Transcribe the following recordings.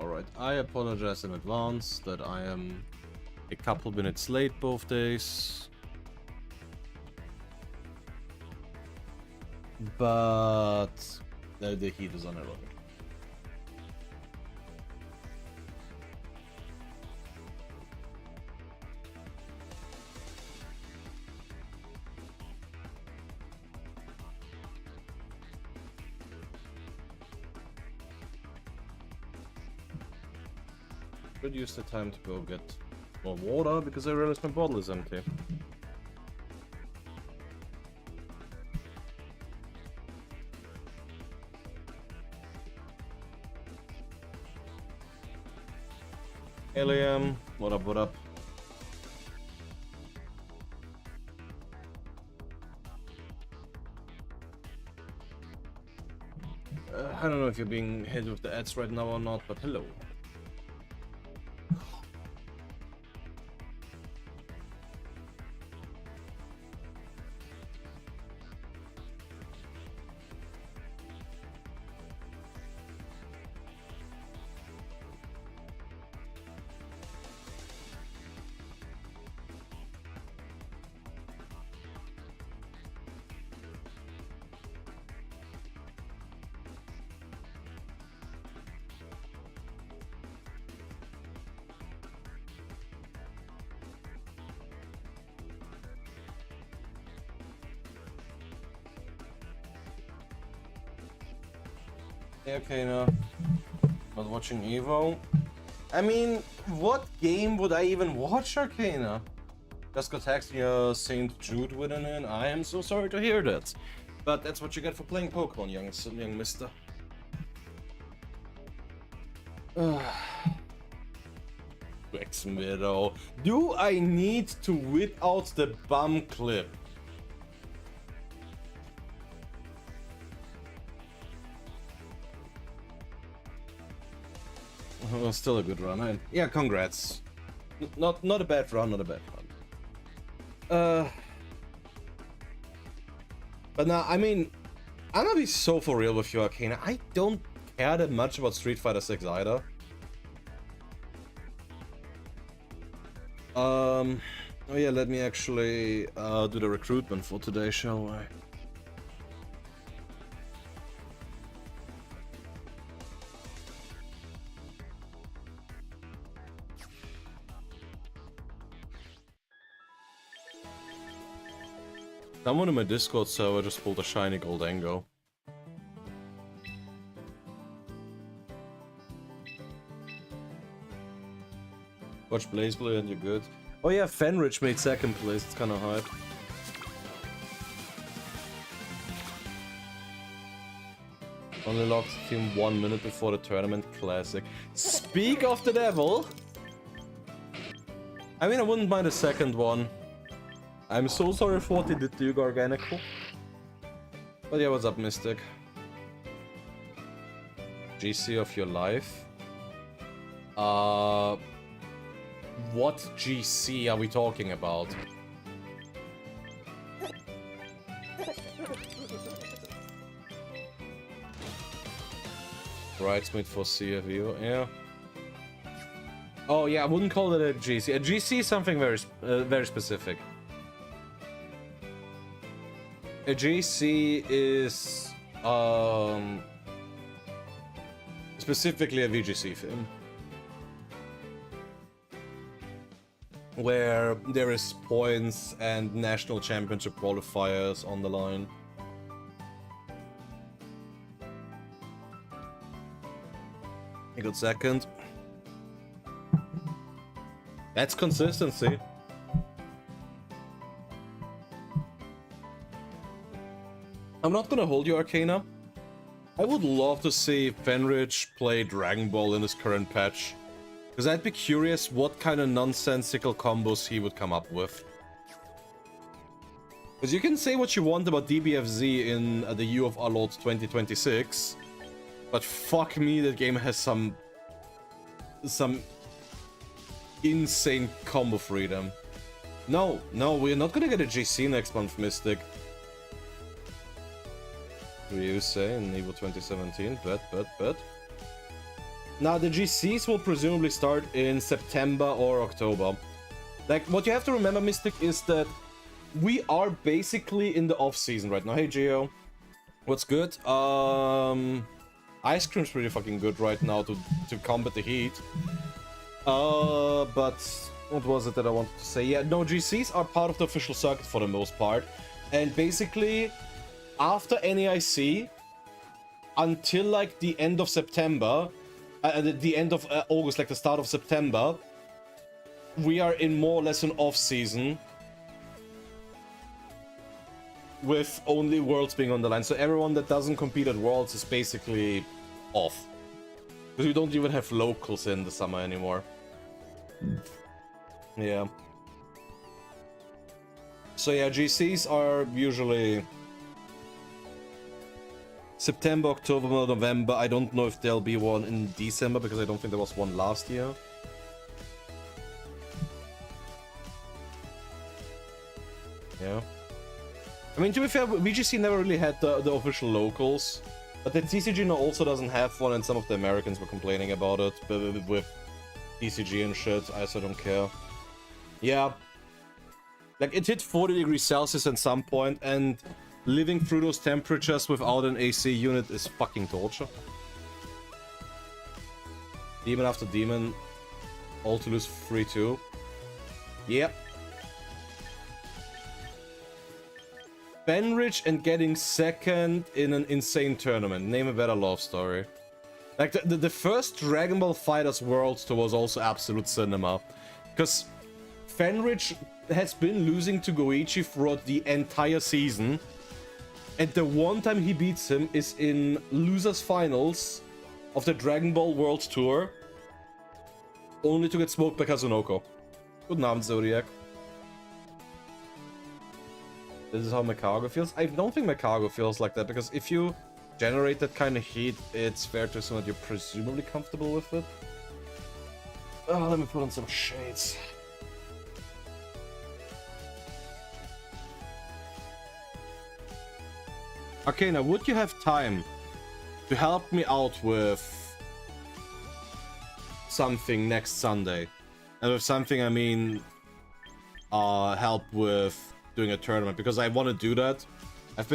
Alright, I apologize in advance that I am a couple minutes late both days. But the heat is unironic. Could use the time to go get more water because I realized my bottle is empty. Hey Liam, what up, what up? I don't know if you're being hit with the ads right now or not, but hello. Yeah, okay, no. Not watching Evo. I mean, what game would I even watch, Arcana? Just got texting St. Jude winning in. I am so sorry to hear that. But that's what you get for playing Pokemon, young mister. Rex Widow. Do I need to whip out the bum clip? Well, still a good run. Yeah, congrats. Not a bad run, not a bad run. But now, I mean, I'm gonna be so for real with you, Arcana. I don't care that much about Street Fighter 6 either. Oh yeah, let me actually do the recruitment for today, shall I? Someone in my Discord server just pulled a shiny Goldango. Watch BlazBlue and you're good. Oh yeah, Fenrich made second place, it's kinda hype. Only locked the team 1 minute before the tournament, classic. Speak of the devil! I mean, I wouldn't mind a second one. I'm so sorry for what they did to you, Garganico. But yeah, what's up, Mystic? GC of your life? What GC are we talking about? Bridesmaid for CFU, yeah. Oh yeah, I wouldn't call it a GC. A GC is something very specific. A GC is specifically a VGC film, where there is points and national championship qualifiers on the line. A good second. That's consistency. I'm not gonna hold you, Arcana. I would love to see Fenrich play Dragon Ball in his current patch. Because I'd be curious what kind of nonsensical combos he would come up with. Because you can say what you want about DBFZ in the Year of Our Lord 2026. But fuck me, that game has some insane combo freedom. No, we're not gonna get a GC next month, Mystic. Ryu say in Evo 2017, bet. Now, the GCs will presumably start in September or October. Like, what you have to remember, Mystic, is that we are basically in the off-season right now. Hey, Geo. What's good? Ice cream's pretty fucking good right now to combat the heat. But what was it that I wanted to say? Yeah, no, GCs are part of the official circuit for the most part. And basically, after NAIC, until like the end of September, the end of August, like the start of September, we are in more or less an off-season with only Worlds being on the line. So everyone that doesn't compete at Worlds is basically off. Because we don't even have locals in the summer anymore. Yeah. So yeah, GCs are usually September, October, November. I don't know if there'll be one in December because I don't think there was one last year. Yeah. I mean, to be fair, VGC never really had the official locals. But the TCG now also doesn't have one, and some of the Americans were complaining about it with TCG and shit. I also don't care. Yeah. Like, it hit 40 degrees Celsius at some point, and living through those temperatures without an AC unit is fucking torture. Demon after demon. All to lose 3-2. Yep. Benrich and getting second in an insane tournament. Name a better love story. Like, the first Dragon Ball FighterZ Worlds Tour was also absolute cinema. Because Fenrich has been losing to Goichi throughout the entire season. And the one time he beats him is in losers finals of the Dragon Ball World Tour. Only to get smoked by Kazunoko. Good night, Zodiac. This is how Makago feels. I don't think Makago feels like that, because if you generate that kind of heat, it's fair to assume that you're presumably comfortable with it. Oh, let me put on some shades. Okay, now would you have time to help me out with something next Sunday? And with something I mean help with doing a tournament, because I want to do that. I've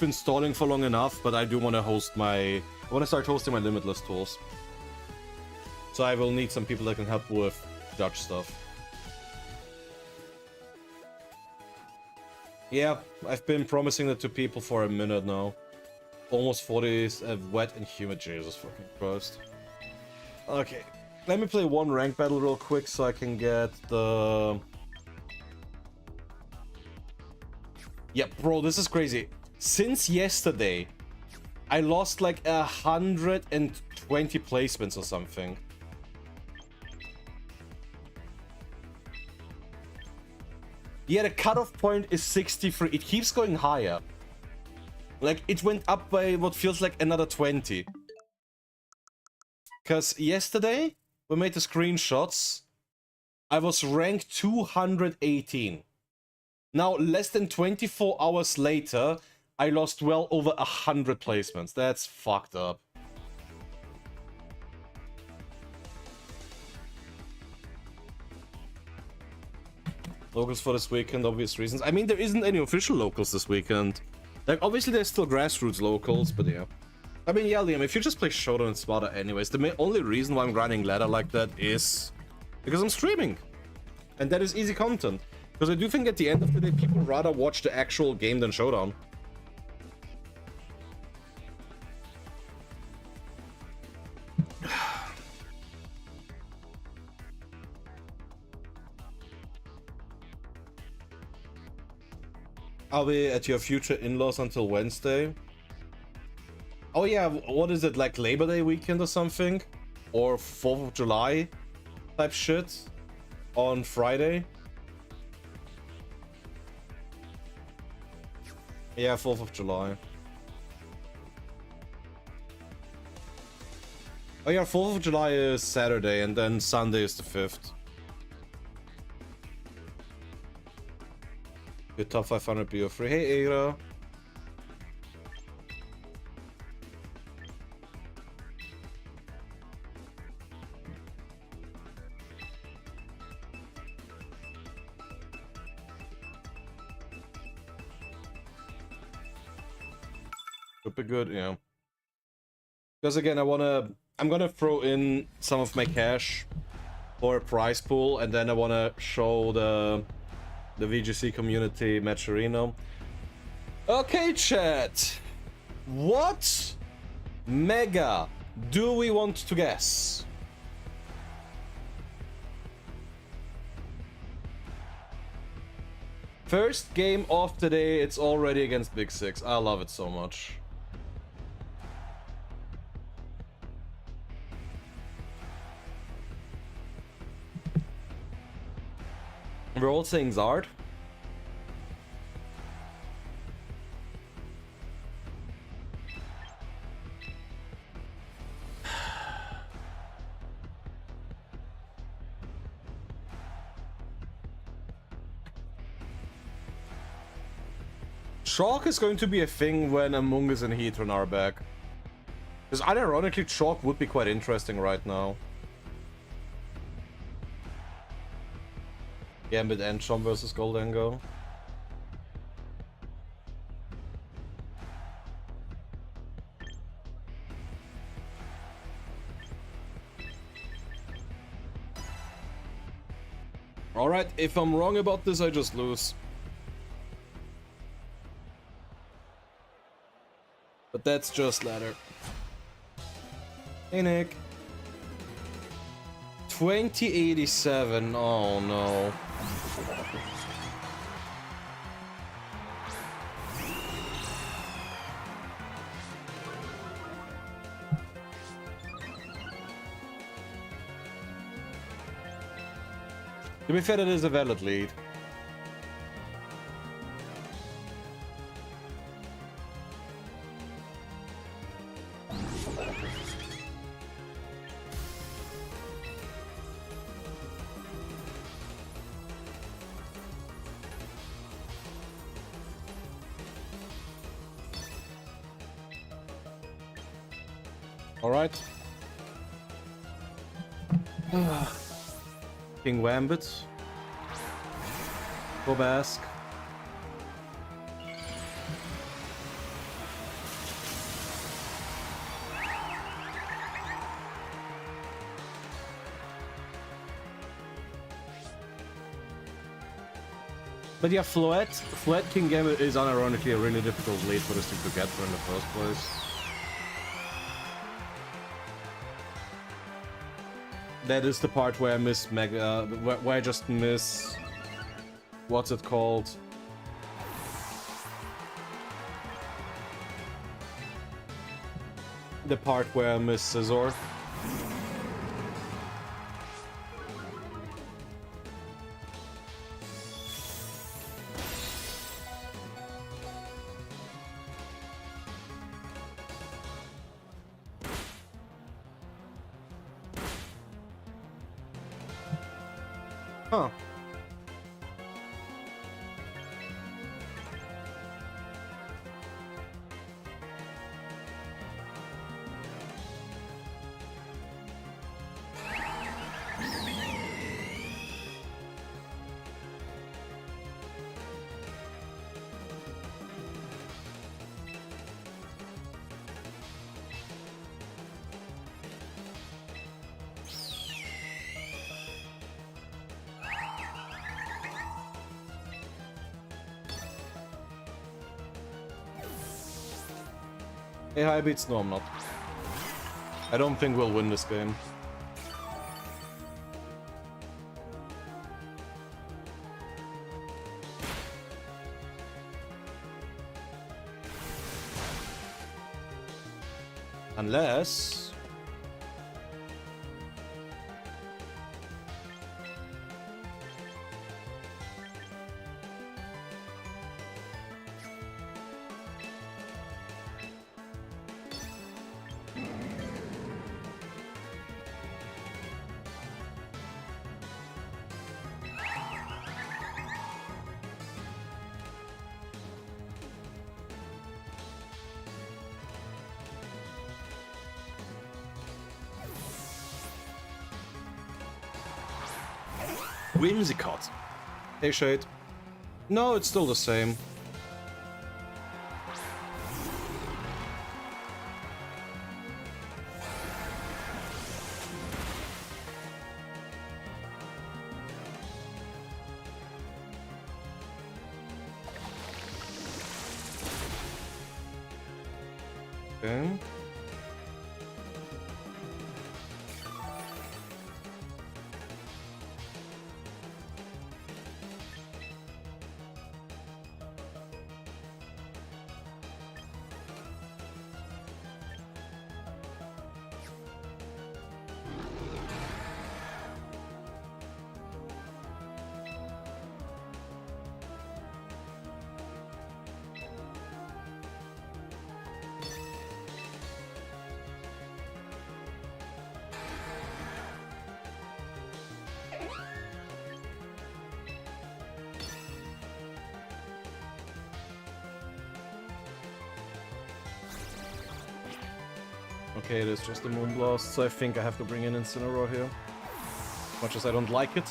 been stalling for long enough, but I do want to I want to start hosting my Limitless tours. So I will need some people that can help with Dutch stuff. Yeah, I've been promising that to people for a minute now. Almost 40 is wet and humid. Jesus fucking Christ. Okay, let me play one rank battle real quick so I can get the... Yeah, bro, this is crazy. Since yesterday, I lost like 120 placements or something. Yeah, the cutoff point is 63. It keeps going higher. Like, it went up by what feels like another 20. Because yesterday, we made the screenshots. I was ranked 218. Now, less than 24 hours later, I lost well over 100 placements. That's fucked up. Locals for this weekend, obvious reasons. I mean, there isn't any official locals this weekend. Like, obviously there's still grassroots locals, but yeah. I mean, yeah, Liam, if you just play Showdown and Sparta anyways, the only reason why I'm grinding ladder like that is because I'm streaming. And that is easy content. Because I do think at the end of the day, people rather watch the actual game than Showdown. Are we at your future in-laws until Wednesday? Oh yeah, what is it, like Labor Day weekend or something? Or 4th of July type shit on Friday? Yeah, 4th of July. Oh yeah, 4th of July is Saturday, and then Sunday is the 5th. Your top 500 BO free. Hey, Ada. Should be good, yeah. Because again, I'm gonna throw in some of my cash for a prize pool, and then I wanna show the VGC community Matcherino. Okay, chat. What mega do we want to guess? First game of the day, it's already against Big Six. I love it so much. We're all saying Zard. Chalk is going to be a thing when Among Us and Heatron are back. Because unironically, Chalk would be quite interesting right now. Gambit and Chom versus Goldango. Alright, if I'm wrong about this, I just lose. But that's just ladder. Hey Nick. 2087, oh no. To be fair, it is a valid lead. Alright. King Wambit. Bobask. But yeah, Floet King Gambit is unironically a really difficult lead for this thing to get for in the first place. That is the part where I miss Mega, where I just miss, what's it called? The part where I miss Scizor. Huh. Hey, high beats? No, I'm not. I don't think we'll win this game. Unless... Whimsicott. Hey, Shade. No, it's still the same. Okay. Okay, it is just a Moonblast, so I think I have to bring in Incineroar here. As much as I don't like it.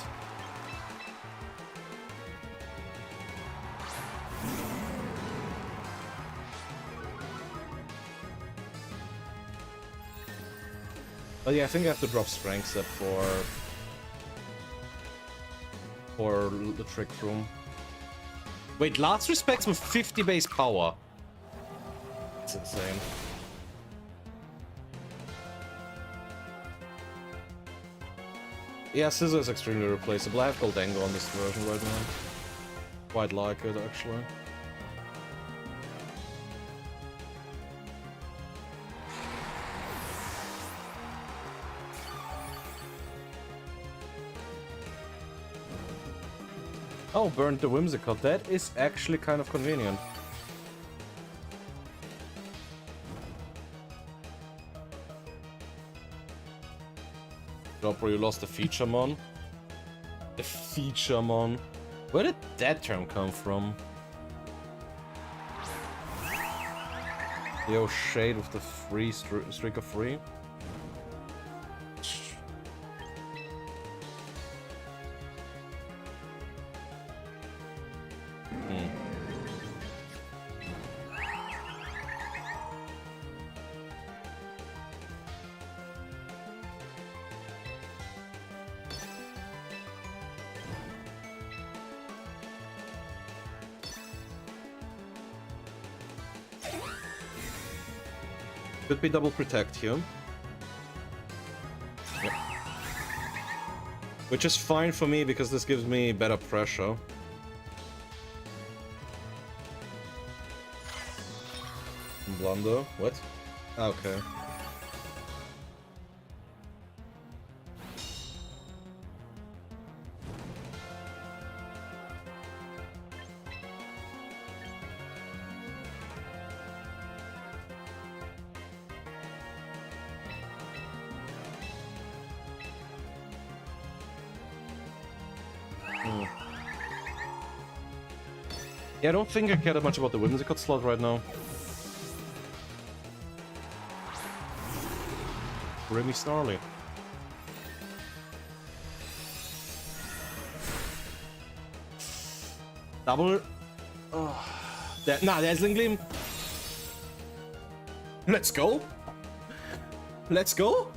But yeah, I think I have to drop Strength Step for the Trick Room. Wait, last respects with 50 base power. That's insane. Yeah, Scissor is extremely replaceable. I have Goldengo on this version right now. Quite like it, actually. Oh, burned the Whimsicott. That is actually kind of convenient. Drop where you lost the Featuremon. The Featuremon. Where did that term come from? Yo, Shade with the free streak of free. Could be double protect here. Yep. Which is fine for me because this gives me better pressure. Blunder? What? Okay. Yeah, I don't think I care that much about the Whimsicott slot right now. Grimmy Snarly. Double. Oh. Dazzling Gleam. Let's go. Let's go.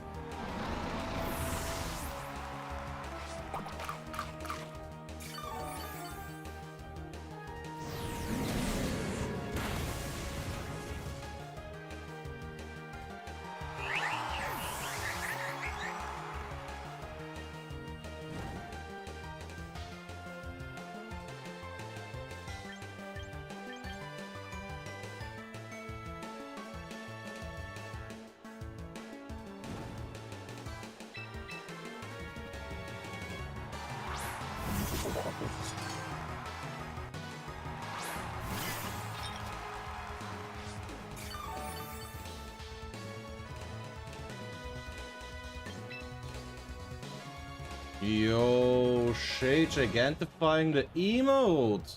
Yo, Shade gigantifying the emote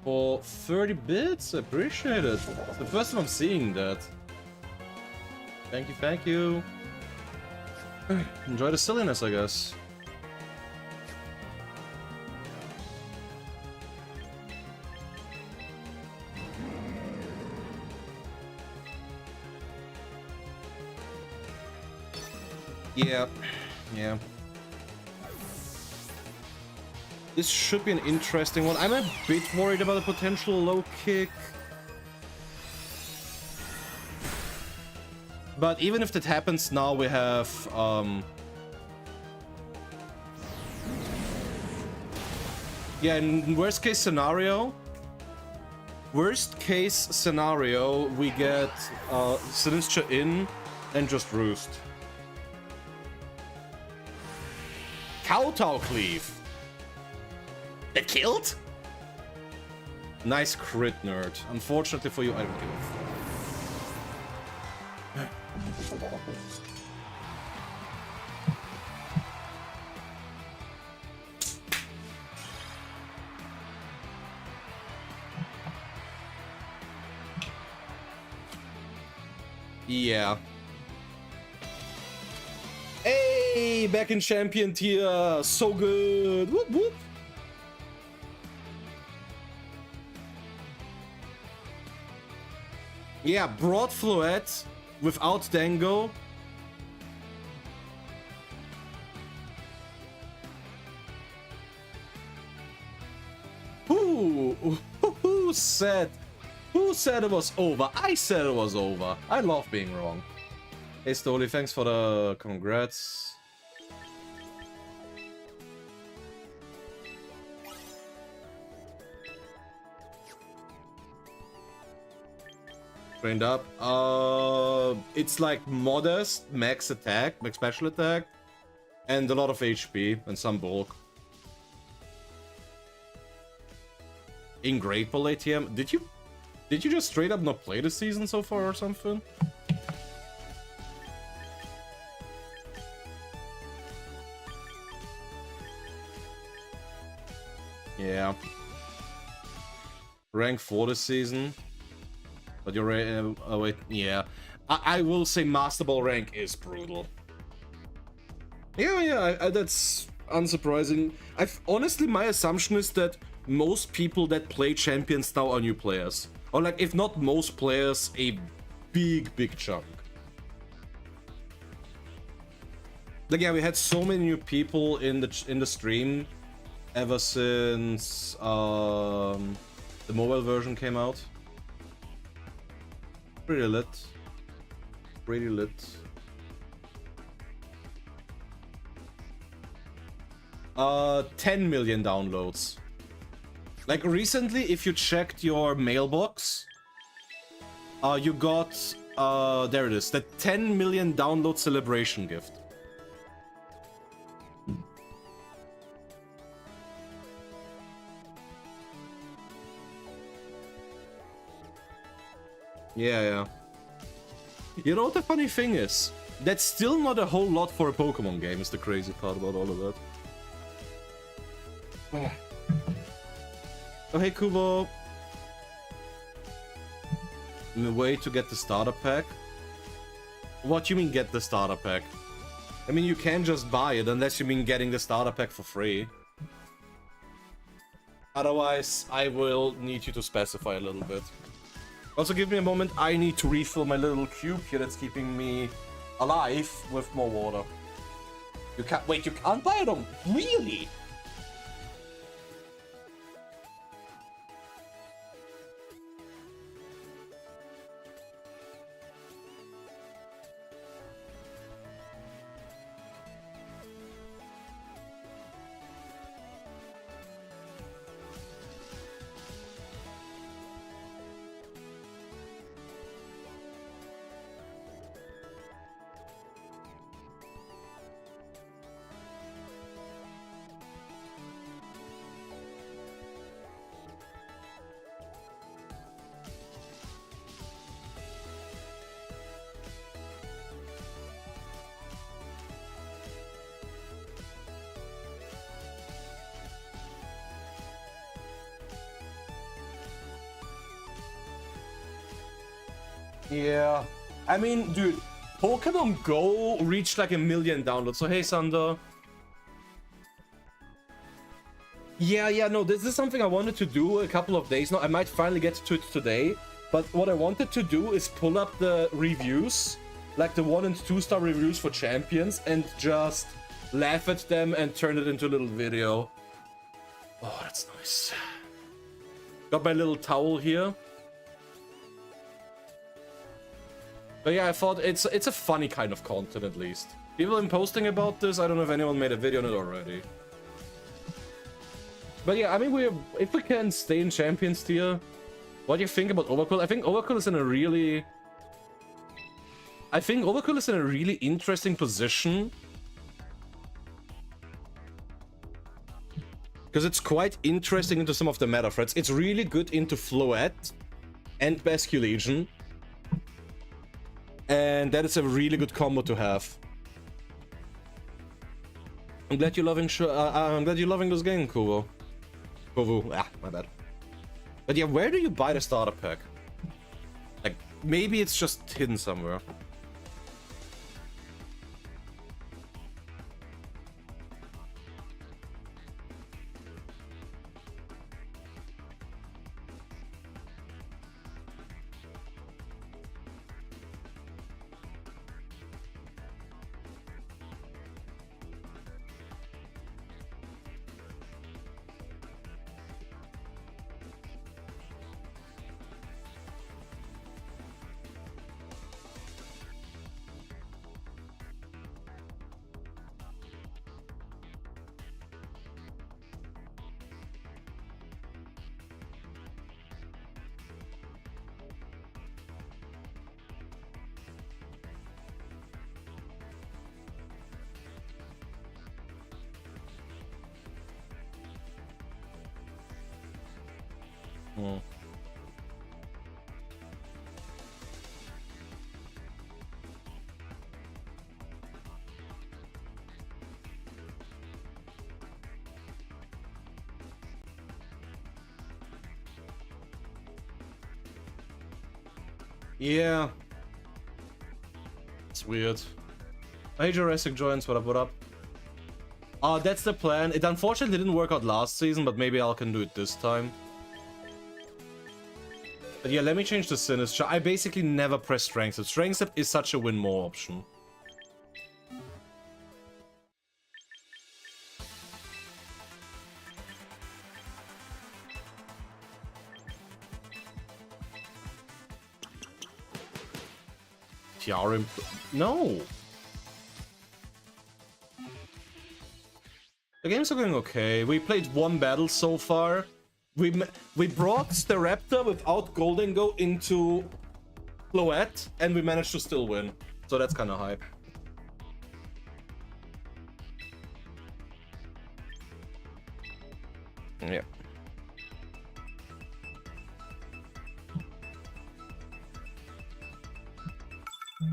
for 30 bits. I appreciate it. It's the first time I'm seeing that. Thank you, thank you. Enjoy the silliness, I guess. Yeah, yeah. This should be an interesting one. I'm a bit worried about a potential low kick. But even if that happens now, we have yeah, in worst case scenario, we get Sinistra in and just Roost. Kowtow Cleave. That killed? Nice crit, nerd. Unfortunately for you, I don't give a fuck. Yeah. Hey, back in champion tier. So good. Whoop, whoop. Yeah, broad fluette without Dango. Who said it was over? I said it was over. I love being wrong. Hey Stoli, thanks for the congrats. Trained up. It's like modest max attack, max special attack, and a lot of HP and some bulk. In Great Ball ATM, did you just straight up not play the season so far or something? Yeah. Rank 4 this season. But you're oh wait, yeah. I will say Master Ball rank is brutal. Yeah, that's unsurprising. Honestly, my assumption is that most people that play champions now are new players. Or like, if not most players, a big chunk. Like, yeah, we had so many new people in the stream ever since the mobile version came out. Pretty lit. Pretty lit. 10 million downloads. Like recently, if you checked your mailbox, you got, there it is, the 10 million download celebration gift. Yeah. You know what the funny thing is? That's still not a whole lot for a Pokemon game, is the crazy part about all of that. Oh, hey, Kubo. The way to get the starter pack? What do you mean get the starter pack? I mean, you can just buy it, unless you mean getting the starter pack for free. Otherwise, I will need you to specify a little bit. Also, give me a moment. I need to refill my little cube here that's keeping me alive with more water. You can't... Wait, you can't buy them? Really? Yeah, I mean, dude, Pokemon Go reached like 1 million downloads. So hey, Sander. Yeah, no, this is something I wanted to do a couple of days now. I might finally get to it today. But what I wanted to do is pull up the reviews, like the 1- and 2-star reviews for champions, and just laugh at them and turn it into a little video. Oh, that's nice. Got my little towel here. But yeah, I thought it's a funny kind of content at least. People have been posting about this. I don't know if anyone made a video on it already. But yeah, I mean, if we can stay in Champions tier, what do you think about Overkill? I think Overkill is in a really... interesting position. Because it's quite interesting into some of the meta threats. It's really good into Floette and Basculation. And that is a really good combo to have. I'm glad you're loving this game, Kuvo. My bad. But yeah, where do you buy the starter pack? Like, maybe it's just hidden somewhere. Yeah. It's weird. Hey Jurassic joins, what up, what up? That's the plan. It unfortunately didn't work out last season, but maybe I can do it this time. But yeah, let me change the Sinister. I basically never press Strength Step. Strength Step is such a win more option. Tiara... No! The games are going okay. We played one battle so far. We brought the Raptor without Golden Go into Floette, and we managed to still win. So that's kind of hype. Yeah.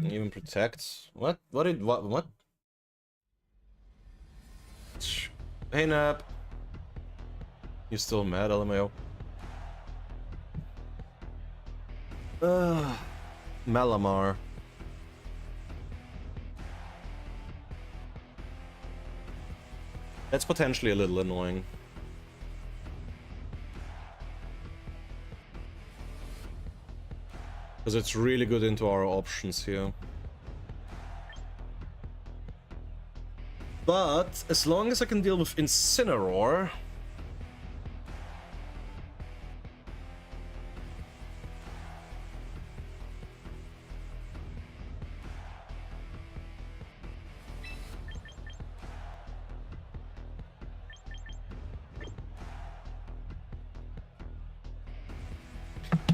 Even protect. What? What? Hey Nap. You still mad, LMAO? Malamar. That's potentially a little annoying. Because it's really good into our options here. But as long as I can deal with Incineroar...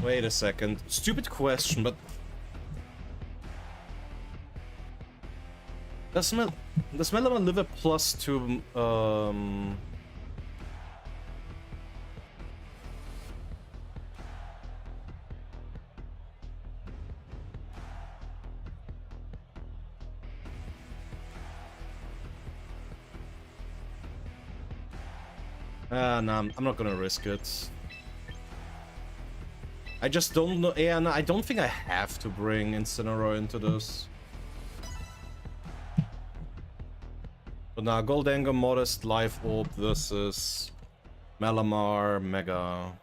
Wait a second. Stupid question, but... Does Melamar live a +2, nah, I'm not gonna risk it. I just don't know. Yeah, no, I don't think I have to bring Incineroar into this. But now, Goldango, Modest, Life Orb versus Malamar, Mega.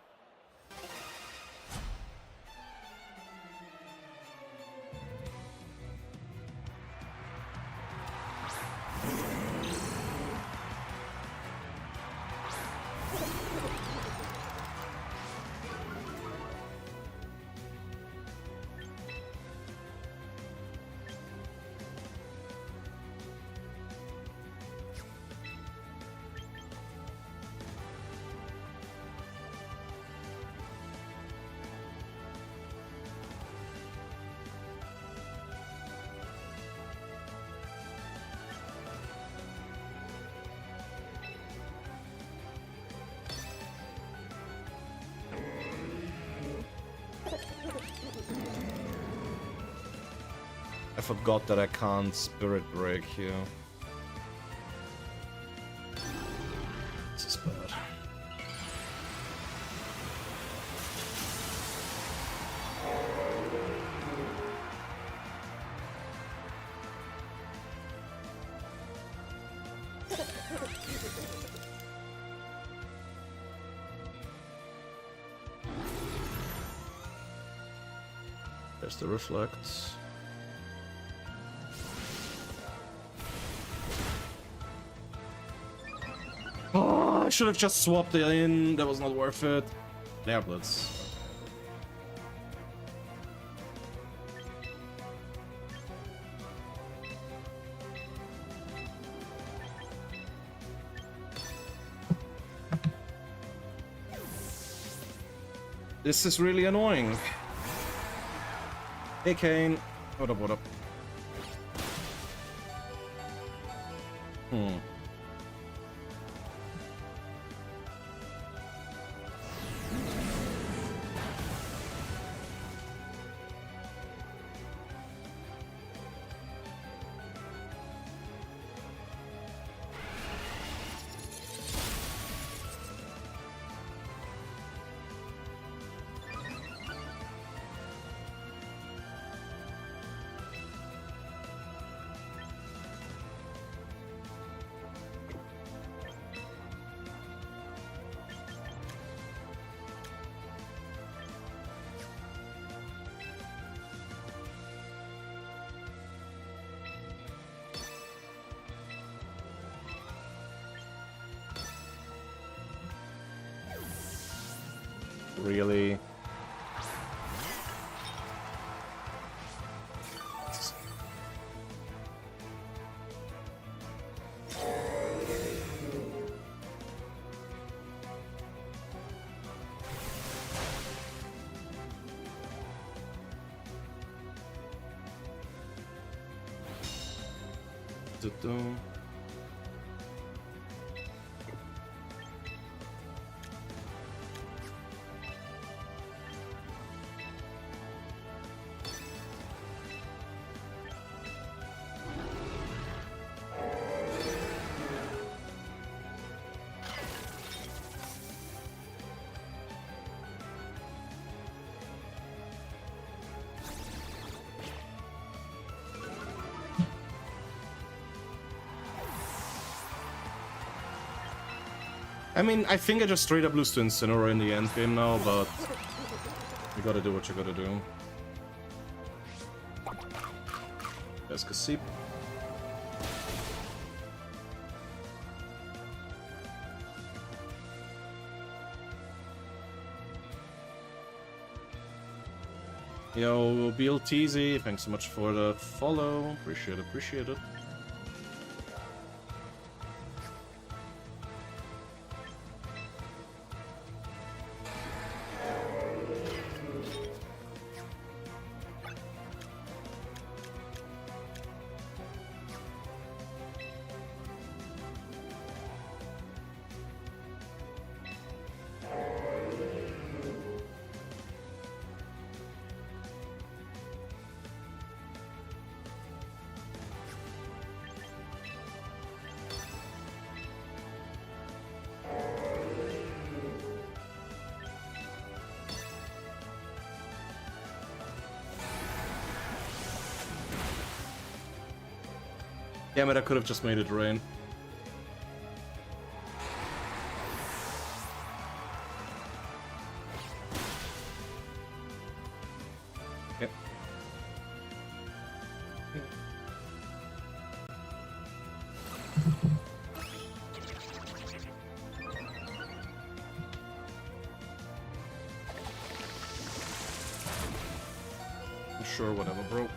I forgot that I can't Spirit Break here. This is bad. There's the Reflect. Oh, I should have just swapped it in. That was not worth it. Yeah, Blitz. This is really annoying. Hey, Kane. What up, what up? Really? I mean, I think I just straight up lose to Incineroar in the end game now, but you gotta do what you gotta do. There's Cassip. Yo, BLTZ, thanks so much for the follow. Appreciate it, appreciate it. Damn it, I could have just made it rain. Yep. Sure, whatever, bro.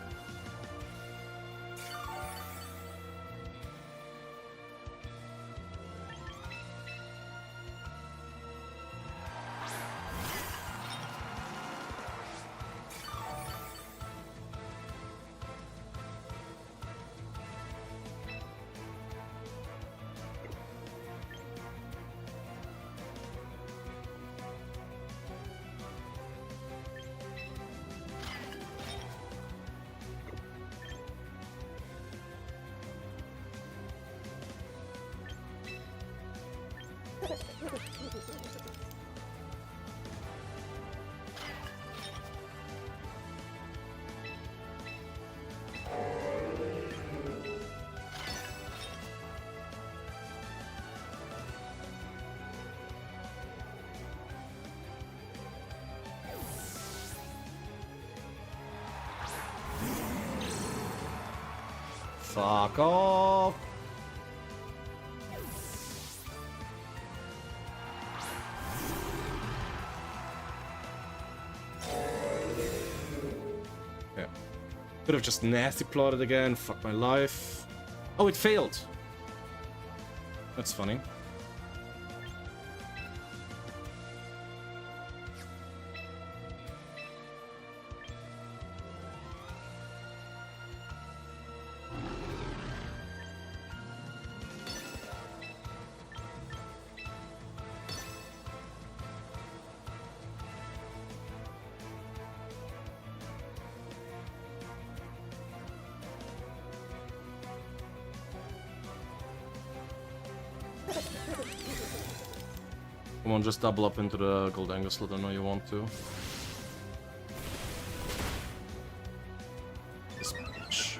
Fuck off! Yeah. Could have just nasty plotted again. Fuck my life. Oh, it failed! That's funny. Come on, just double up into the gold angle slot. I know you want to. This bitch.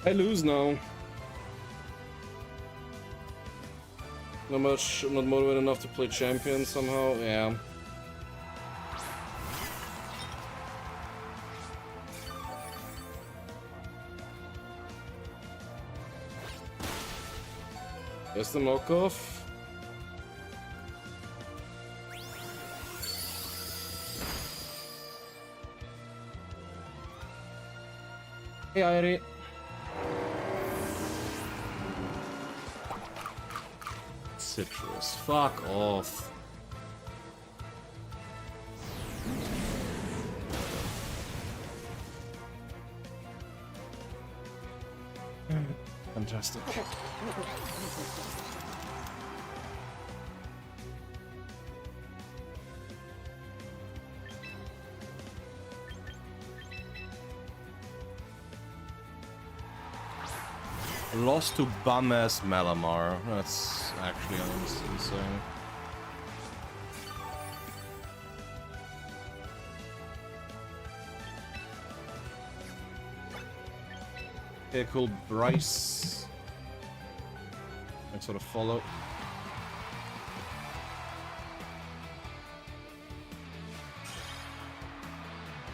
I lose now. Not motivated enough to play champion somehow, yeah. Guess the knockoff. Hey, Irie. Citrus. Fuck off. Fantastic. Lost to bum-ass Malamar. That's actually insane. Okay, cool. Bryce. I sort of follow.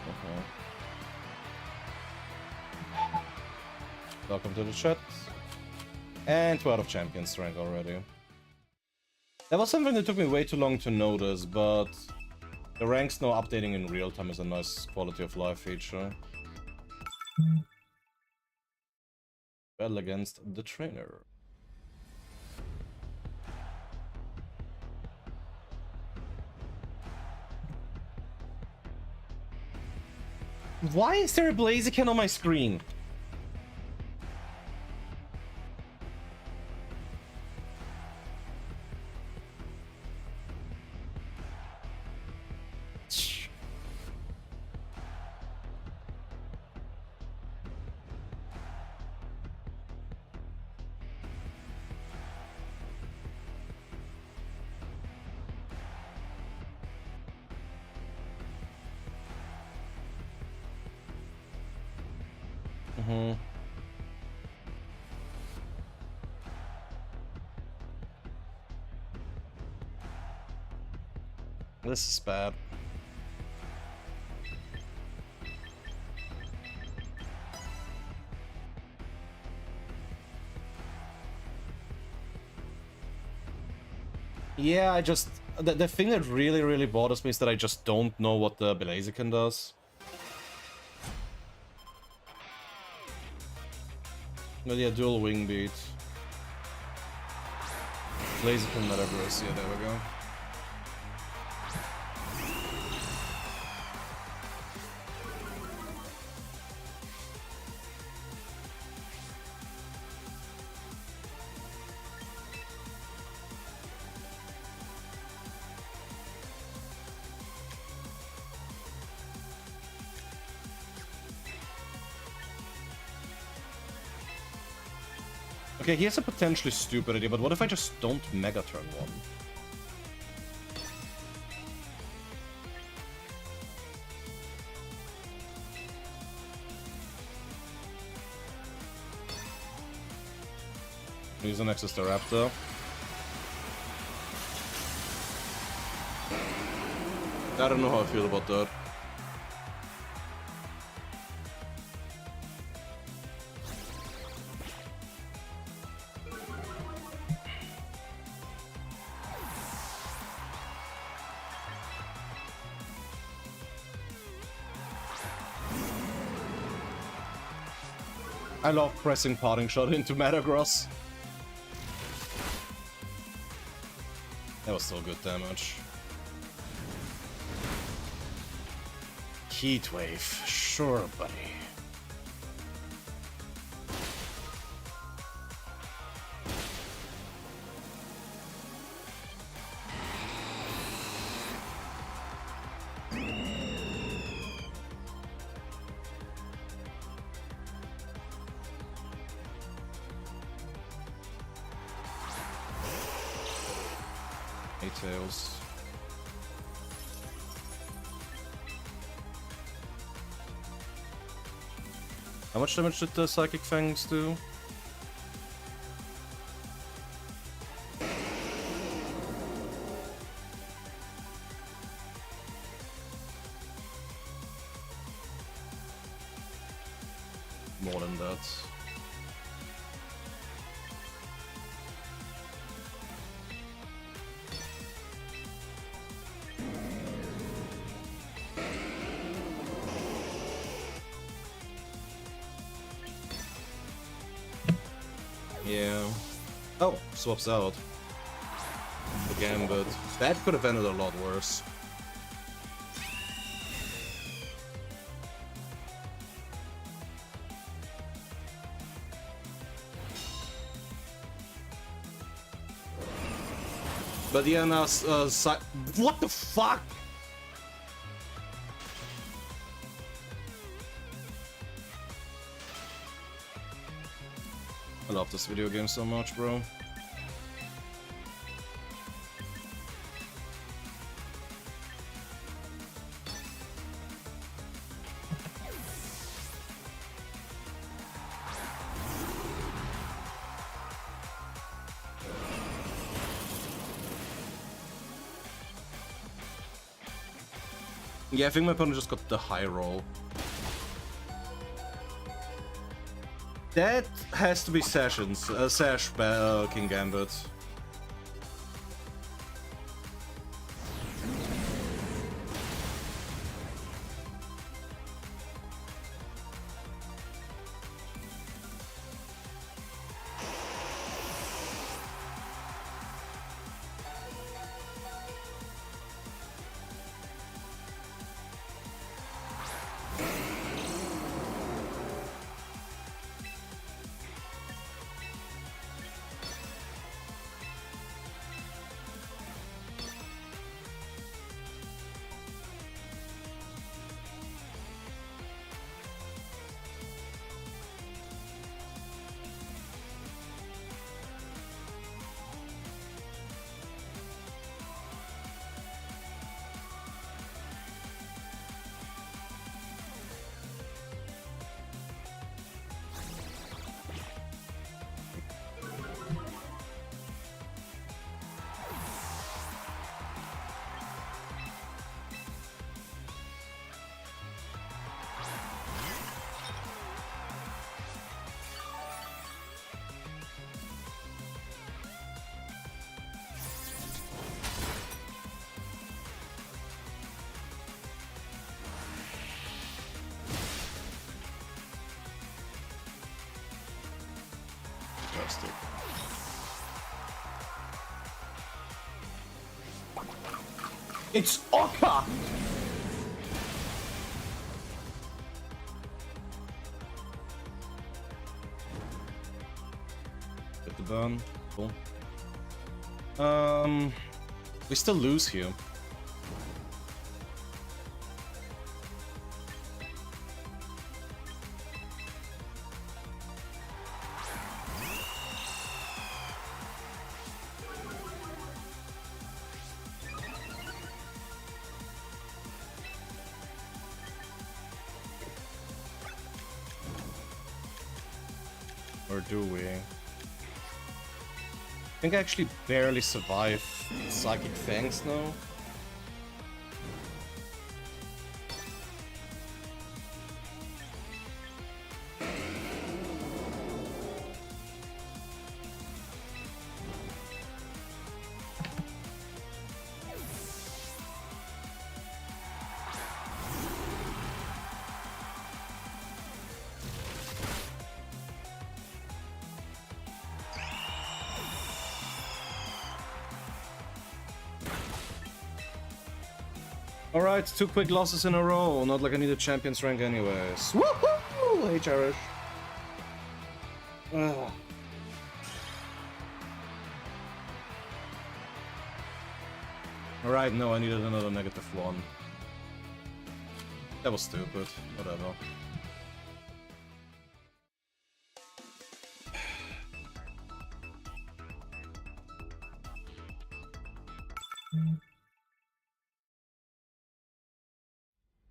Okay. Welcome to the chat. And 2 out of Champions rank already. That was something that took me way too long to notice, but the ranks now updating in real time is a nice quality of life feature. Battle against the trainer. Why is there a Blaziken on my screen? This is bad. Yeah, I just... The thing that really bothers me is that I just don't know what the Blaziken does. But yeah, dual wing beat. Blaziken, whatever I see. There we go. Okay, here's a potentially stupid idea, but what if I just don't Mega Turn 1? Use an Nexus Raptor. I don't know how I feel about that. I love pressing Parting Shot into Metagross. That was still good damage. Heatwave, sure, buddy. Tails. How much damage did the Psychic Fangs do? More than that. Yeah. Oh, swaps out. Again, but that could have ended a lot worse. But yeah, now, what the fuck? I love this video game so much, bro. Yeah, I think my opponent just got the high roll. That has to be Sessions, Sash King Gambit. Fantastic. It's Oka! Get the burn. Cool. We still lose here. Or do we? I think I actually barely survive Psychic Fangs now. Alright, 2 quick losses in a row. Not like I need a champion's rank anyways. Woohoo! Hey, Cherish. Alright, no, I needed another -1. That was stupid. Whatever.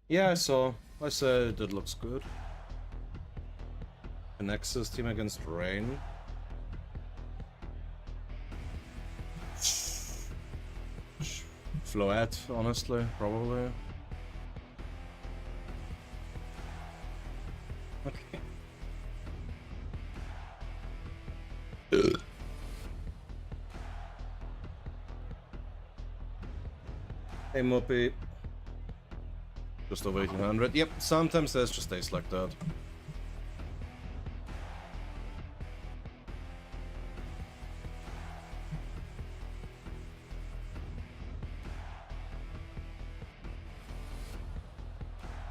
Yeah, I saw. I said it looks good. A Nexus team against Rain. Floette, honestly, probably. Okay. Hey, Moppy. Just over 1800. Yep, sometimes there's just days like that.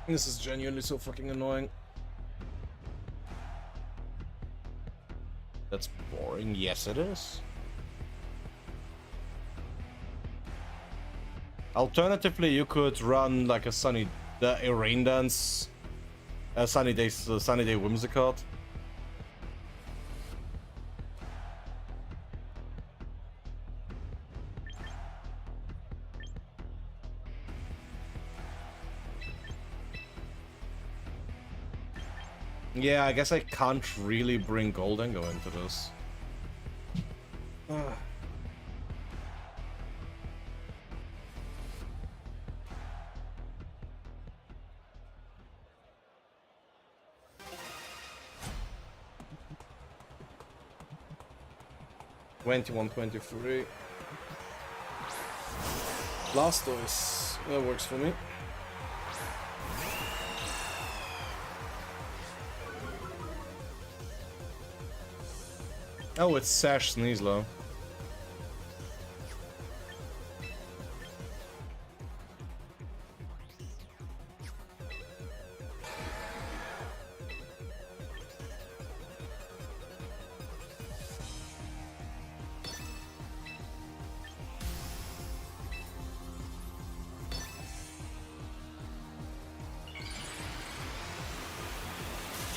This is genuinely so fucking annoying. That's boring. Yes, it is. Alternatively, you could run like a rain dance, sunny day whimsicott. Yeah, I guess I can't really bring Goldango into this. 21-23. Blastoise. That works for me. Oh, it's Sash Sneaslow.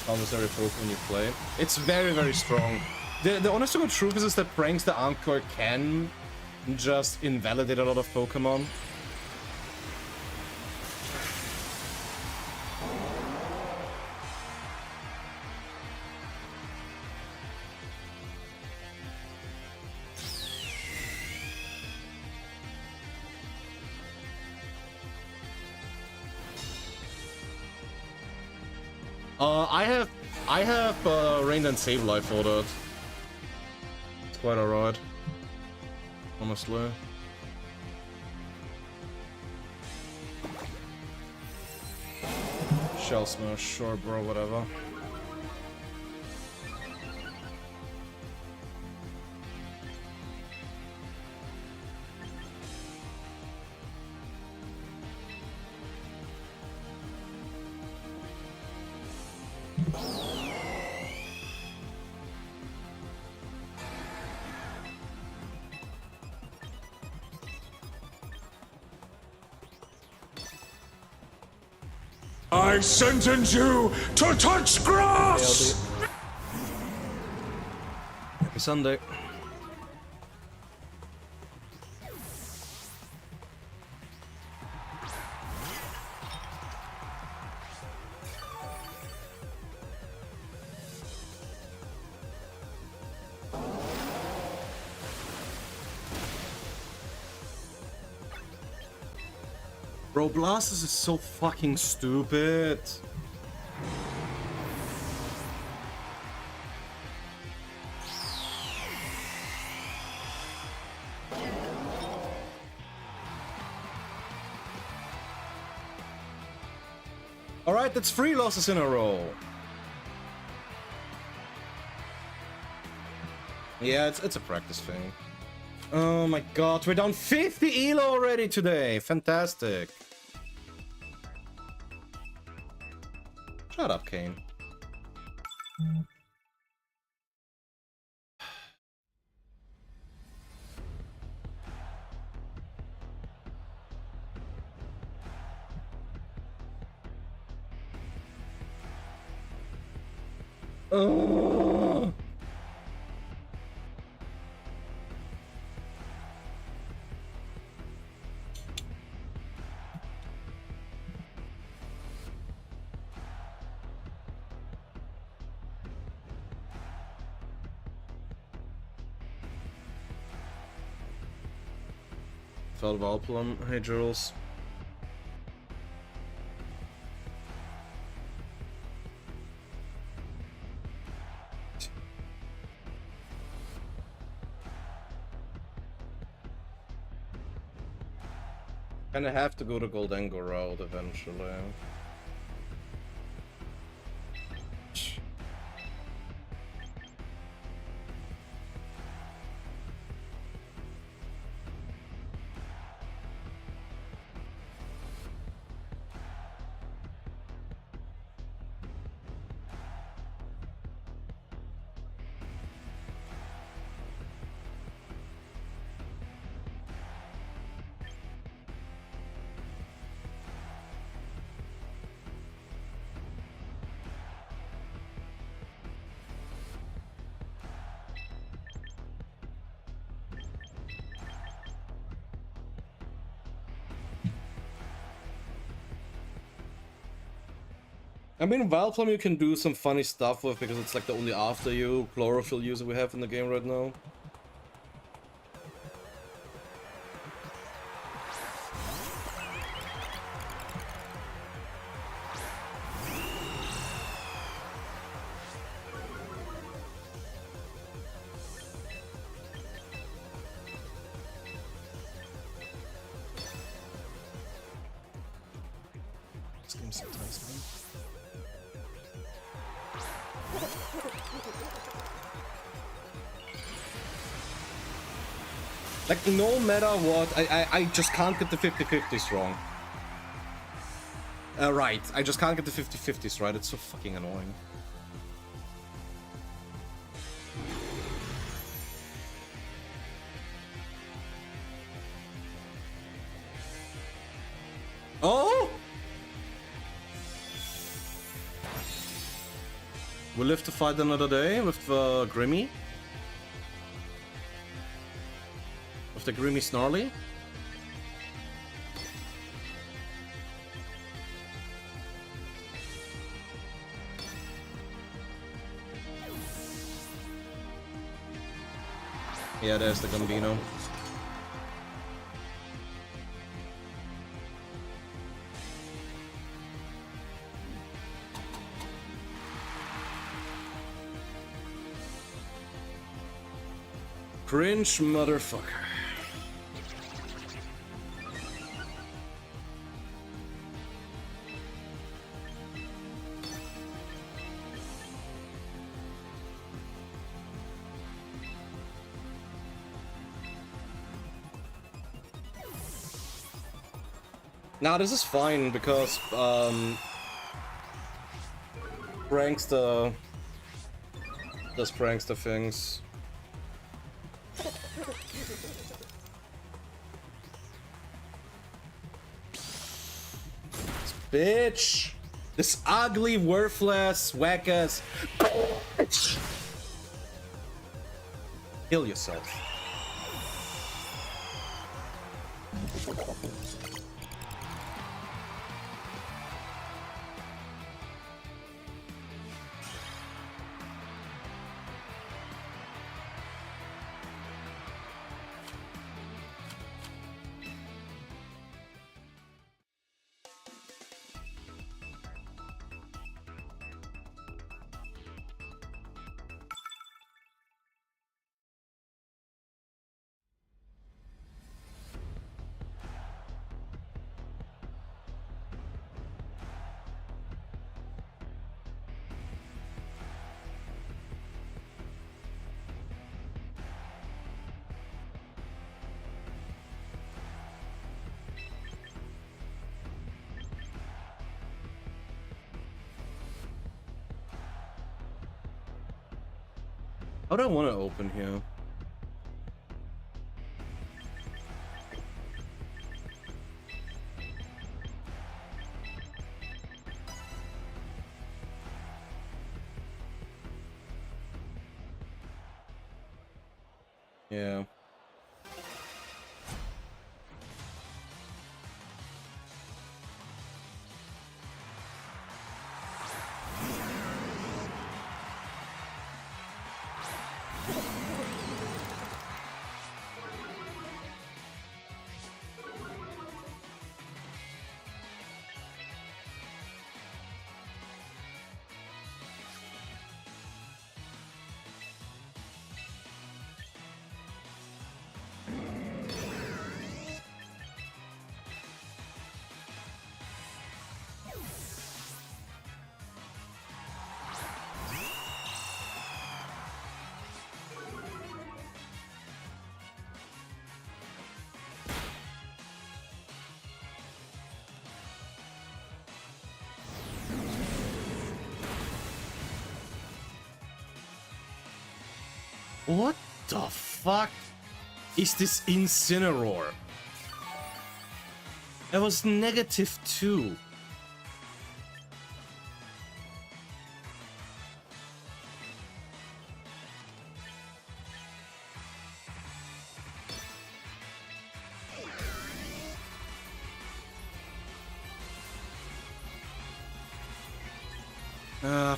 Almost every Pokemon you play. It's very, very strong. The honest to God truth is that Pranks the Encore can just invalidate a lot of Pokemon. I have Rain and Save Life for that. It's quite alright, honestly. Shell Smash, sure bro, whatever. I sentence you to touch grass! Happy Sunday. Bro, Blastus is so fucking stupid. Alright, that's 3 losses in a row. Yeah, it's a practice thing. Oh my god, we're down 50 elo already today. Fantastic. Shut up, Kane. Oh. Fell Valplum, hey Jules. Kinda have to go the Goldengo route eventually. I mean, Vileplume you can do some funny stuff with because it's like the only after you chlorophyll user we have in the game right now. This game's so tense, man. Like, no matter what, I just can't get the 50-50s wrong. Right, I just can't get the 50-50s right, it's so fucking annoying. Oh! We live to fight another day with Grimmy. With the Grimmy Snarly. Yeah, there's the Gambino. Cringe motherfucker. Nah, this is fine because Prankster does Prankster things. Bitch! This ugly, worthless, whack-ass bitch! Kill yourself. What do I want to open here? Yeah. What the fuck is this Incineroar? That was -2.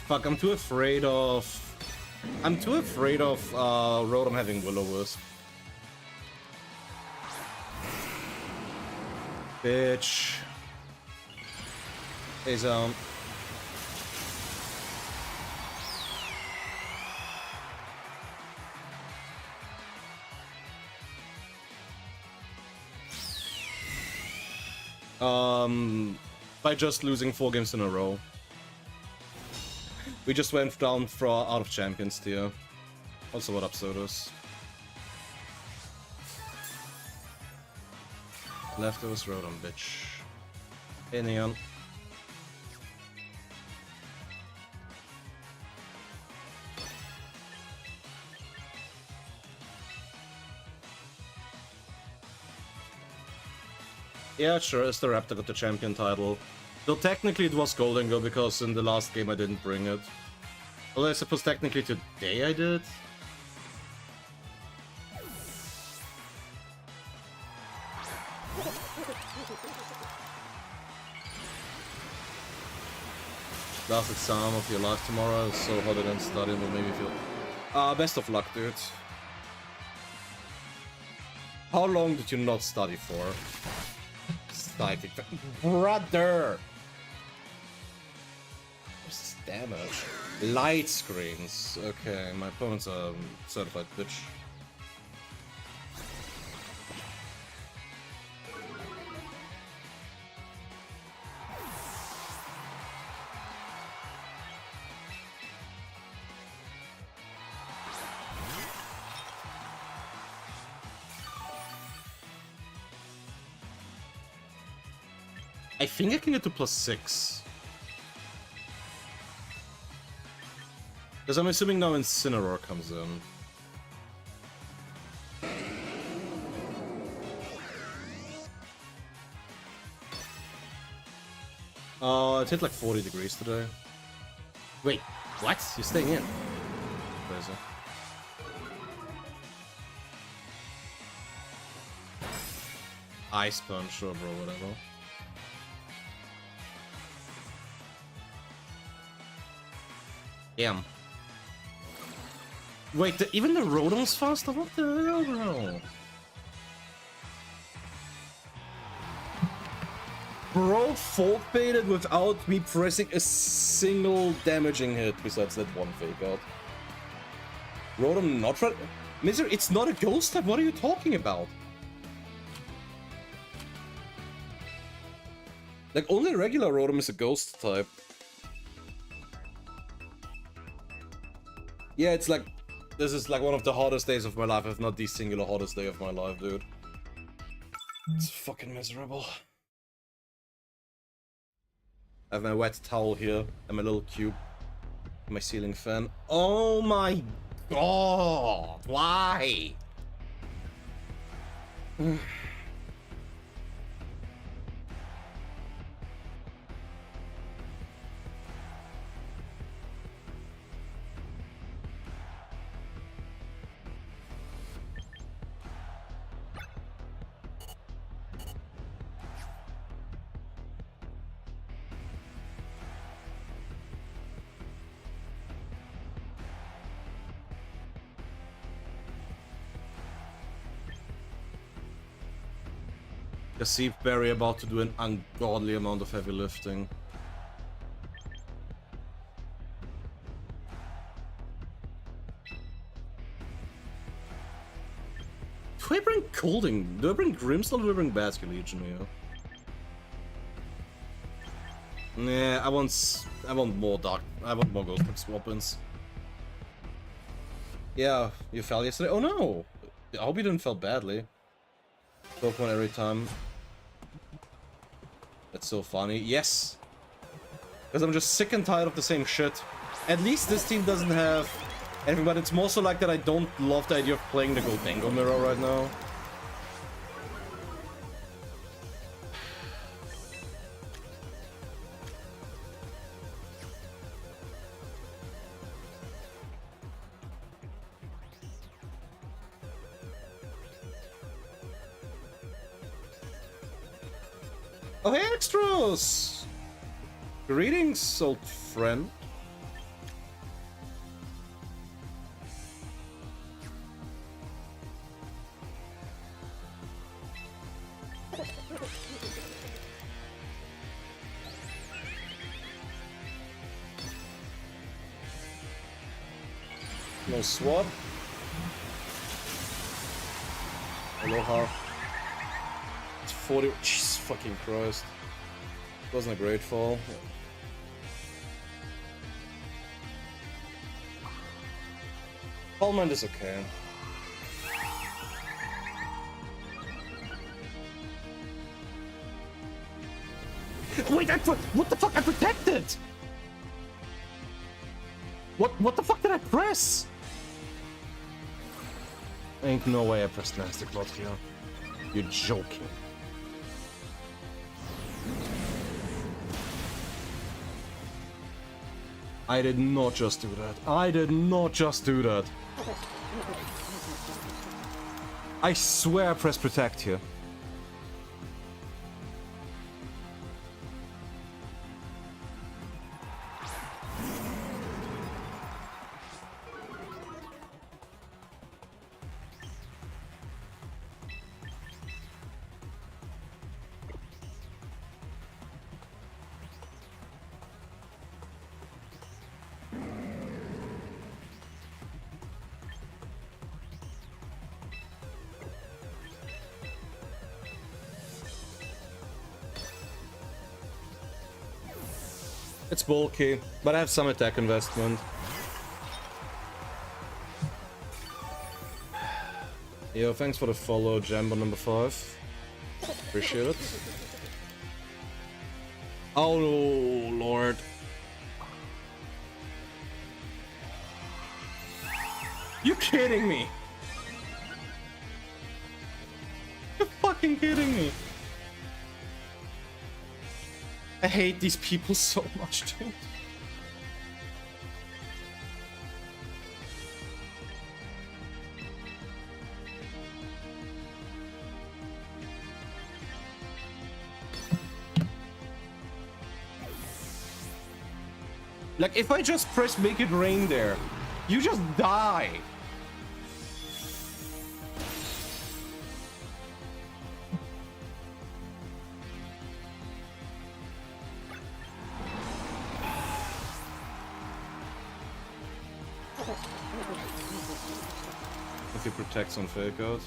Fuck, I'm too afraid of Rotom having Will-O-Wisp. Bitch. Hey, Zone. By just losing 4 games in a row. We just went down for out of Champions tier. Also, what up, Sodos? Leftovers Rotom, bitch. Hey, Neon. Yeah, sure, it's the Raptor got the champion title. Though technically it was Golden Go because in the last game I didn't bring it. Although I suppose technically today I did. Last exam of your life tomorrow, so hot and studying will make me feel... best of luck, dude. How long did you not study for? Psychic... Brother! What's this damage? Light screens. Okay, my opponent's a certified bitch. I think I can get to +6. Because I'm assuming now Incineroar comes in. It hit like 40 degrees today. Wait, what? You're staying in? Crazy. Ice Punch, sure bro, whatever. Damn. Wait, even the Rotom's faster? What the hell, bro? Bro folk baited without me pressing a single damaging hit besides that one fake out. Rotom not right. Misery, it's not a ghost type, what are you talking about? Like, only regular Rotom is a ghost type. Yeah, it's like, this is like one of the hottest days of my life, if not the singular hottest day of my life, dude. It's fucking miserable. I have my wet towel here, and my little cube, my ceiling fan. Oh my God, why? I see Barry about to do an ungodly amount of heavy lifting. Do I bring Colding? Do I bring Grimstone or do I bring Basket Legion here? Nah, I want more Dark. I want more Ghost Type swap-ins. Yeah, you fell yesterday? Oh no! I hope you didn't fall badly. Pokemon every time. That's so funny. Yes! Because I'm just sick and tired of the same shit. At least this team doesn't have anything, but it's more so like that I don't love the idea of playing the Goldengo Mirror right now. Oh, hey, Extros! Greetings, old friend. No swap. Aloha. It's 40. Jesus fucking Christ. Wasn't a great fall. Palmand is okay. Wait, what the fuck? I protected! What the fuck did I press? Ain't no way I pressed Nasty Plot here. You're joking. I did not just do that. I did not just do that. I swear I pressed Protect here. It's bulky, but I have some attack investment. Yo, thanks for the follow, Jambo number 5. Appreciate it. Oh, Lord. You kidding me? You're fucking kidding me. I hate these people so much, dude. Like, if I just press Make It Rain there, you just die. If he protects on fake out.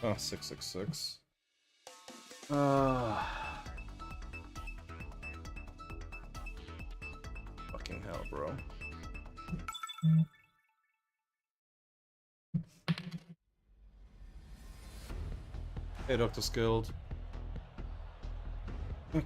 Oh, 666. Fucking hell, bro. Hey, Dr. Skilled. Okay.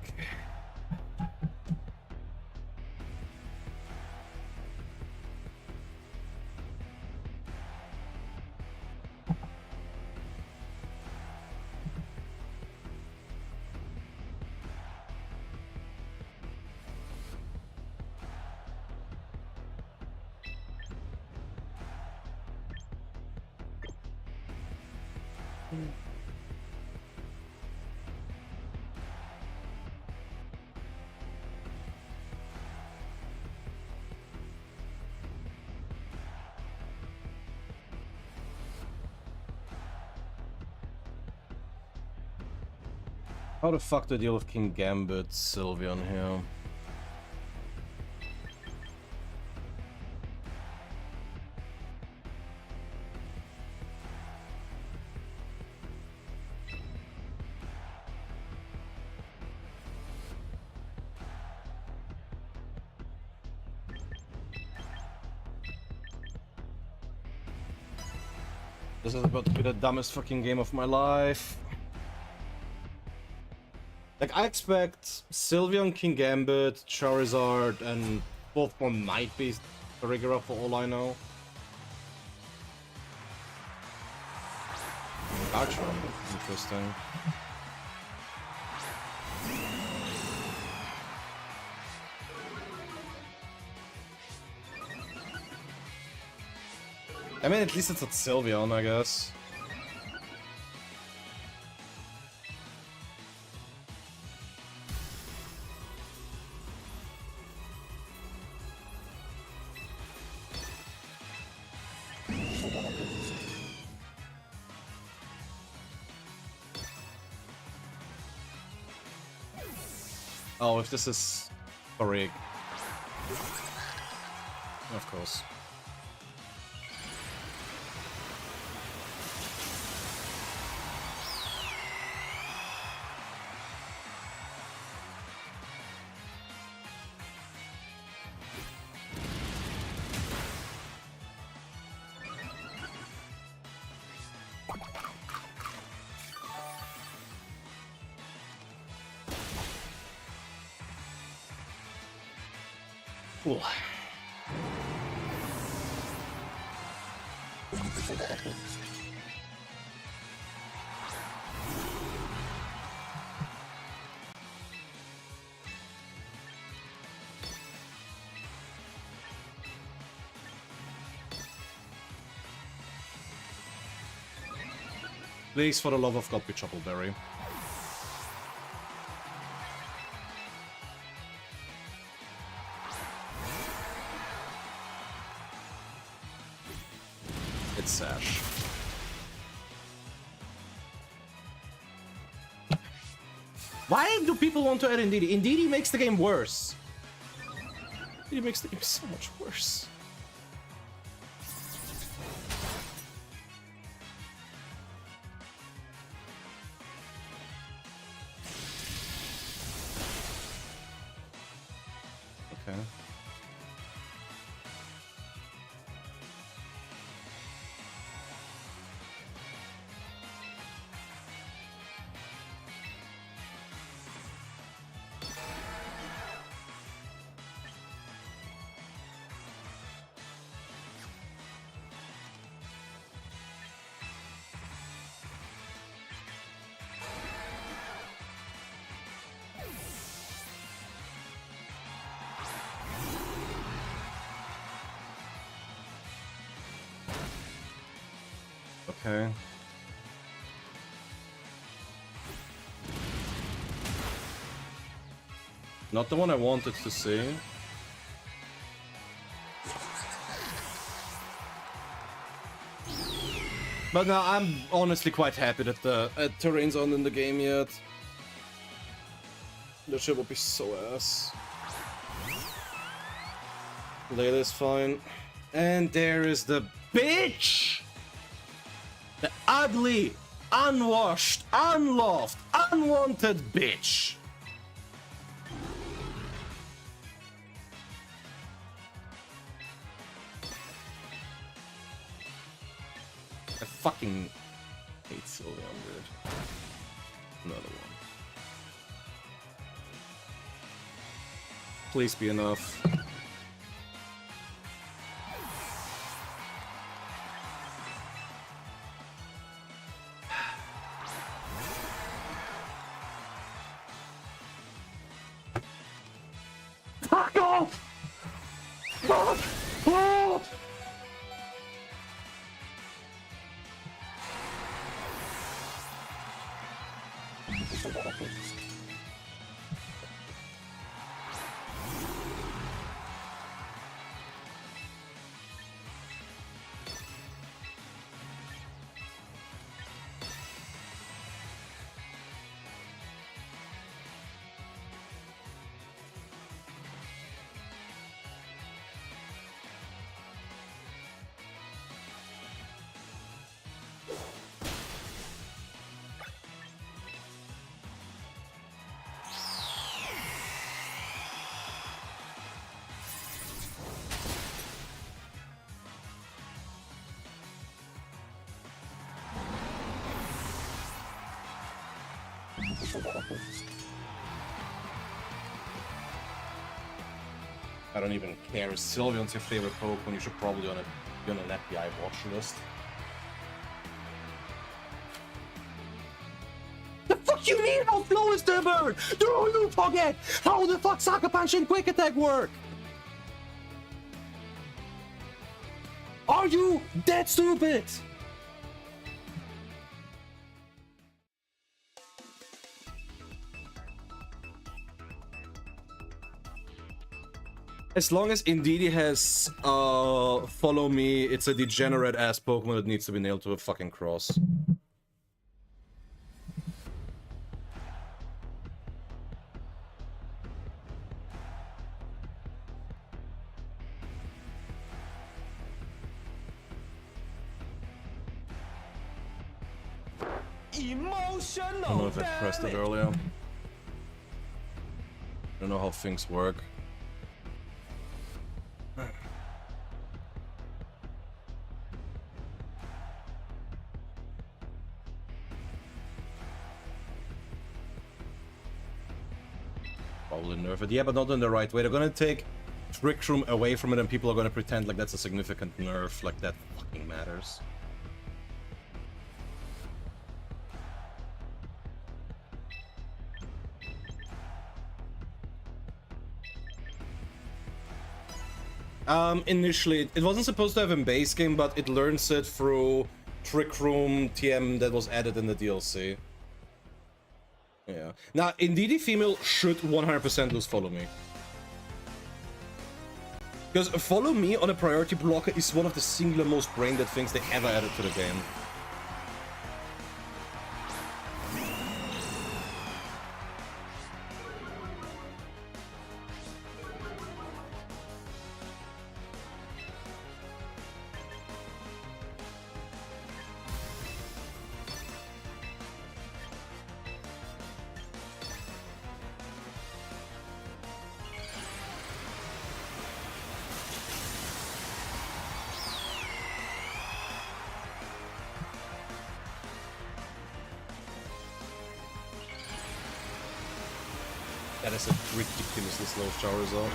How the fuck do I deal with King Gambit, Sylveon here? This is about to be the dumbest fucking game of my life. Like, I expect Sylveon, King Gambit, Charizard, and both one might be Rigora for all I know. Garchomp, interesting. I mean, at least it's at Sylveon, I guess. Oh, if this is Farig. Of course. Cool. Please, for the love of God, be Chuckleberry. It's Sash. Why do people want to add Indeedee? Indeedee makes the game worse. Indeedee makes the game so much worse. Okay. Okay. Not the one I wanted to see. But now I'm honestly quite happy that the terrains aren't in the game yet. That shit will be so ass. Layla is fine. And there is the bitch! The ugly, unwashed, unloved, unwanted bitch! I fucking hate Sylveon, dude. Another one. Please be enough. Fuck off! Fuck off! I don't even care. If Sylveon's your favorite Pokemon, you should probably be on an FBI watch list. The fuck you mean how slow is the bird? Do you forget how the fuck Sucker Punch and Quick Attack work? Are you that stupid? As long as Indeedee has follow me, it's a degenerate ass Pokemon that needs to be nailed to a fucking cross. Emotional. I don't know if I pressed it earlier. I don't know how things work. Probably nerf it. Yeah, but not in the right way. They're gonna take Trick Room away from it and people are gonna pretend like that's a significant nerf, like that fucking matters. Initially, it wasn't supposed to have in base game, but it learns it through Trick Room TM that was added in the DLC. Yeah. Now, Indeedee female should 100% lose Follow Me. Because Follow Me on a priority blocker is one of the singular most brain-dead things they ever added to the game. That is a ridiculously slow Charizard.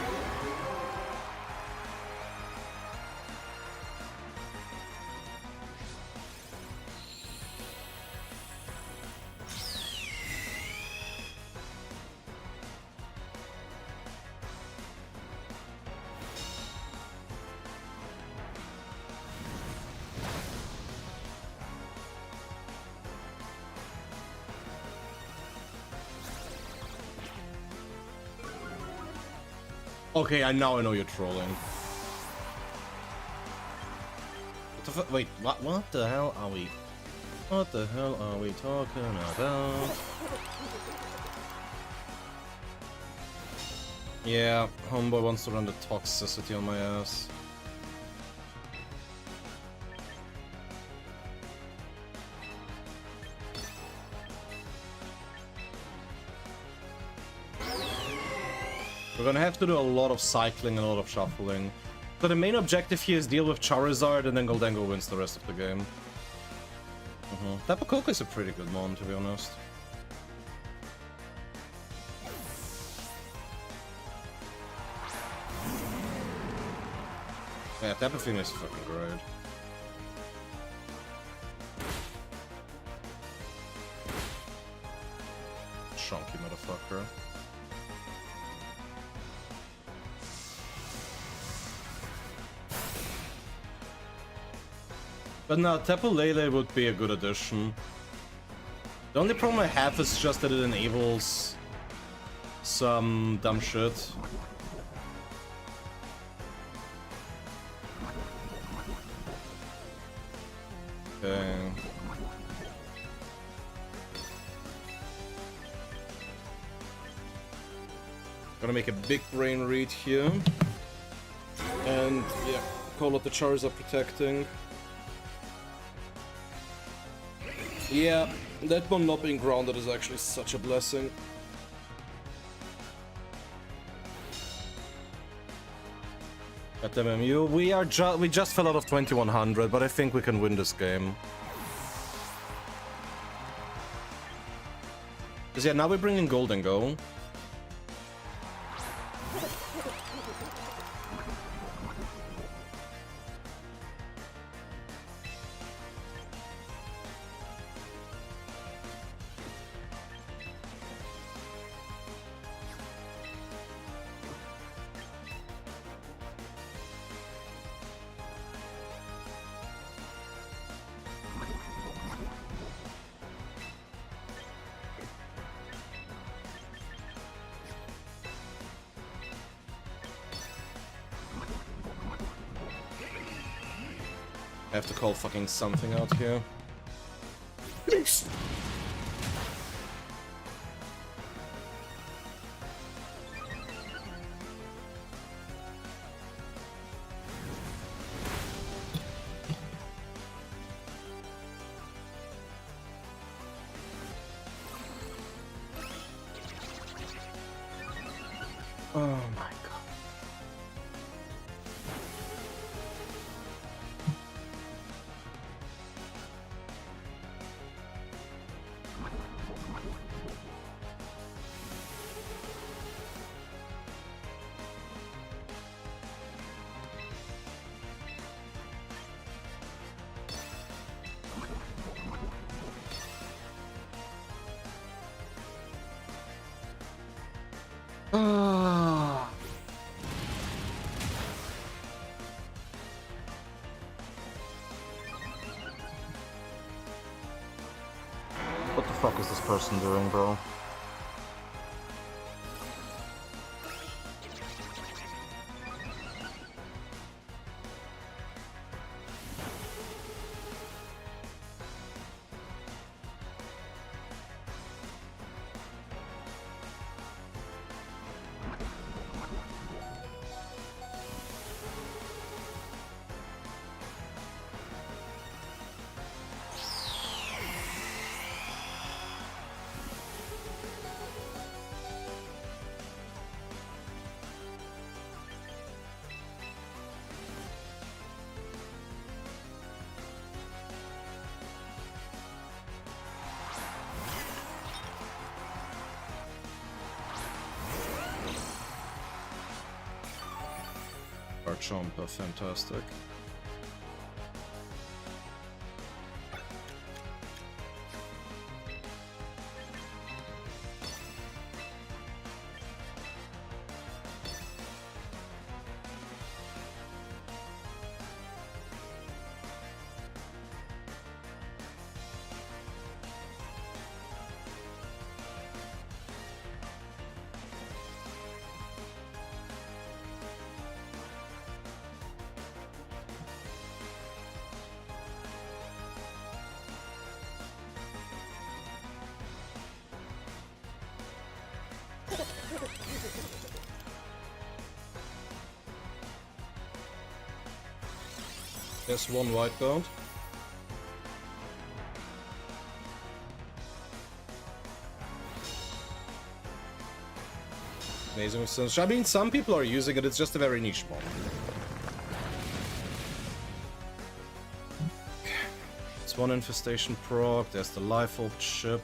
Okay, now I know you're trolling. What the fuck? Wait, what the hell are we? What the hell are we talking about? Yeah, homeboy wants to run the toxicity on my ass. We're gonna have to do a lot of cycling and a lot of shuffling. So the main objective here is deal with Charizard and then Goldengo wins the rest of the game. Tapu Koko is a pretty good mon, to be honest. Yeah, Tapafine is fucking great. Chunky motherfucker. But no, Tapu Lele would be a good addition. The only problem I have is just that it enables some dumb shit. Okay. Gonna make a big brain read here. And yeah, call out the Charizard protecting. Yeah, that one not being grounded is actually such a blessing. At MMU, we just fell out of 2100, but I think we can win this game. Cause yeah, now we bring in Golden Go. I have to call fucking something out here. Yes. Oh my god. Ah. What the fuck is this person doing, bro? Chomper, fantastic. There's one white card. Amazing sense. I mean, some people are using it, it's just a very niche one. It's one infestation proc, there's the life orb chip.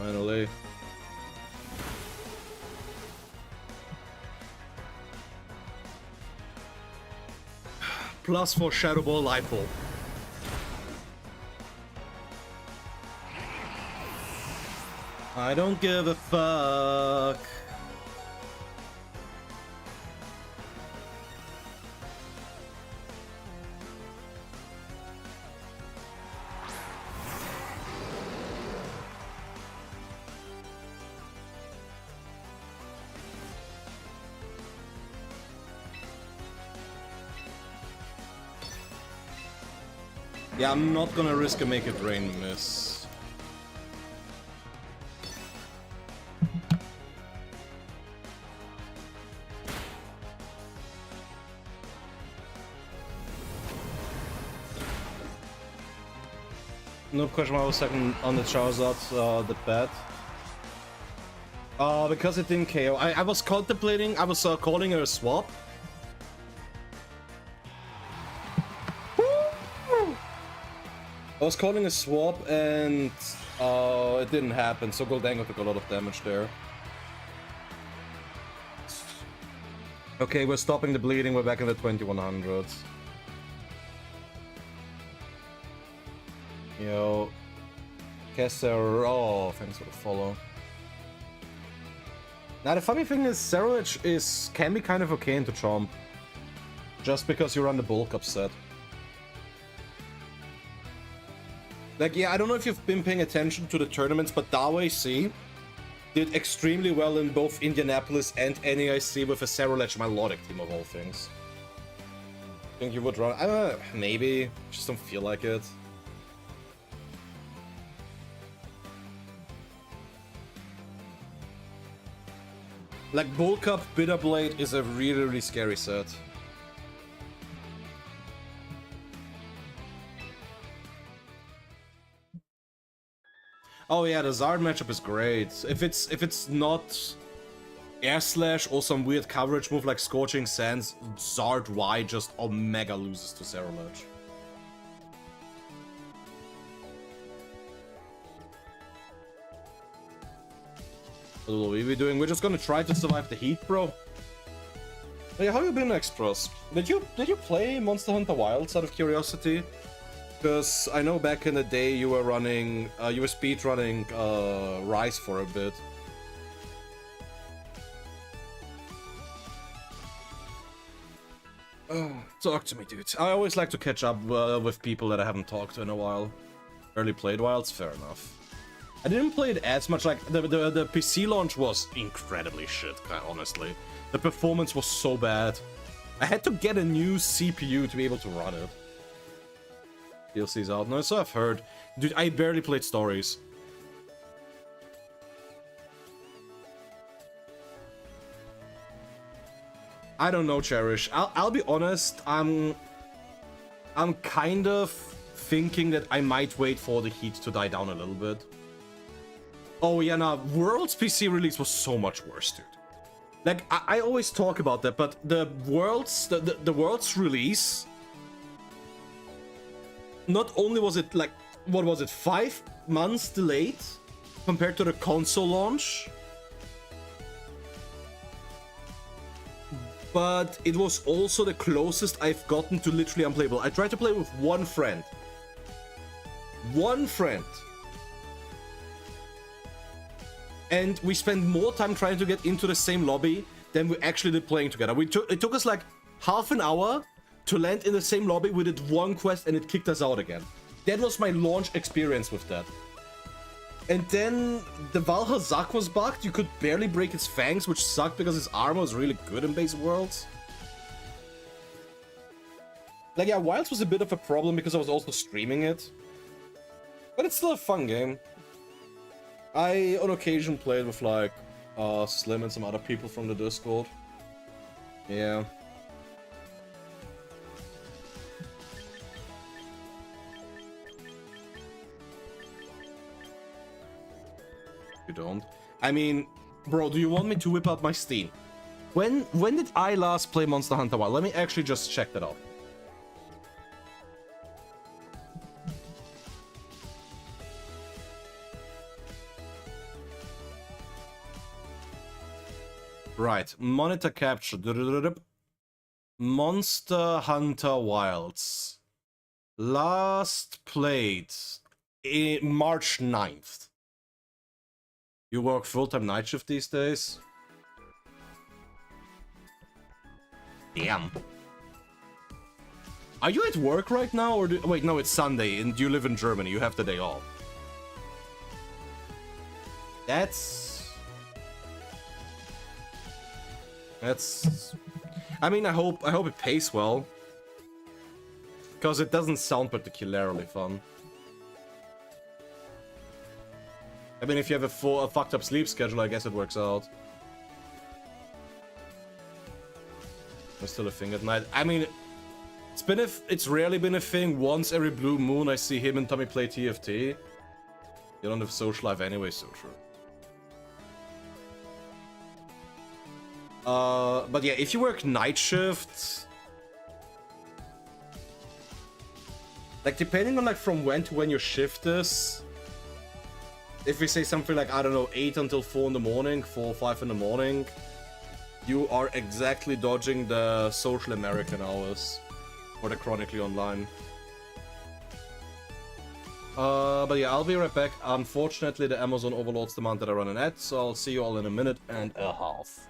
Finally. Plus for Shadow Ball Life Orb. I don't give a fuck. Yeah, I'm not gonna risk a make it rain miss. No question why I was second on the Charizard, the bet. Because it didn't KO. I was contemplating, I was calling her a swap. I was calling a swap and it didn't happen, so Goldango took a lot of damage there. Okay, we're stopping the bleeding, we're back in the 2100s. Yo, Kesser, oh, thanks for the follow. Now the funny thing is, Serrage can be kind of okay into Chomp. Just because you run the bulk up set. Like, yeah, I don't know if you've been paying attention to the tournaments, but Dawei C did extremely well in both Indianapolis and NAIC with a Serrage Melodic team of all things. Think you would run? I don't know, maybe. Just don't feel like it. Like, Bulk Up Bitter Blade is a really, really scary set. Oh yeah, the Zard matchup is great. If it's not Air Slash or some weird coverage move like Scorching Sands, Zard Y just Omega loses to Serrage. What will we be doing? We're just gonna try to survive the heat, bro. Hey, how you been, Extras? Did you play Monster Hunter Wilds out of curiosity? Because I know back in the day you were running, you were speedrunning Rise for a bit. Oh, talk to me, dude. I always like to catch up with people that I haven't talked to in a while. Barely played Wilds, fair enough. I didn't play it as much, like, the PC launch was incredibly shit, honestly. The performance was so bad. I had to get a new CPU to be able to run it. DLC's out. No, so I've heard. Dude, I barely played stories. I don't know, Cherish. I'll be honest, I'm kind of thinking that I might wait for the heat to die down a little bit. Oh yeah, nah, World's PC release was so much worse, dude. Like, I always talk about that, but the World's release, not only was it like, what was it, 5 months delayed compared to the console launch, but it was also the closest I've gotten to literally unplayable. I tried to play with one friend. One friend. And we spent more time trying to get into the same lobby than we actually did playing together. It took us like half an hour to land in the same lobby. We did one quest and it kicked us out again. That was my launch experience with that. And then the Valhazak was bugged. You could barely break its fangs, which sucked because its armor was really good in base worlds. Like, yeah, Wilds was a bit of a problem because I was also streaming it. But it's still a fun game. I, on occasion, played with, like, Slim and some other people from the Discord. Yeah. You don't? I mean, bro, do you want me to whip out my Steam? When did I last play Monster Hunter Wild? Let me actually just check that out. Right, monitor capture. Monster Hunter Wilds. Last played in March 9th. You work full-time night shift these days? Damn. Are you at work right now, or wait, no, it's Sunday, and you live in Germany. You have the day off. That's... I mean, I hope it pays well. Because it doesn't sound particularly fun. I mean, if you have a fucked up sleep schedule, I guess it works out. There's still a thing at night. I mean, it's rarely been a thing. Once every blue moon, I see him and Tommy play TFT. You don't have social life anyway, so true. But yeah, if you work night shifts, like depending on like from when to when your shift is, if we say something like, I don't know, 8 until 4 in the morning, 4 or 5 in the morning, you are exactly dodging the social American hours or the chronically online. But yeah, I'll be right back. Unfortunately, the Amazon overloads demand that I run an ad, so I'll see you all in a minute and a half.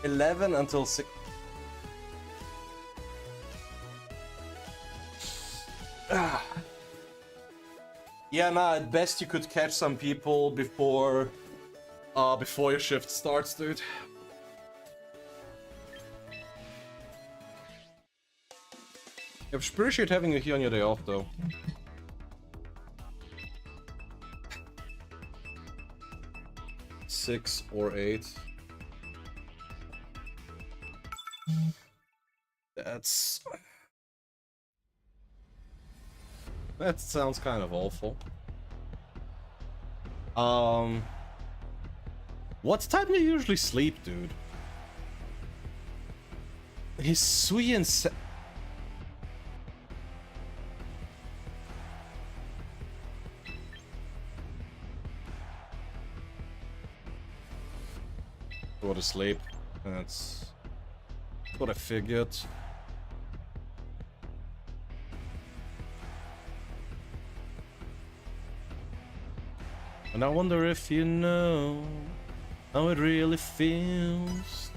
(11 until 6). Yeah, nah, at best you could catch some people before your shift starts, dude. I appreciate having you here on your day off, though. Six or 8. That sounds kind of awful. What time do you usually sleep, dude? He's sweet and go to sleep. That's what I figured. And I wonder if you know how it really feels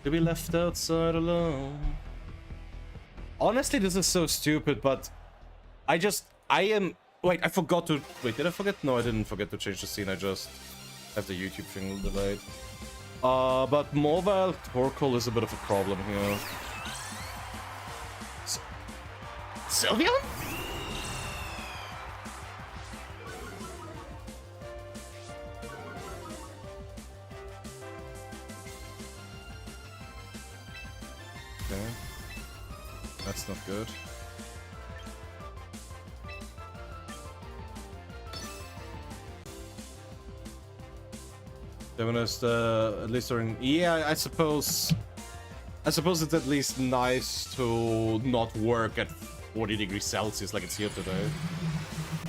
to be left outside alone. Honestly, this is so stupid, but I am... Wait, I forgot to... Wait, did I forget? No, I didn't forget to change the scene. I just have the YouTube thing delayed. But mobile Torkoal is a bit of a problem here. Sylveon? Okay. That's not good. Feminist, at least during... Yeah, I suppose it's at least nice to not work at 40 degrees Celsius like it's here today.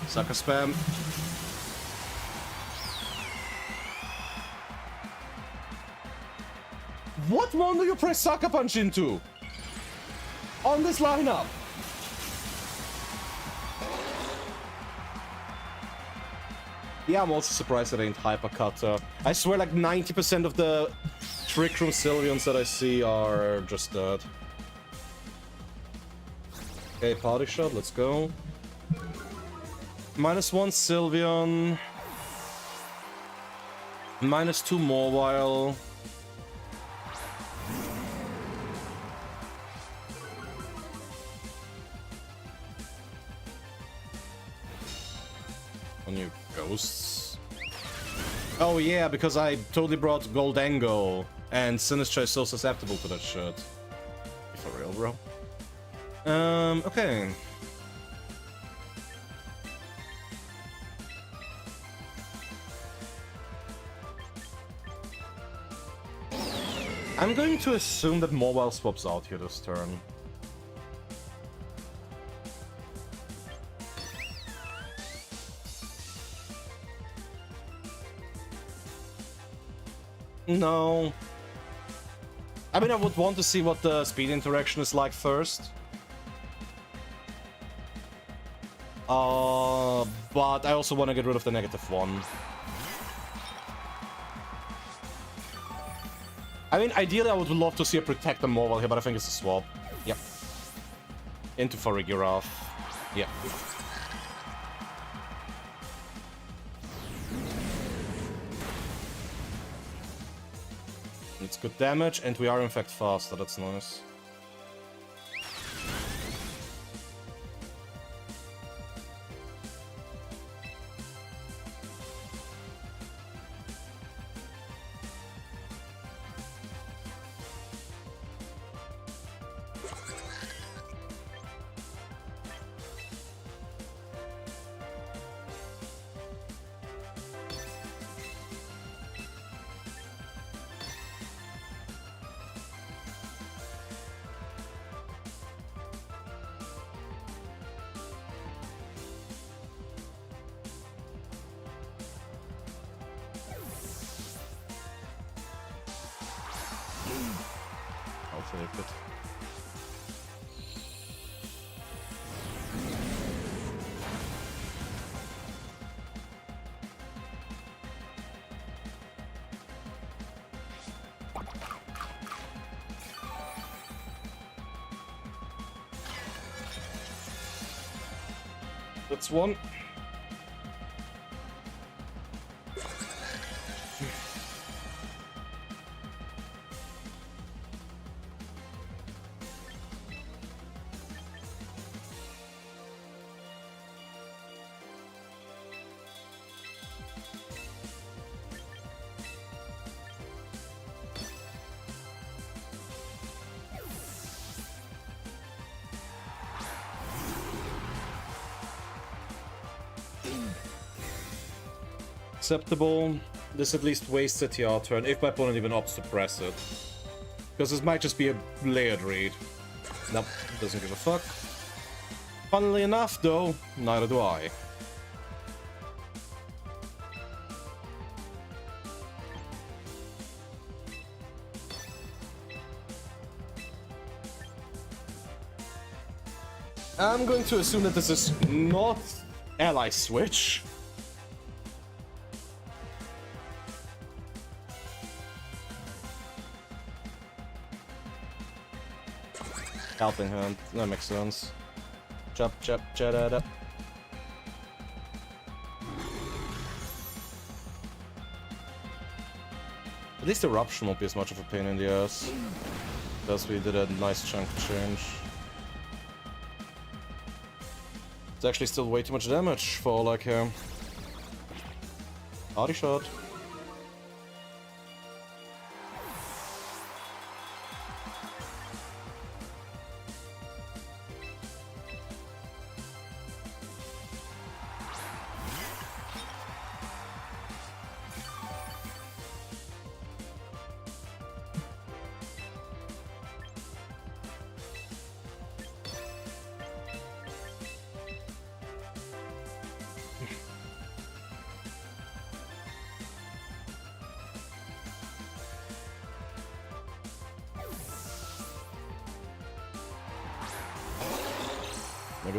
Sucker spam. What one do you press Sucker Punch into? On this lineup? Yeah, I'm also surprised it ain't Hypercutter. I swear like 90% of the Trick Room Sylveons that I see are just dead. Okay, Party Shot, let's go. -1 Sylveon. -2 Mobile. New ghosts. Oh yeah, because I totally brought Goldango, and Sinistcha is so susceptible to that shit. For real, bro. Okay. I'm going to assume that Mobile swaps out here this turn. No. I mean, I would want to see what the speed interaction is like first. But I also want to get rid of the -1. I mean, ideally I would love to see a Protect the Mobile here, but I think it's a swap. Yep. Into Farigiraf. Yep. It's good damage, and we are in fact faster, that's nice. I'll take it. That's one. Acceptable. This at least wastes a TR turn, if my opponent even opts to press it. Because this might just be a layered read. Nope, doesn't give a fuck. Funnily enough, though, neither do I. I'm going to assume that this is not ally switch. Helping Hand, that makes sense. Chop, chop, cha-da-da. At least Eruption won't be as much of a pain in the ass. Because we did a nice chunk change. It's actually still way too much damage for all I care. Body shot.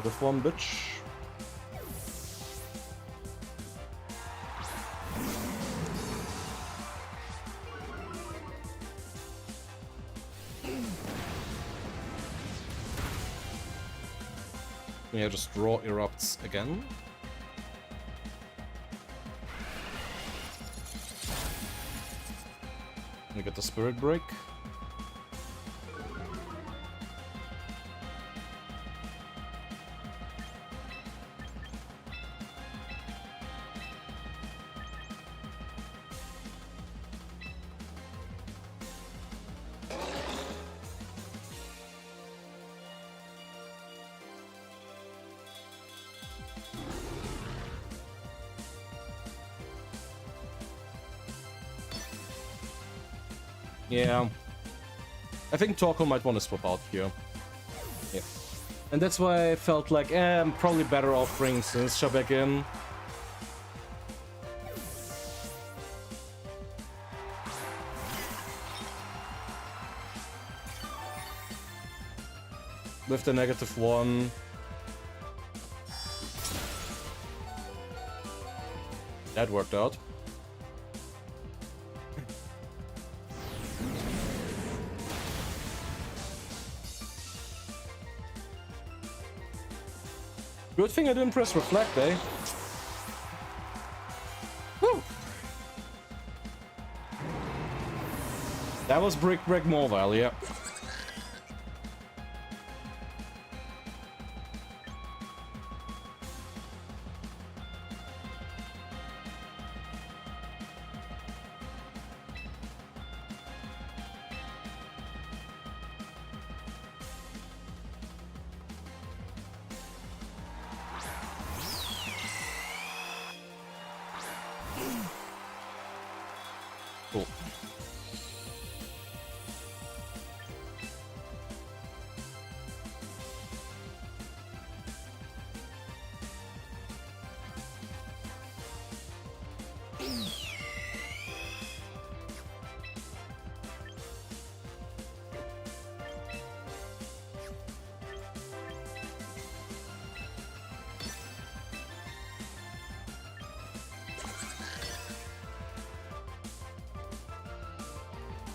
-1, bitch. Yeah, just draw erupts again. We get the spirit break. Yeah. I think Torko might want to swap out here. Yeah. And that's why I felt like, I'm probably better off bringing Sinister back in. With the -1. That worked out. Good thing I didn't press reflect, eh? Woo! That was Brick Mobile, yeah. Cool.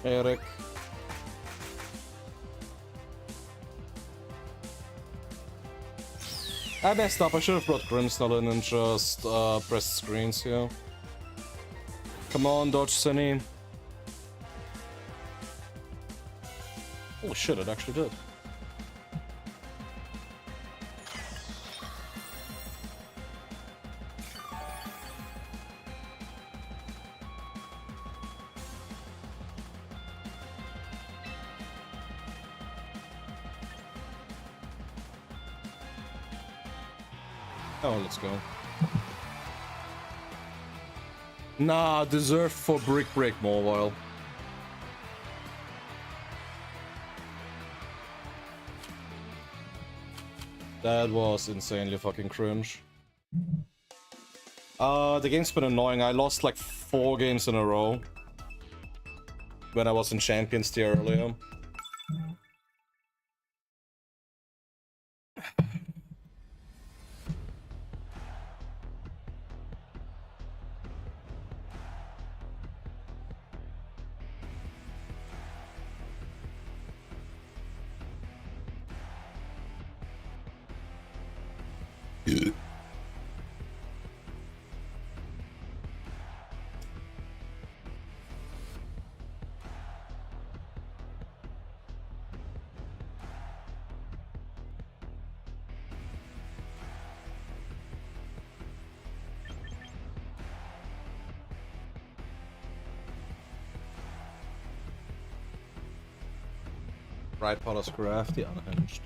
Eric. I messed up. I should have brought Grimsnell in and just pressed screens here. Come on, dodge Sunny. Holy shit, it actually did. Oh, let's go. Nah, deserved for Brick Mobile. That was insanely fucking cringe. The game's been annoying. I lost like 4 games in a row when I was in Champions tier earlier. Right, Potter's Crafty, unhinged.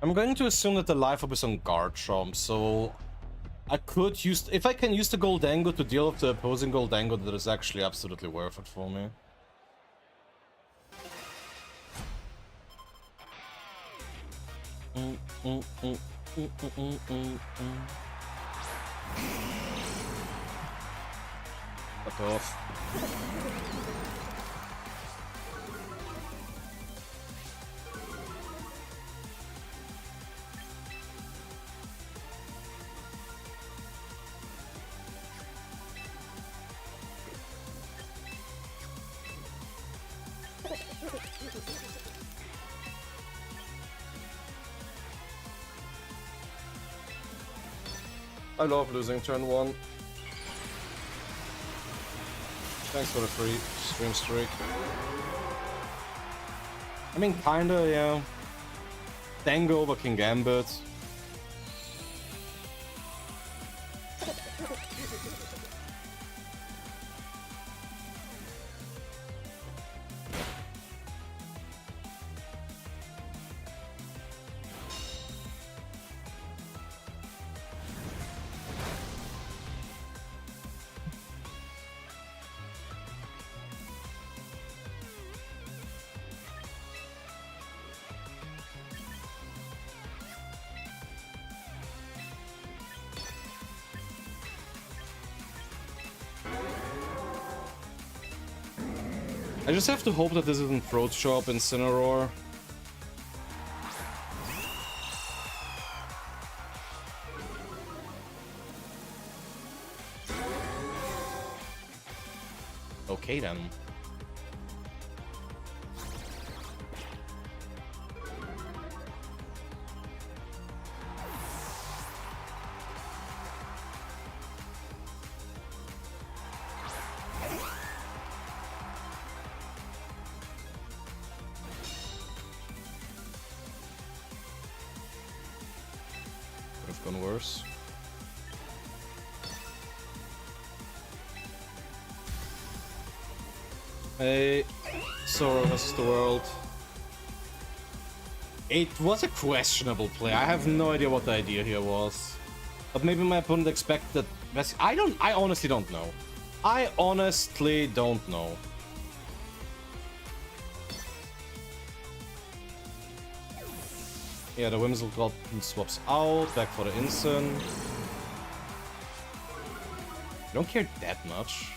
I'm going to assume that the life up is on guard chomp, so I could use... If I can use the Goldango to deal with the opposing Goldango, that is actually absolutely worth it for me. Fuck off. I love losing turn 1. Thanks for the free stream streak. I mean, kinda, yeah. Dango over King Gambit. I just have to hope that this isn't Throat Chop Incineroar. Okay then. Gone worse. Hey, Sora versus the world. It was a questionable play. I have no idea what the idea here was. But maybe my opponent expected... I honestly don't know. I honestly don't know. Yeah, the Whimsical Goblin swaps out, back for the Incin. I don't care that much.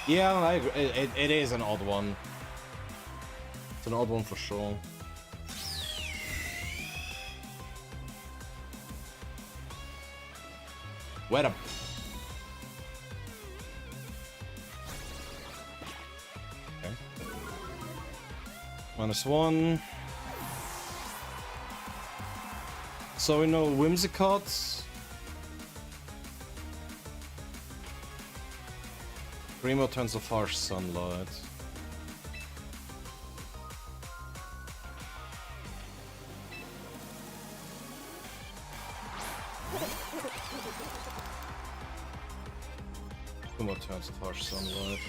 Yeah, I agree. It is an odd one. It's an odd one for sure. Where the... -1. So we know Whimsicott. Primo turns of Harsh Sunlight. Two more turns of Harsh Sunlight.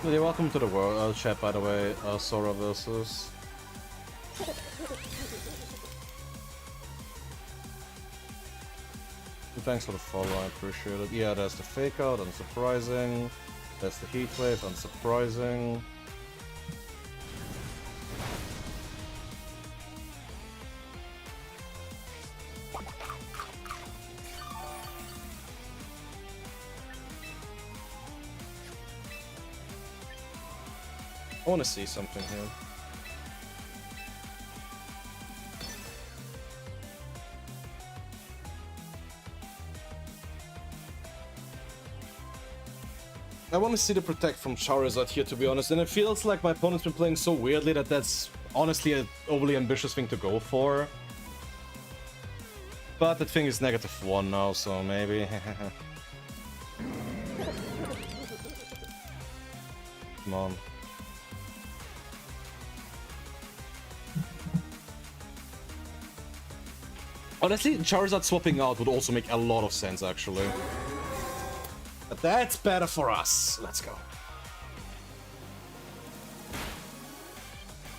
Yeah, welcome to the world chat, by the way, Sora versus. Thanks for the follow, I appreciate it. Yeah, there's the fake out, unsurprising. There's the heat wave, unsurprising. I want to see something here. I want to see the protect from Charizard here, to be honest, and it feels like my opponent's been playing so weirdly that that's honestly an overly ambitious thing to go for. But that thing is -1 now, so maybe. Come on. Honestly, Charizard swapping out would also make a lot of sense, actually. But that's better for us. Let's go.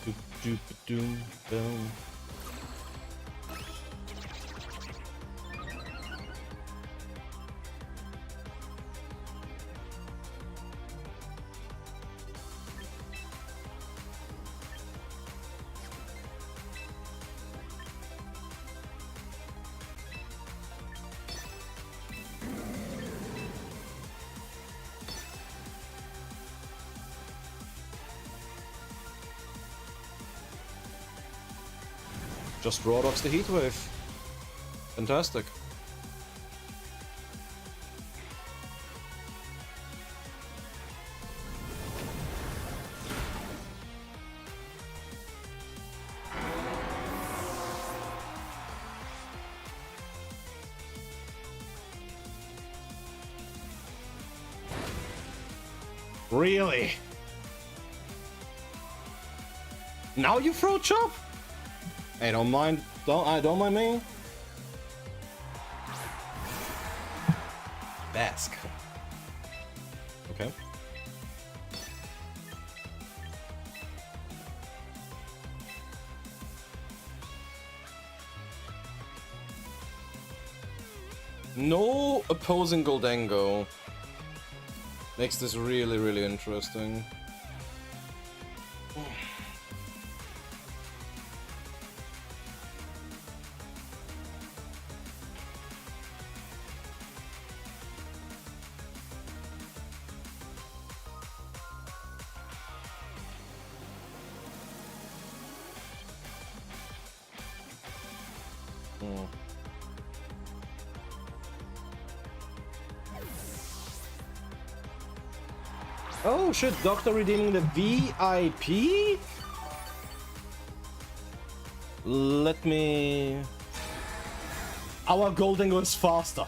Doop, doop, doom, boom. Just raw dogs the heat wave. Fantastic. Really? Now you throw chop? Hey, don't mind me. Bask. Okay. No opposing Goldango. Makes this really, really interesting. Oh shit, Doctor redeeming the VIP? Let me... Our Goldango is faster.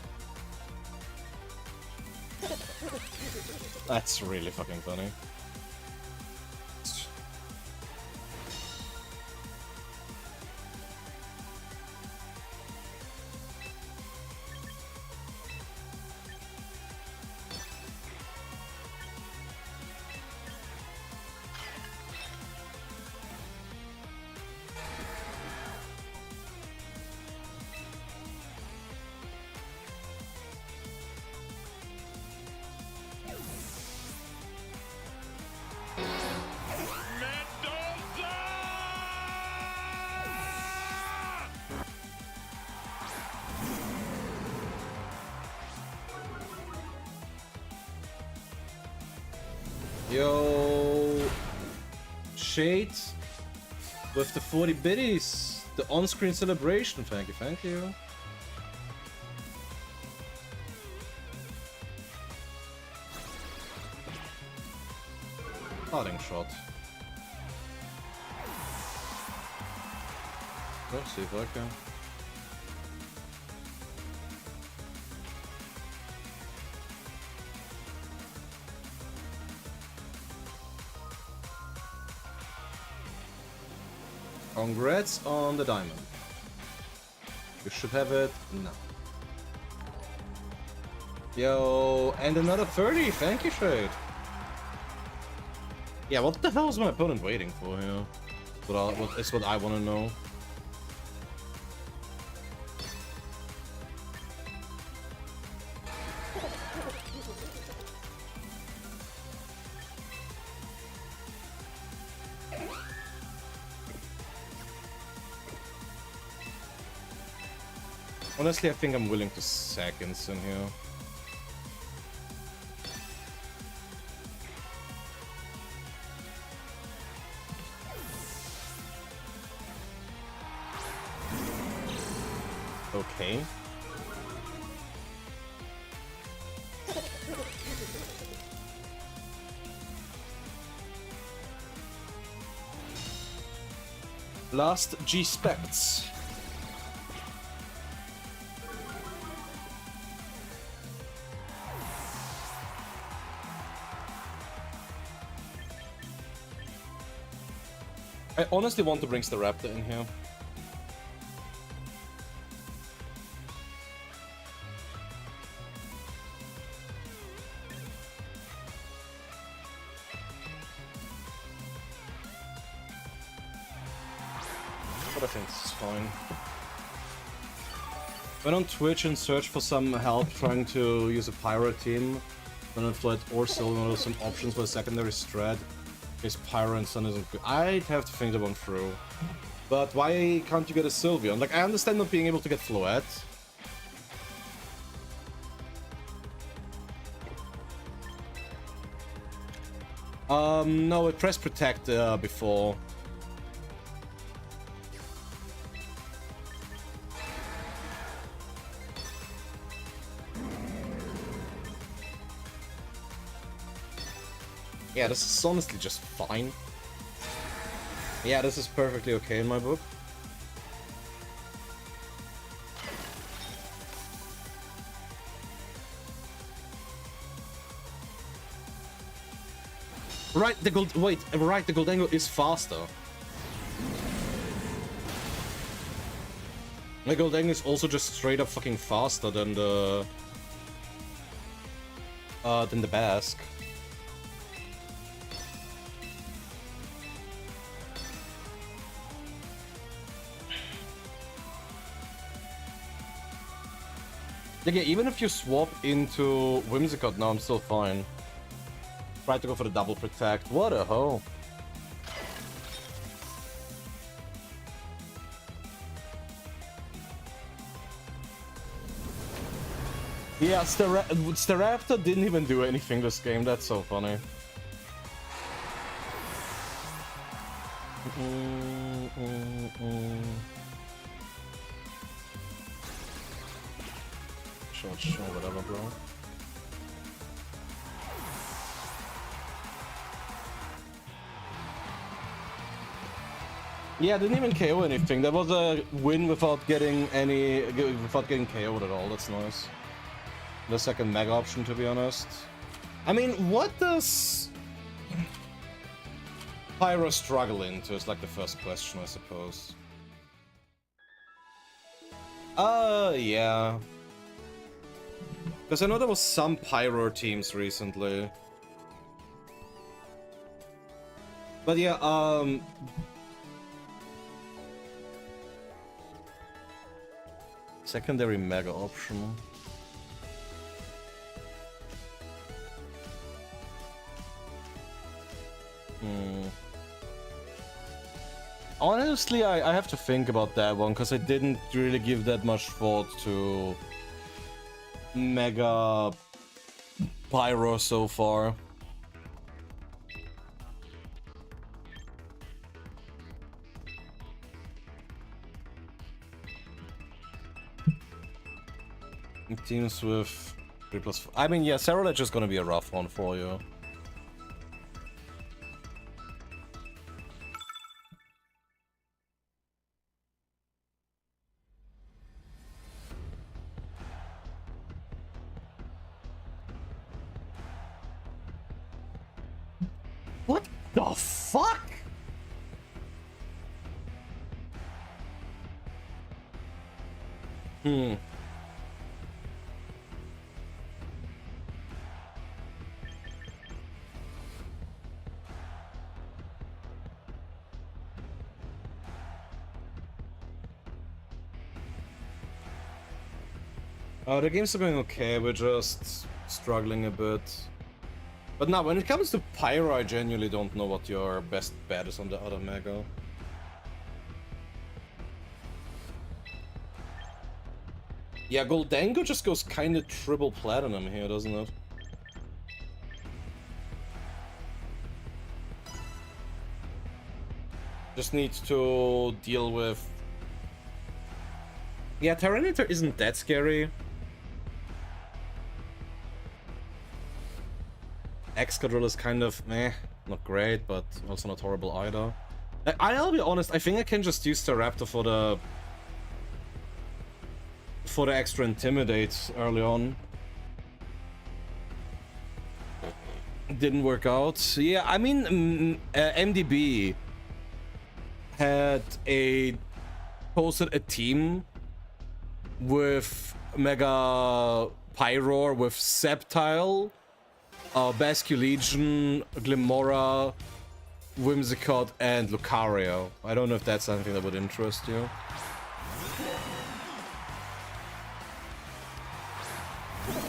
That's really fucking funny. Yo, Shade with the 40 biddies, the on-screen celebration. Thank you, thank you. Parting shot. Let's see if I can. Congrats on the diamond. You should have it now. Yo, and another 30. Thank you, Shade. Yeah, what the hell is my opponent waiting for here? What is what I want to know. Honestly, I think I'm willing to sack Instant here. Okay. Last G-Spects. I honestly want to bring the Raptor in here. But I think this is fine. Went on Twitch and searched for some help trying to use a Pyro team. Then Floyd or Silver, some options for a secondary strat. His Pyro and Sun isn't good. I'd have to think that one through. But why can't you get a Sylveon? Like, I understand not being able to get Floette. No, it pressed Protect before. Yeah, this is honestly just fine. Yeah, this is perfectly okay in my book. Right, the Goldango is faster. The Goldango is also just straight up fucking faster than the Basque. Like, yeah, even if you swap into Whimsicott now, I'm still fine. Try to go for the double protect. What a hoe. Yeah, Staraptor didn't even do anything this game. That's so funny. Sure, whatever, bro. Yeah, didn't even KO anything. That was a win without getting KO'd at all. That's nice. The second mega option, to be honest. I mean, what does Pyro struggle into is like the first question, I suppose. Yeah. Because I know there was some Pyro teams recently. But yeah, secondary mega option. Honestly, I have to think about that one, because I didn't really give that much thought to Mega Pyro so far. Teams with 3+4. I mean, yeah, Cerulege is gonna be a rough one for you. What the fuck? Oh, the games are going okay, we're just struggling a bit. But now, when it comes to Pyro, I genuinely don't know what your best bet is on the other Mega. Yeah, Goldango just goes kinda triple platinum here, doesn't it? Just needs to deal with... Yeah, Tyranitar isn't that scary. Excadrill is kind of meh, not great, but also not horrible either. I'll be honest, I think I can just use the Raptor for the extra Intimidate early on. Didn't work out. Yeah, I mean, MDB. had posted a team with Mega Pyroar with Sceptile, Basque Legion, Glimora, Whimsicott, and Lucario. I don't know if that's something that would interest you.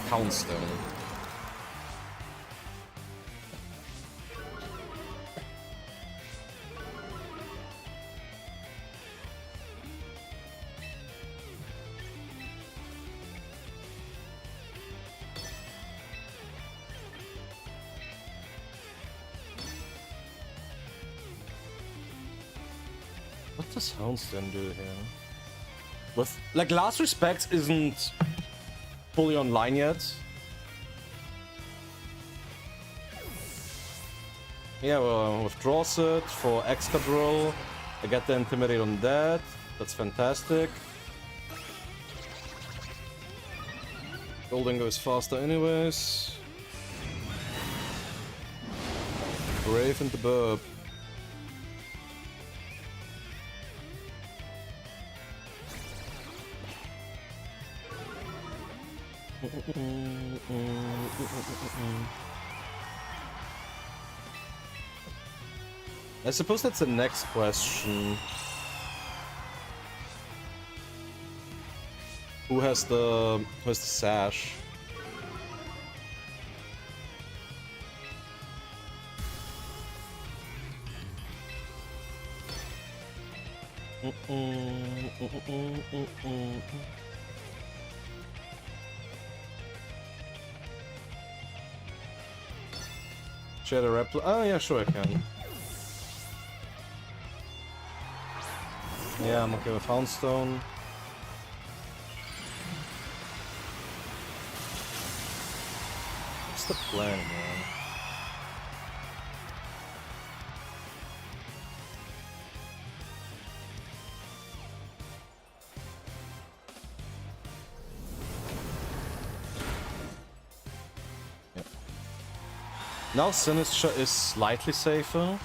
Poundstone. What does Houndstone do here? With like Last Respects isn't fully online yet. Yeah, well, withdraws it for Excadrill. I get the Intimidate on that. That's fantastic. Golden goes faster anyways. Brave into Burp. I suppose that's the next question. Who has the sash? Share the repl. Oh yeah, sure I can. Yeah, I'm okay with Houndstone. What's the plan, man? Yep. Now Sinister is slightly safer.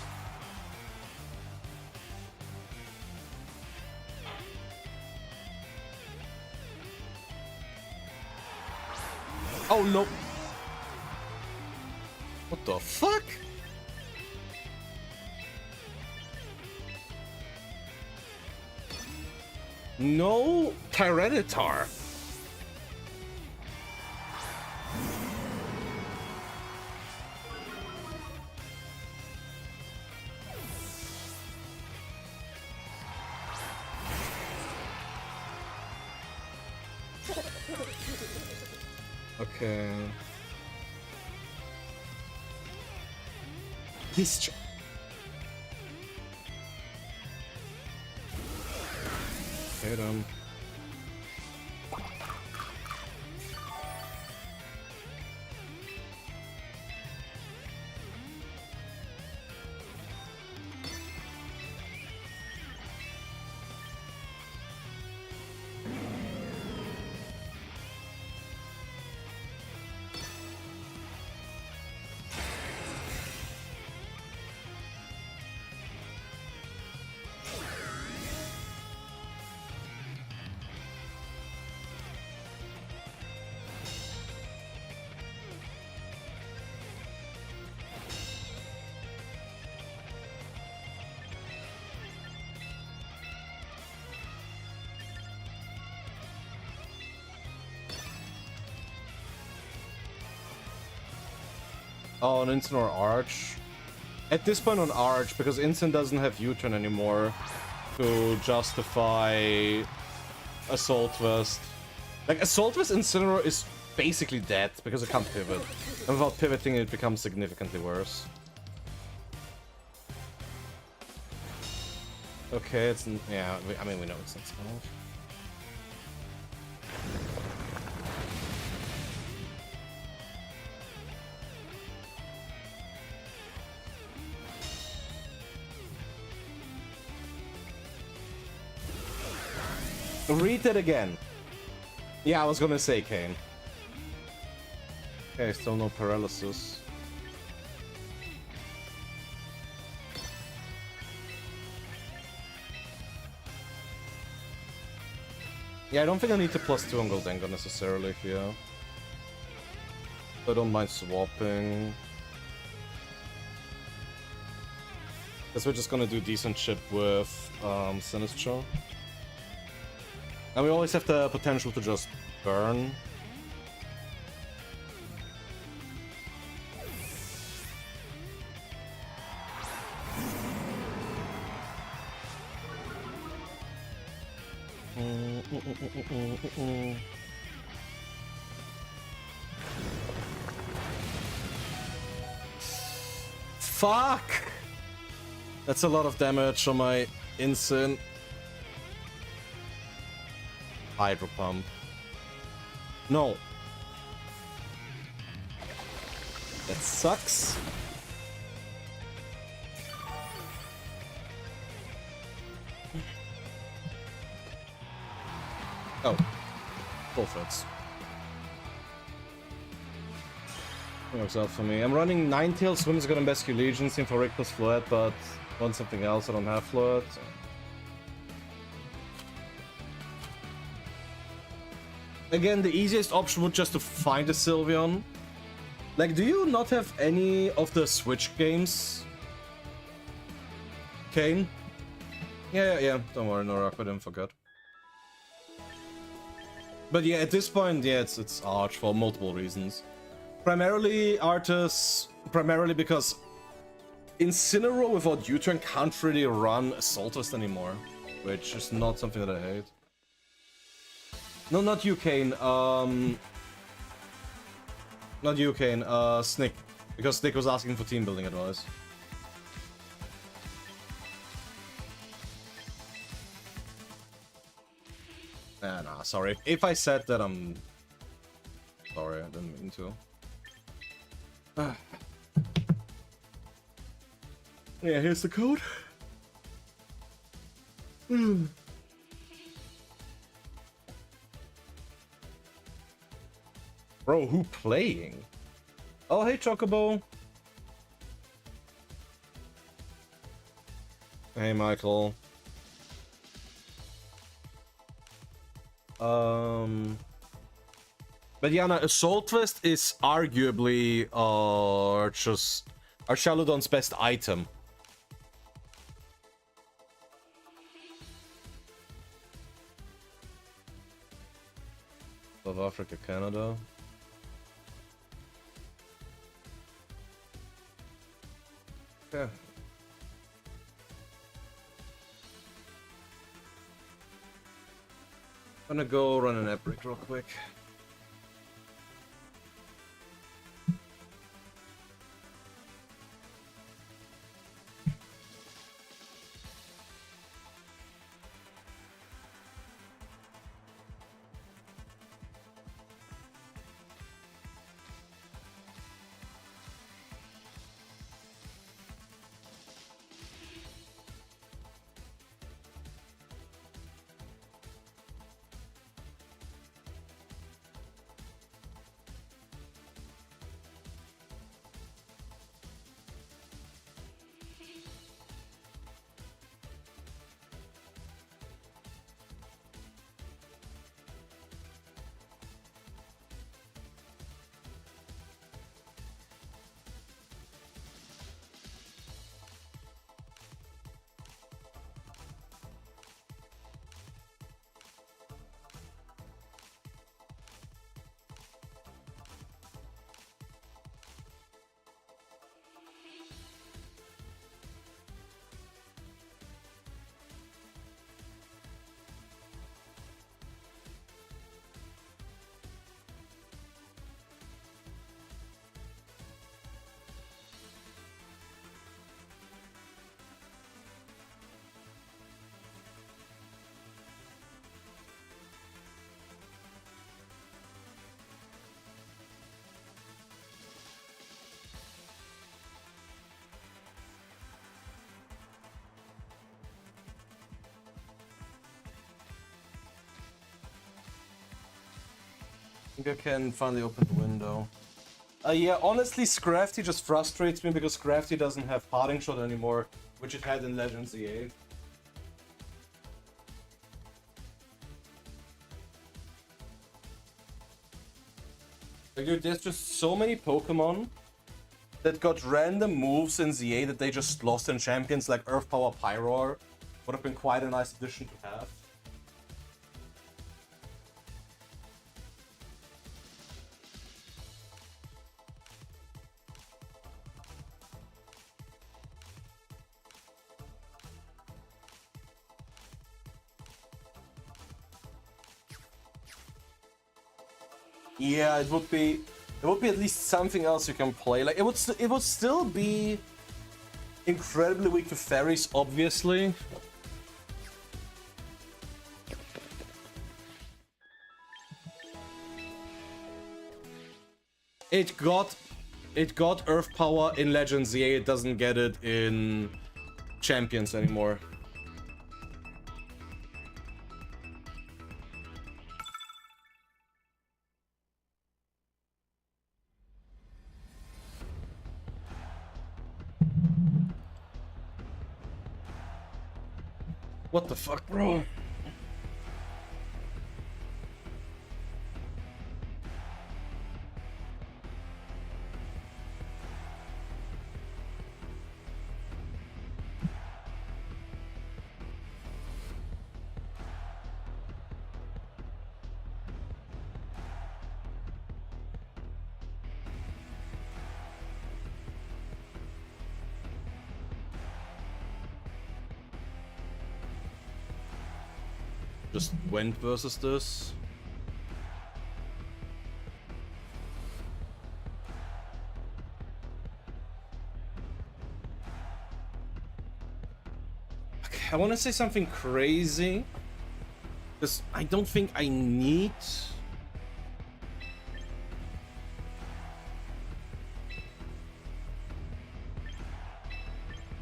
Oh no! What the fuck? No Tyranitar. Okay. History. Hit him. Oh, an Instant or Arch. At this point on Arch, because Instant doesn't have U-turn anymore to justify Assault Vest. Like, Assault Vest Incineroar is basically dead because it can't pivot. And without pivoting, it becomes significantly worse. Okay, it's... yeah, I mean, we know it's not small. Read it again. Yeah, I was gonna say Kane. Okay, still no paralysis. Yeah, I don't think I need to +2 on Goldengo necessarily here. I don't mind swapping. Guess we're just gonna do decent shit with Sinistro. And we always have the potential to just burn. Fuck! That's a lot of damage on my Insyn. Hydro Pump. No. That sucks. Oh. Bullfits. Works out for me. I'm running Ninetales, Swim's got Embescue Legion, Symphorectus Flood, but want something else, I don't have Flood. So. Again, the easiest option would just to find a Sylveon. Like, do you not have any of the Switch games? Kane? Yeah, don't worry, no rock, I didn't forget. But yeah, at this point, yeah, it's Arch for multiple reasons. Primarily Artus, primarily because Incineroar without U-turn can't really run Assaultist anymore, which is not something that I hate. No, not you, Kane. Not you, Kane. Snick, because Snick was asking for team building advice. Nah, sorry. If I said that, I'm sorry. I didn't mean to. Yeah, here's the code. Bro, who playing? Oh, hey, Chocobo. Hey, Michael. But yeah, no, Assault Vest is arguably just Archaludon's best item. South Africa, Canada. Yeah. I'm gonna go run an epic real quick. I think I can finally open the window. Yeah, honestly, Scrafty just frustrates me because Scrafty doesn't have Parting Shot anymore, which it had in Legends EA. Like, dude, there's just so many Pokemon that got random moves in ZA that they just lost in Champions, like Earth Power Pyroar. Would have been quite a nice addition to have. Yeah, it would be at least something else you can play. Like it would still be incredibly weak to fairies, obviously. It got Earth Power in Legends ZA, it doesn't get it in Champions anymore. What the fuck, bro? Just went versus this. Okay, I want to say something crazy, because I don't think I need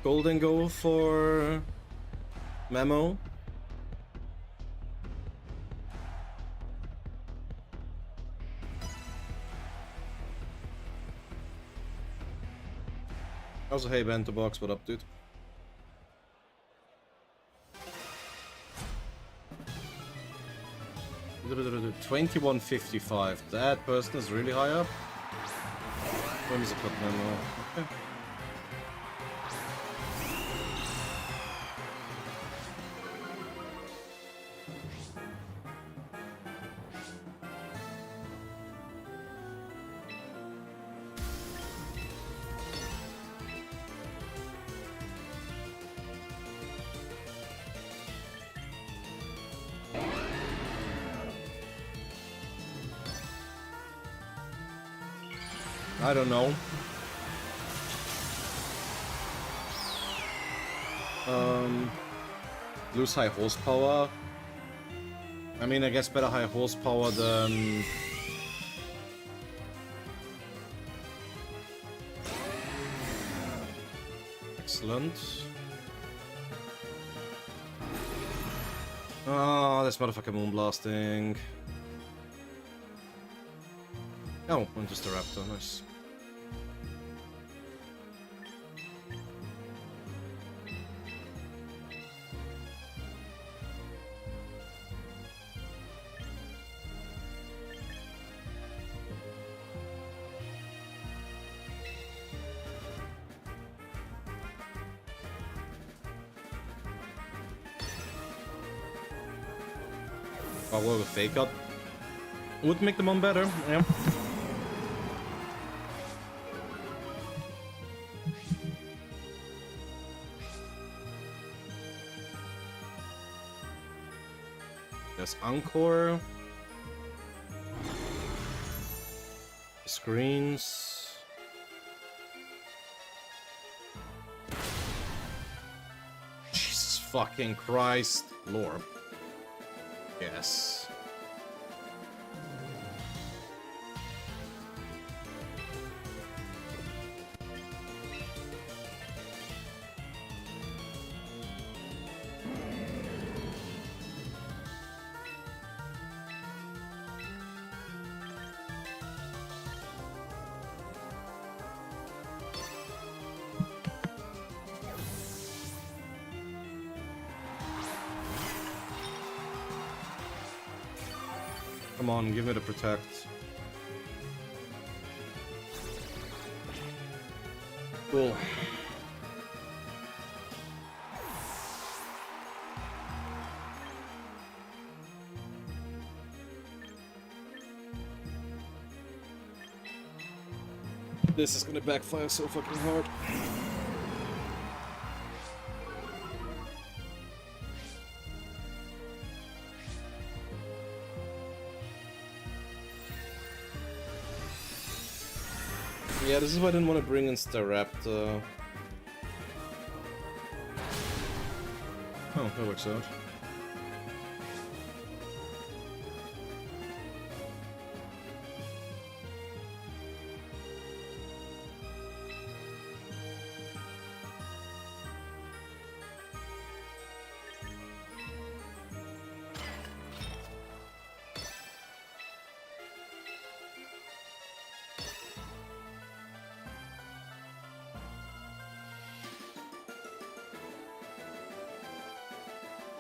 Golden Go for Memo. Also, hey, Bento Box, what up, dude? $21.55. That person is really high up. When is it got Memo? Okay. I don't know. Lose high horsepower. I mean, I guess better high horsepower than excellent. Oh, this motherfucker moonblasting. Oh, I'm just a raptor, nice. Oh, well, a fake up would make the one better, yeah. There's Encore. Screens. Jesus fucking Christ. Lord. Yes. Come on, give me the protect. Cool. This is gonna backfire so fucking hard. Yeah, this is why I didn't want to bring in Staraptor. Oh, that works out.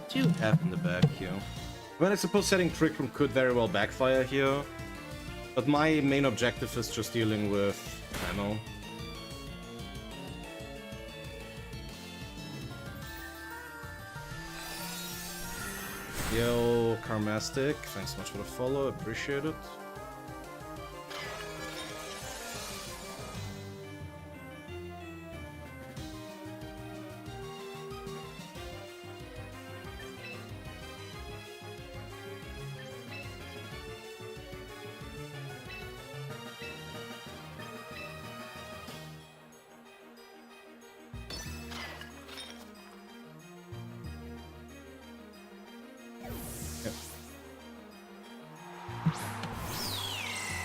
What do you have in the back here? I mean, I suppose setting Trick Room could very well backfire here, but my main objective is just dealing with ammo. Yo, Karmastic, thanks so much for the follow, appreciate it.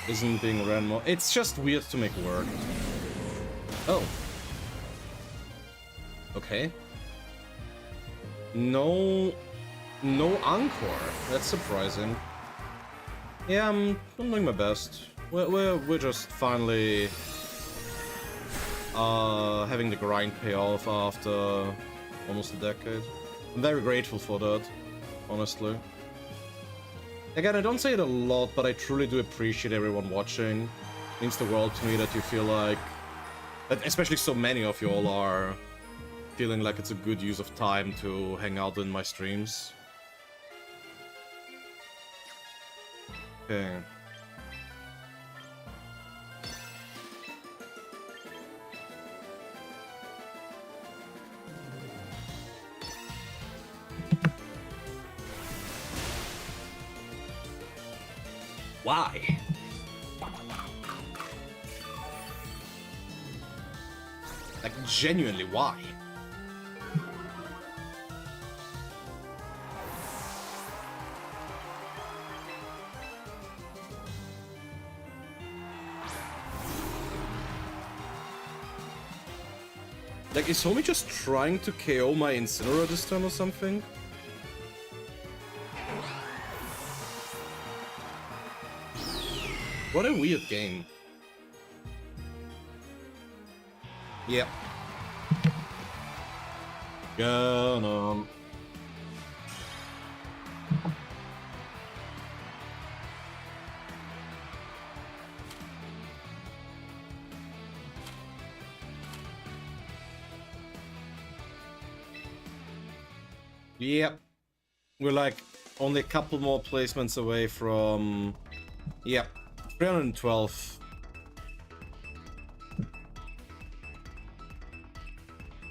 Isn't being ran more. It's just weird to make work. Oh. Okay. No Encore. That's surprising. Yeah, I'm doing my best. We're just finally having the grind pay off after almost a decade. I'm very grateful for that, honestly. Again, I don't say it a lot, but I truly do appreciate everyone watching. It means the world to me that you feel like, that especially so many of you all are feeling like it's a good use of time to hang out in my streams. Okay. Why? Like, genuinely, why? Like, is Homie just trying to KO my Incineroar this turn or something? What a weird game. Yep. Gonna... Yep. We're like only a couple more placements away from... Yep. 312.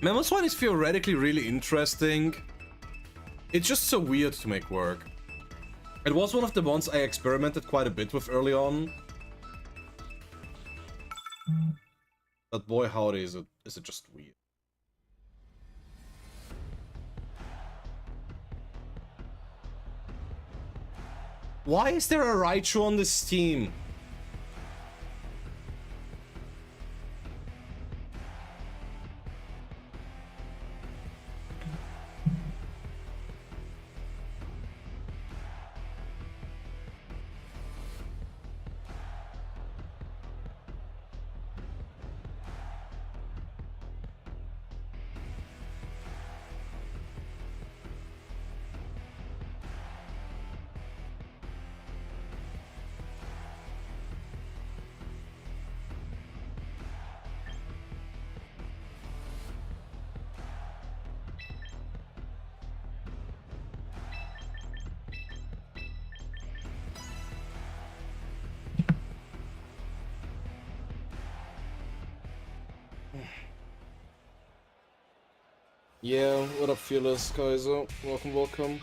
Man, this one is theoretically really interesting. It's just so weird to make work. It was one of the ones I experimented quite a bit with early on. But boy howdy is it just weird. Why is there a Raichu on this team? Yeah, what up, Fearless Kaiser? Welcome, welcome.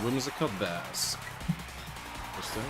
Whimsical Bask. Interesting.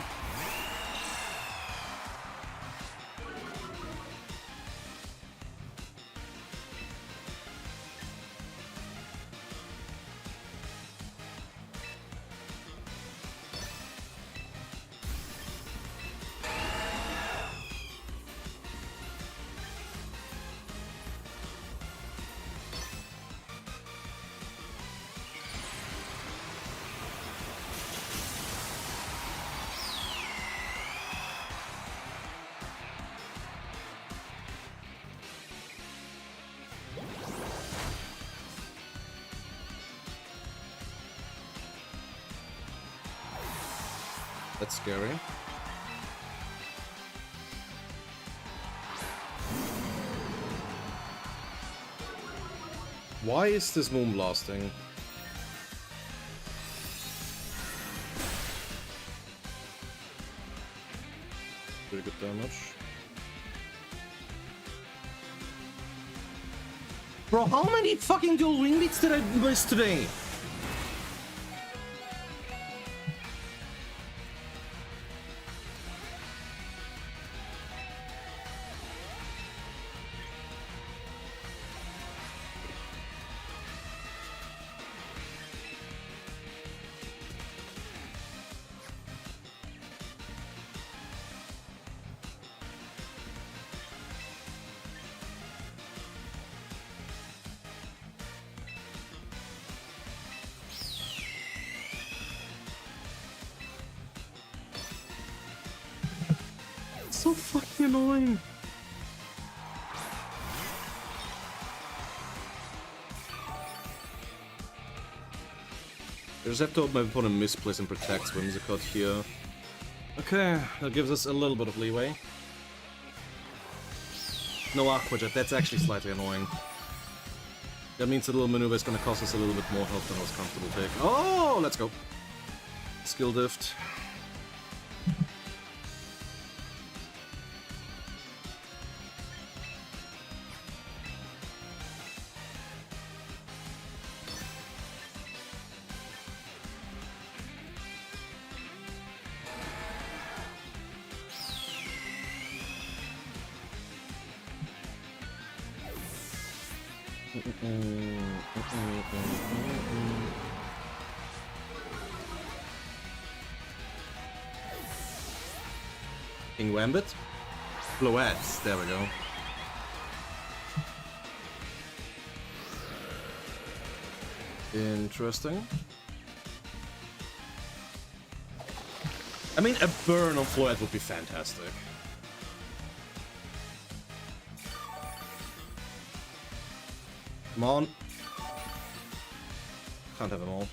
That's scary. Why is this moon blasting? Pretty good damage. Bro, how many fucking dual wing beats did I miss today? So fucking annoying. I just have to hope my opponent misplays and protects Whimsicott here. Okay, that gives us a little bit of leeway. No Aqua Jet, that's actually slightly annoying. That means the little maneuver is gonna cost us a little bit more health than I was comfortable taking. Oh, let's go. Skill Dift. King Wambit? Floettes, there we go. Interesting. I mean, a burn on Floette would be fantastic. Come on. Can't have them all.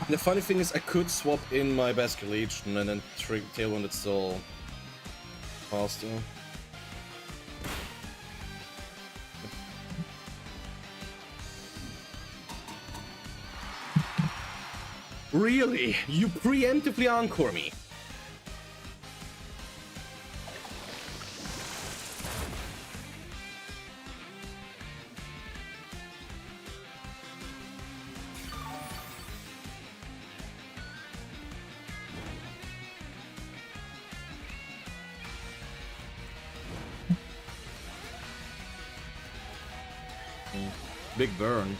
The funny thing is, I could swap in my Basket Legion and then Tailwind it still faster. Really? You preemptively encore me? Big burn.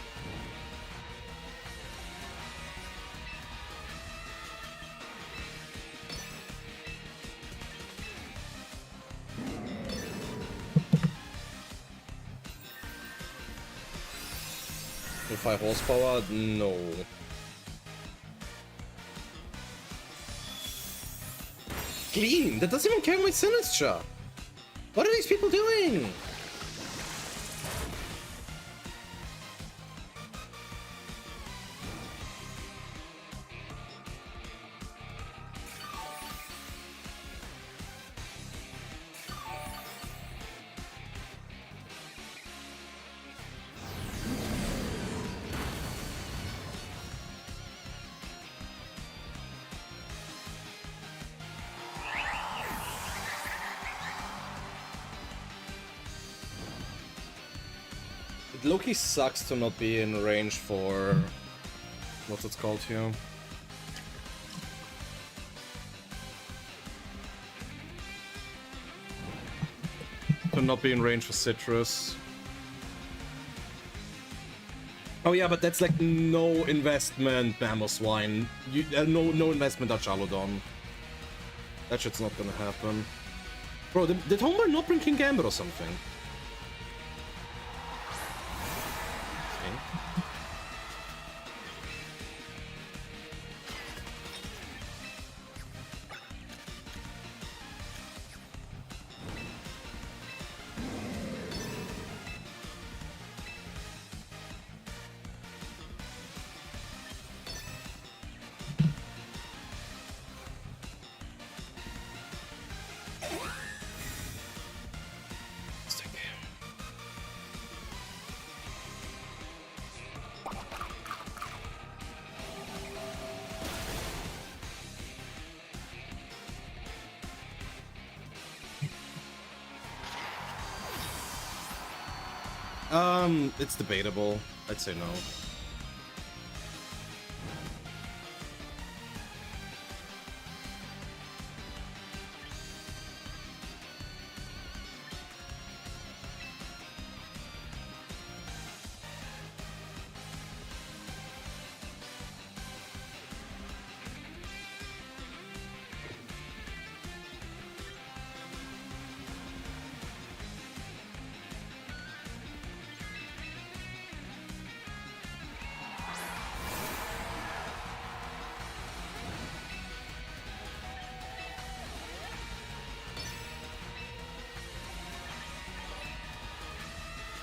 With 5 horsepower? No. Clean! That doesn't even carry my Sinister! What are these people doing? It low-key sucks to not be in range for... what's it called here? To not be in range for Citrus. Oh yeah, but that's like no investment, Mamoswine. No investment Archaludon. That shit's not gonna happen. Bro, did Homer not bring King Gambit or something? Okay. It's debatable. I'd say no.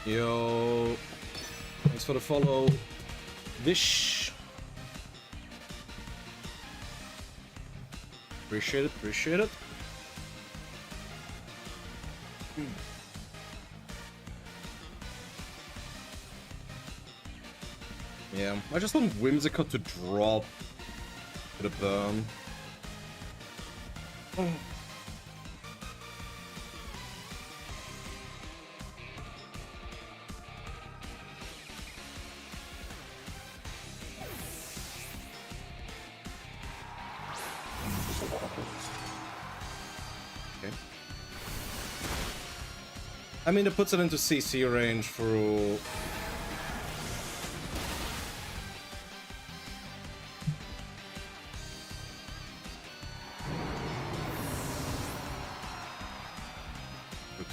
Yo, thanks for the follow. Vish. Appreciate it, appreciate it. Yeah, I just want Whimsicott to drop to the burn. I mean, it puts it into CC range through...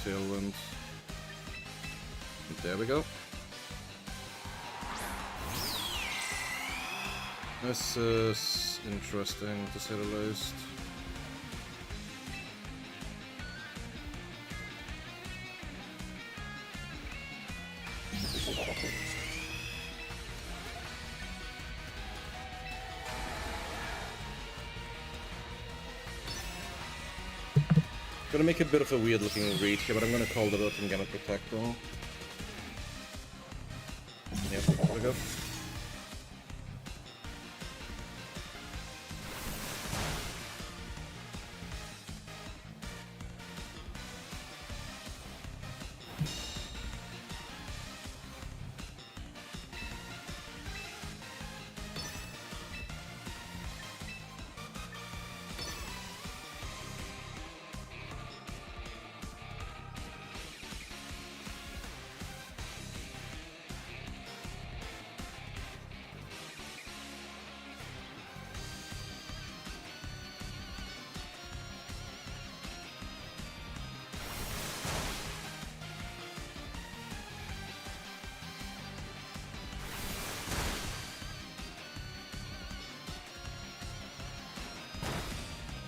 Tailwind. There we go. This is interesting, to say the least. Gonna make a bit of a weird looking read here, but I'm gonna call the up and gonna protect though. Yeah, there we go.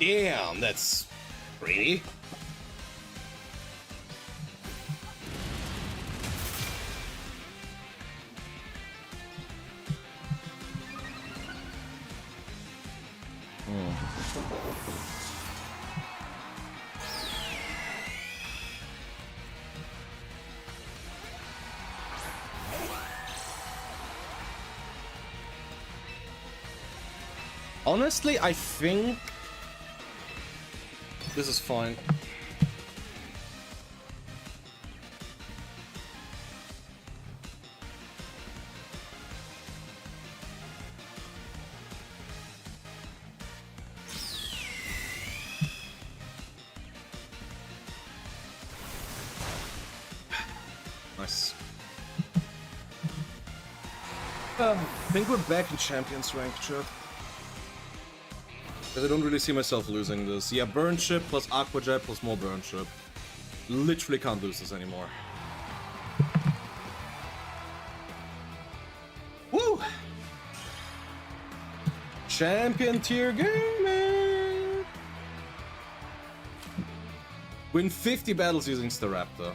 Damn, that's pretty. Honestly, I think this is fine. I think we're back in Champions rank, chat. Because I don't really see myself losing this. Yeah, Burn Chip plus Aqua Jet plus more Burn Chip. Literally can't lose this anymore. Woo! Champion tier gaming! Win 50 battles using Staraptor.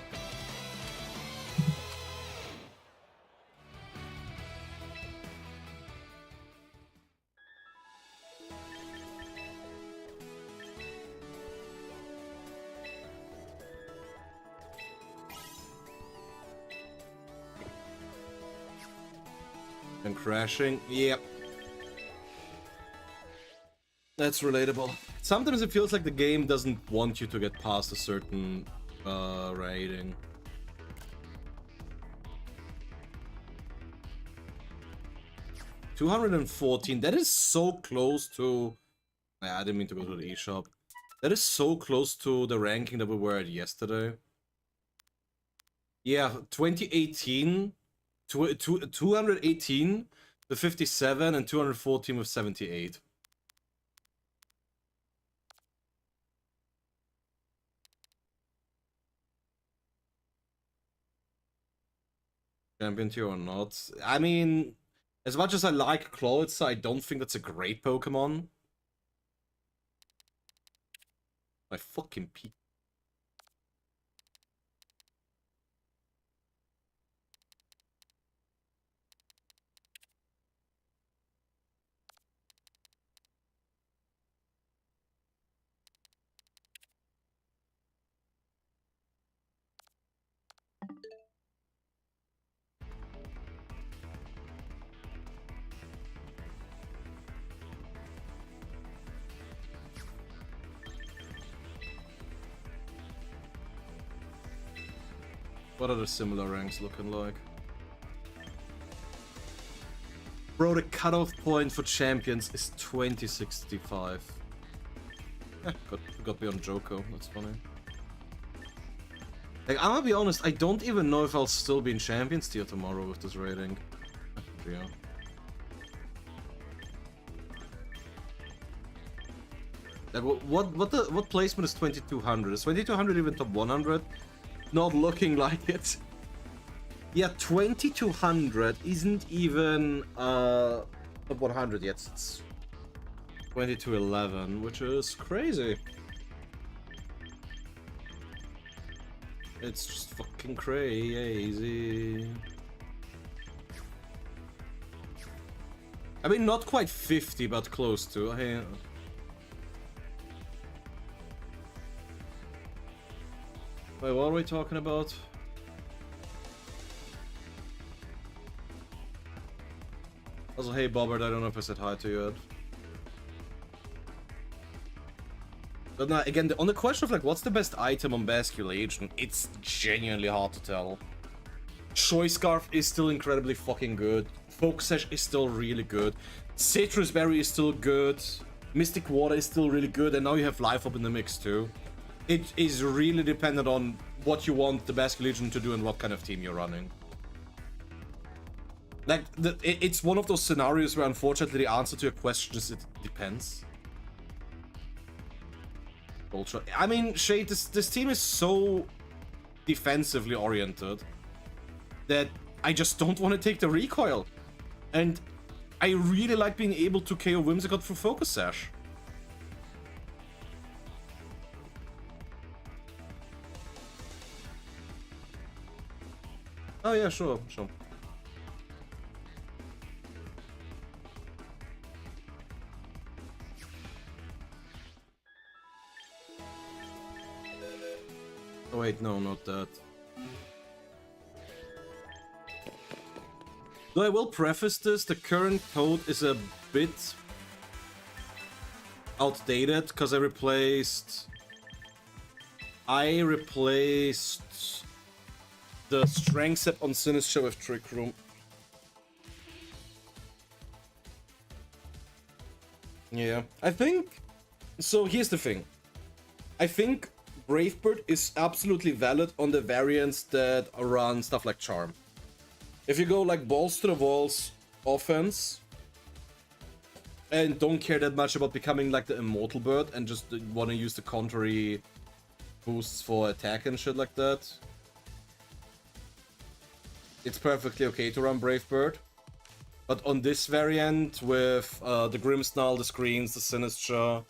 And crashing, yep. That's relatable. Sometimes it feels like the game doesn't want you to get past a certain rating. $214, that is so close to... Nah, I didn't mean to go to the eShop. That is so close to the ranking that we were at yesterday. Yeah, 2018... 218 with 57 and 214 with 78. Champion tier or not? I mean, as much as I like Clawitza, I don't think that's a great Pokemon. My fucking peak. What are the similar ranks looking like? Bro, the cutoff point for champions is 2065. Got beyond Joko, that's funny. Like, I'm gonna be honest, I don't even know if I'll still be in champions tier tomorrow with this rating. Yeah. Like, what placement is 2200? Is 2200 even top 100? Not looking like it. Yeah, 2200 isn't even top 100 yet. It's 2211, which is crazy. It's just fucking crazy. I mean, not quite 50, but close to. Wait, what are we talking about? Also, hey Bobbert, I don't know if I said hi to you yet. But now, again, on the question of like, what's the best item on Basculation, it's genuinely hard to tell. Choice Scarf is still incredibly fucking good. Focus Sash is still really good. Citrus Berry is still good. Mystic Water is still really good, and now you have Life Up in the mix too. It is really dependent on what you want the Basculation to do and what kind of team you're running. Like, it's one of those scenarios where unfortunately the answer to your question is it depends. Ultra. I mean, Shade, this team is so defensively oriented that I just don't want to take the recoil. And I really like being able to KO Whimsicott through Focus Sash. Oh yeah, sure. Oh wait, no, not that. Though I will preface this, the current code is a bit outdated because I replaced the strength set on Sinister with Trick Room. Yeah, I think... So here's the thing. I think Bravebird is absolutely valid on the variants that run stuff like Charm. If you go like balls to the walls, offense and don't care that much about becoming like the immortal bird and just want to use the contrary boosts for attack and shit like that, it's perfectly okay to run Brave Bird. But on this variant with the Grimmsnarl, the screens, the Sinistra,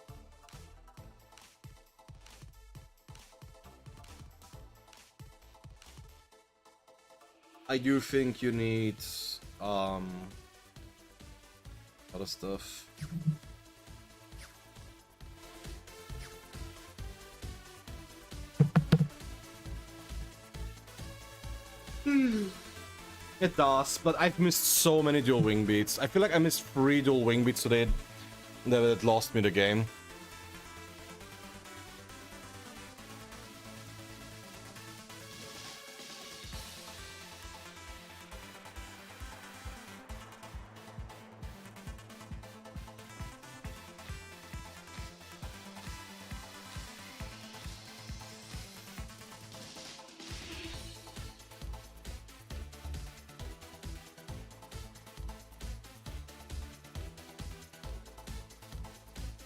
I do think you need other stuff. It does, but I've missed so many dual wing beats. I feel like I missed 3 dual wing beats today that lost me the game.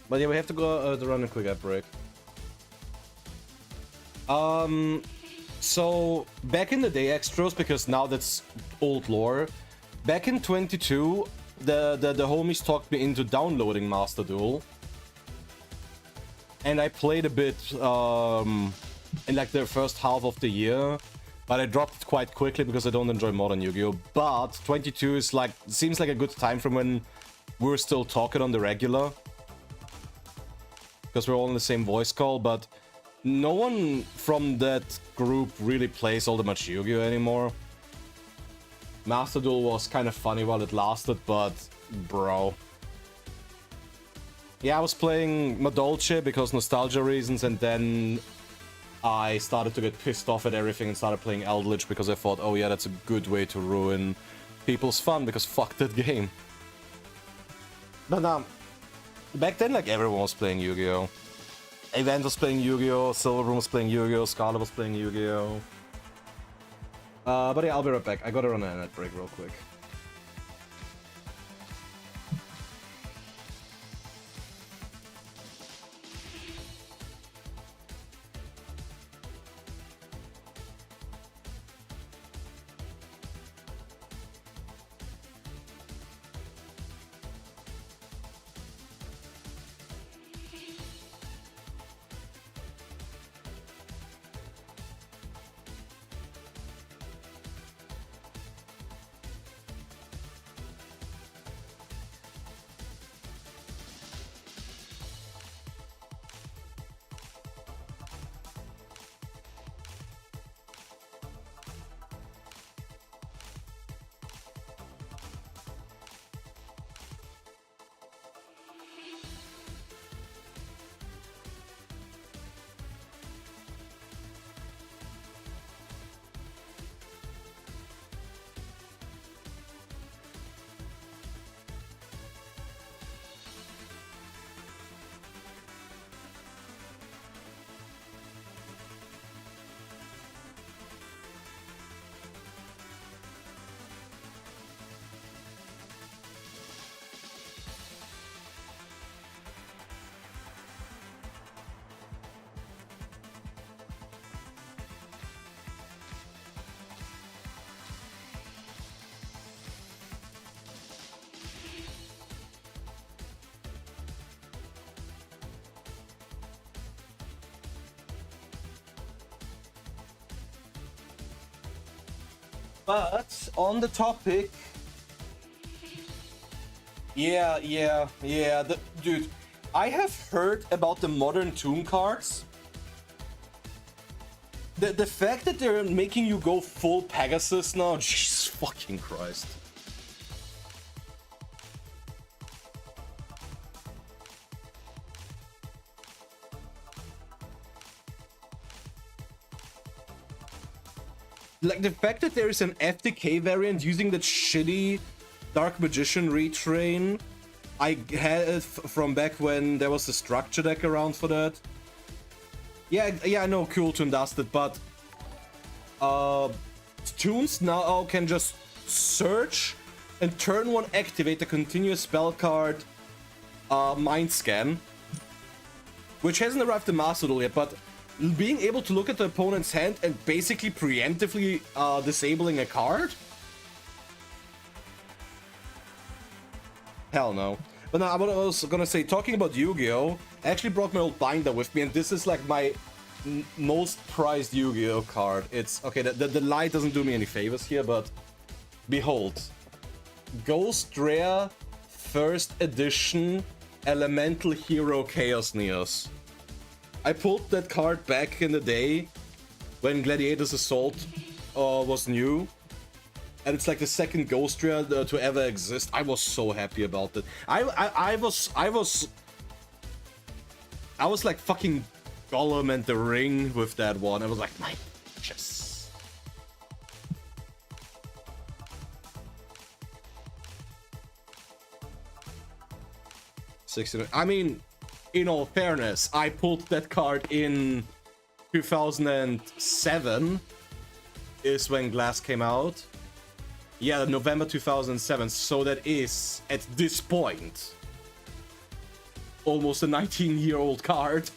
But yeah, we have to go to run a quick ad break. So back in the day, Extros, because now that's old lore. Back in 22, the homies talked me into downloading Master Duel, and I played a bit in like the first half of the year, but I dropped it quite quickly because I don't enjoy modern Yu-Gi-Oh. But 22 is like seems like a good time from when we're still talking on the regular. Because we're all in the same voice call, but no one from that group really plays all that much Yu-Gi-Oh anymore. Master Duel was kind of funny while it lasted, but bro. Yeah, I was playing Madolce because nostalgia reasons, and then I started to get pissed off at everything and started playing Eldritch because I thought, oh yeah, that's a good way to ruin people's fun, because fuck that game. But back then, like, everyone was playing Yu-Gi-Oh! Event was playing Yu-Gi-Oh! Silverroom was playing Yu-Gi-Oh! Scarlet was playing Yu-Gi-Oh! But yeah, I'll be right back. I gotta run an ad break real quick. But on the topic, dude, I have heard about the modern Toon cards. The fact that they're making you go full Pegasus now, Jesus fucking Christ. Like, the fact that there is an FTK variant using that shitty Dark Magician retrain I had it from back when there was a structure deck around for that. Yeah, I know Cool Toon does it, but Toons now can just search and turn 1 activate the continuous spell card Mind Scan, which hasn't arrived in Master Duel yet, but being able to look at the opponent's hand and basically preemptively disabling a card? Hell no. But now, I was gonna say, talking about Yu-Gi-Oh! I actually brought my old binder with me, and this is like my most prized Yu-Gi-Oh! Card. It's, okay, the light doesn't do me any favors here, but behold. Ghost Rare 1st Edition Elemental Hero Chaos Neos. I pulled that card back in the day when Gladiator's Assault was new. And it's like the 2nd Ghost Rare to ever exist. I was so happy about that. I was like fucking Gollum and the Ring with that one. I was like, my bitches. I mean, in all fairness, I pulled that card in 2007 is when Glass came out. Yeah, November 2007, so that is, at this point, almost a 19-year-old card.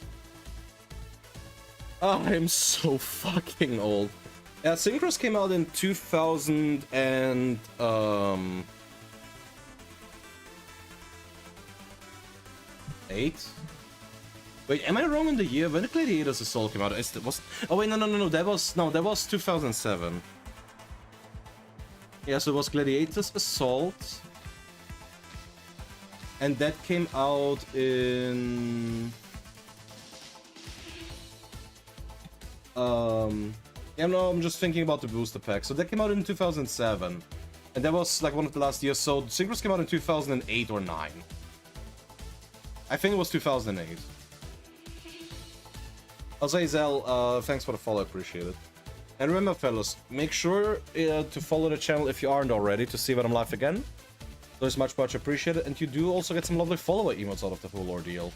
Oh, I'm so fucking old. Yeah, Synchros came out in 2008. Wait, am I wrong in the year? When did Gladiator's Assault came out? Oh wait, no, that was 2007. Yeah, so it was Gladiator's Assault. And that came out in... Yeah, no, I'm just thinking about the booster pack. So that came out in 2007. And that was like one of the last years. So Synchros came out in 2008 or 9. I think it was 2008. Azazel, thanks for the follow, appreciate it. And remember, fellas, make sure to follow the channel if you aren't already to see when I'm live again. So it's much appreciated, and you do also get some lovely follower emotes out of the whole ordeal.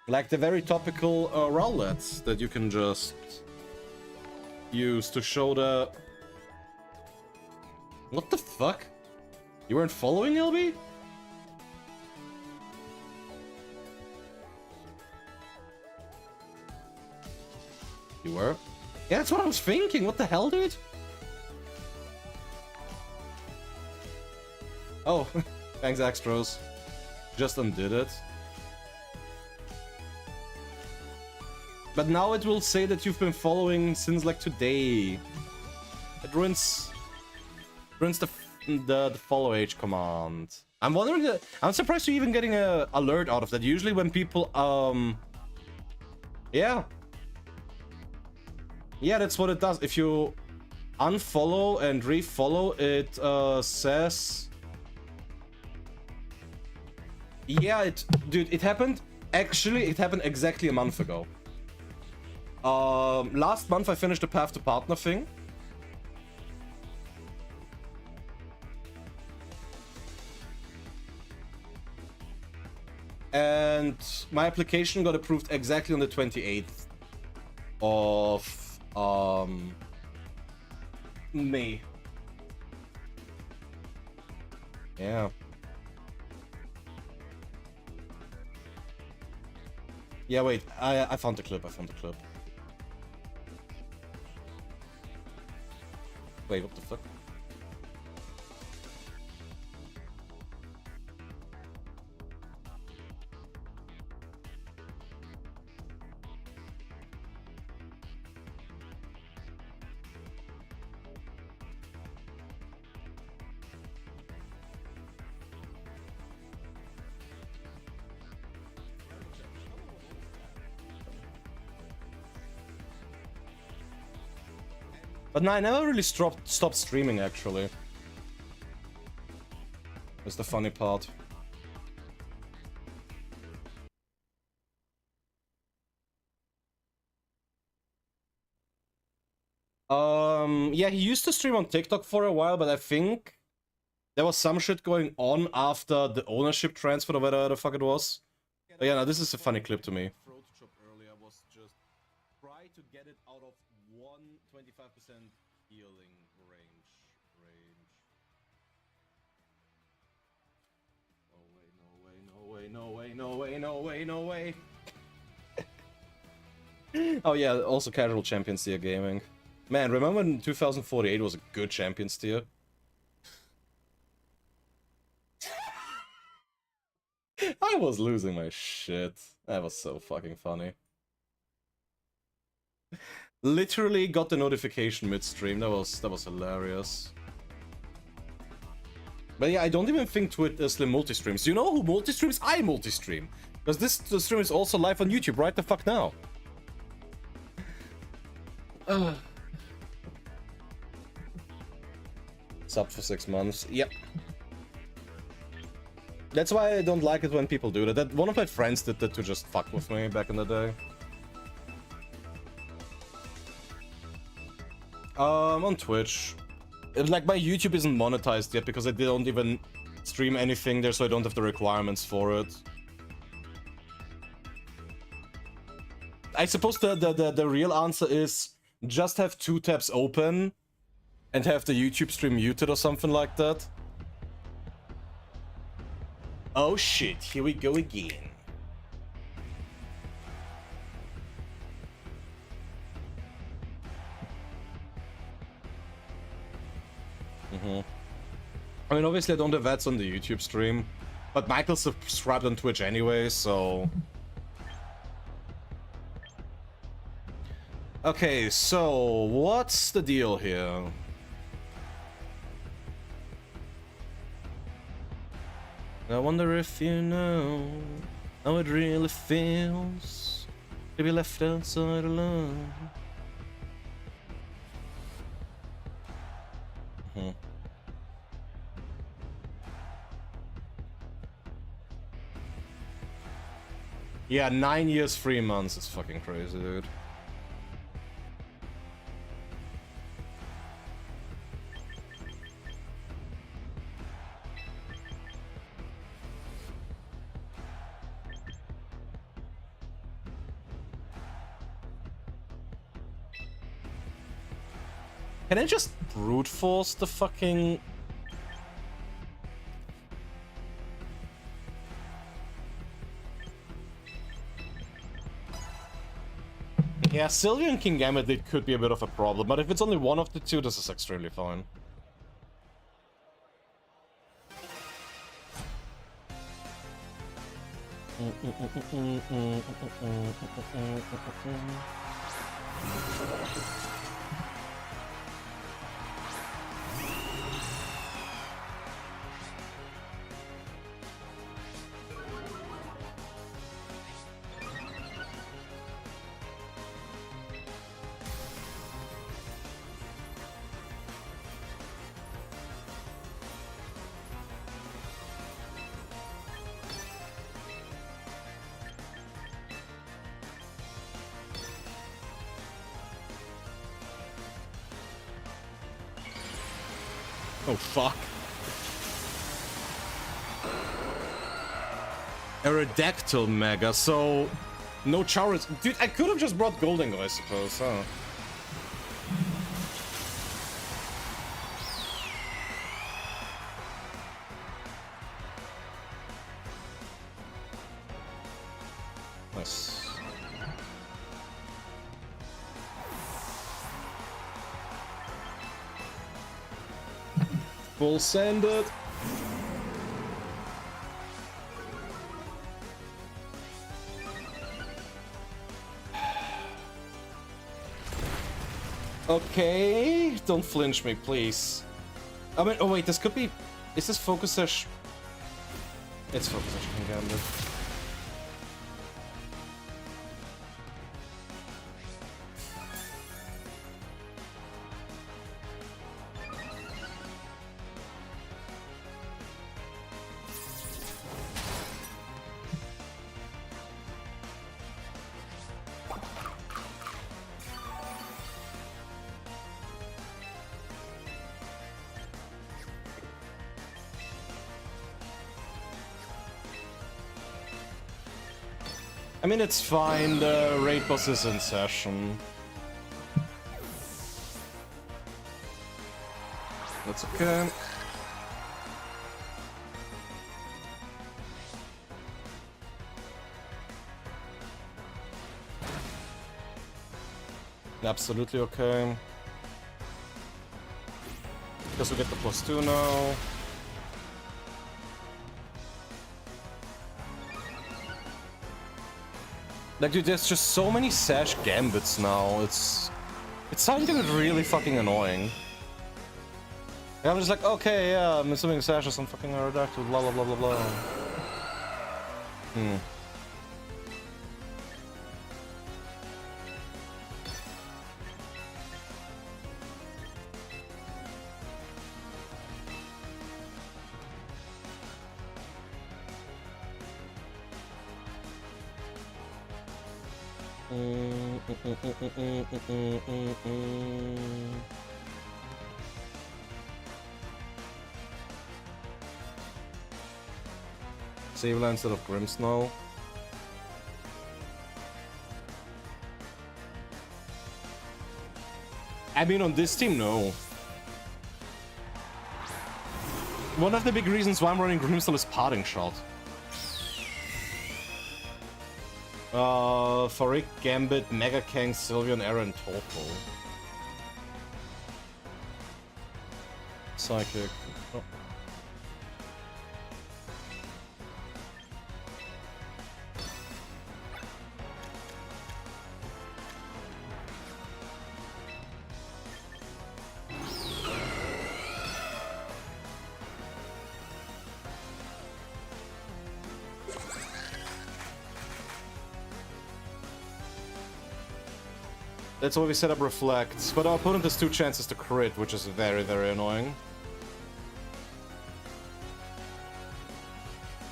Like the very topical rowlets that you can just use to show the... What the fuck? You weren't following, LB? You were? Yeah, that's what I was thinking. What the hell, dude? Oh, thanks, Extros. Just undid it. But now it will say that you've been following since like today. It ruins the follow age command. I'm wondering. I'm surprised you're even getting a alert out of that. Usually when people yeah. Yeah, that's what it does. If you unfollow and refollow, it says... Yeah, dude, it happened... Actually, it happened exactly a month ago. Last month I finished the Path to Partner thing. And my application got approved exactly on the 28th of... May. Yeah. Yeah, wait, I found the clip, Wait, what the fuck? But no, I never really stopped streaming, actually. That's the funny part. Yeah, he used to stream on TikTok for a while, but I think there was some shit going on after the ownership transfer or whatever the fuck it was. But yeah, no, this is a funny clip to me. Earlier was just try to get it out of 125% healing range. way, no way, no way, no way, no way. Oh yeah, also casual Champions Tier gaming. Man, remember when 2048 was a good Champions Tier? I was losing my shit. That was so fucking funny. Literally got the notification midstream. That was hilarious. But yeah, I don't even think Slim multi-streams. You know who multi-streams? I multi-stream. Because this stream is also live on YouTube right the fuck now. Sub for 6 months. Yep. That's why I don't like it when people do that. One of my friends did that to just fuck with me back in the day. On Twitch. Like, my YouTube isn't monetized yet because I don't even stream anything there, so I don't have the requirements for it. I suppose the real answer is just have 2 tabs open and have the YouTube stream muted or something like that. Oh shit, here we go again. I mean, obviously I don't have ads on the YouTube stream, but Michael's subscribed on Twitch anyway, so... Okay, so what's the deal here? I wonder if you know how it really feels to be left outside alone. Yeah, 9 years, 3 months is fucking crazy, dude. Can I just brute force the fucking... Yeah, Sylvia and King Gambit, it could be a bit of a problem, but if it's only one of the two, this is extremely fine. Oh, fuck. Aerodactyl Mega, so... No Charizard. Dude, I could have just brought Goldengo, I suppose, huh? Nice. Full send it. Okay, don't flinch me, please. I mean, oh wait, this could be... Is this Focus-ish? It's Focus-ish, King Gambit. I mean, it's fine, the raid boss is in session. That's okay. Absolutely okay. Guess we get the +2 now. Like, dude, there's just so many Sash Gambits now. It's starting to get really fucking annoying. Yeah, I'm just like, okay, yeah, I'm assuming Sash is some fucking Aerodactyl, blah blah blah blah blah. Hmm. Sableye instead of Grimmsnarl. I mean, on this team, no. One of the big reasons why I'm running Grimmsnarl is Parting Shot. Farik, Gambit, Mega Kang, Sylveon, Aaron, Torpo. Psychic. Oh. That's why we set up Reflect, but our opponent has 2 chances to crit, which is very, very annoying.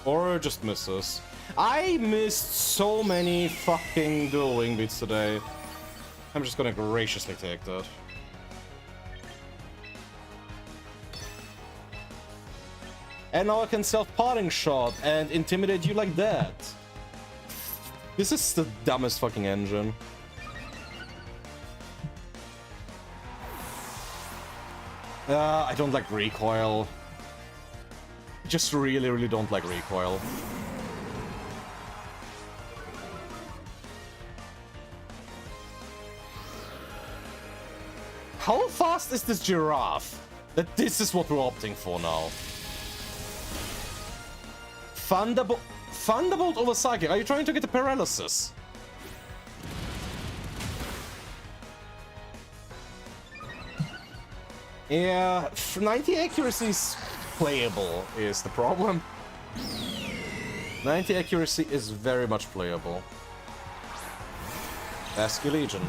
Or just misses. I missed so many fucking dual wing beats today. I'm just gonna graciously take that. And now I can self-Parting Shot and intimidate you like that. This is the dumbest fucking engine. I don't like recoil. Just really, really don't like recoil. How fast is this giraffe? That this is what we're opting for now. Thunderbolt over Psychic. Are you trying to get the paralysis? Yeah, 90 accuracy is playable, is the problem. 90 accuracy is very much playable. Ask your Legion.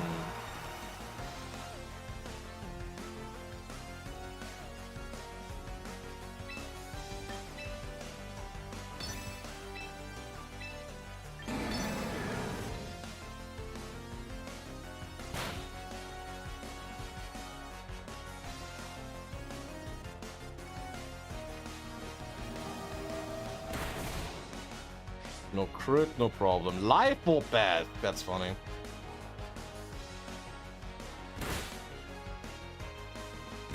No crit, no problem. Life or bad? That's funny.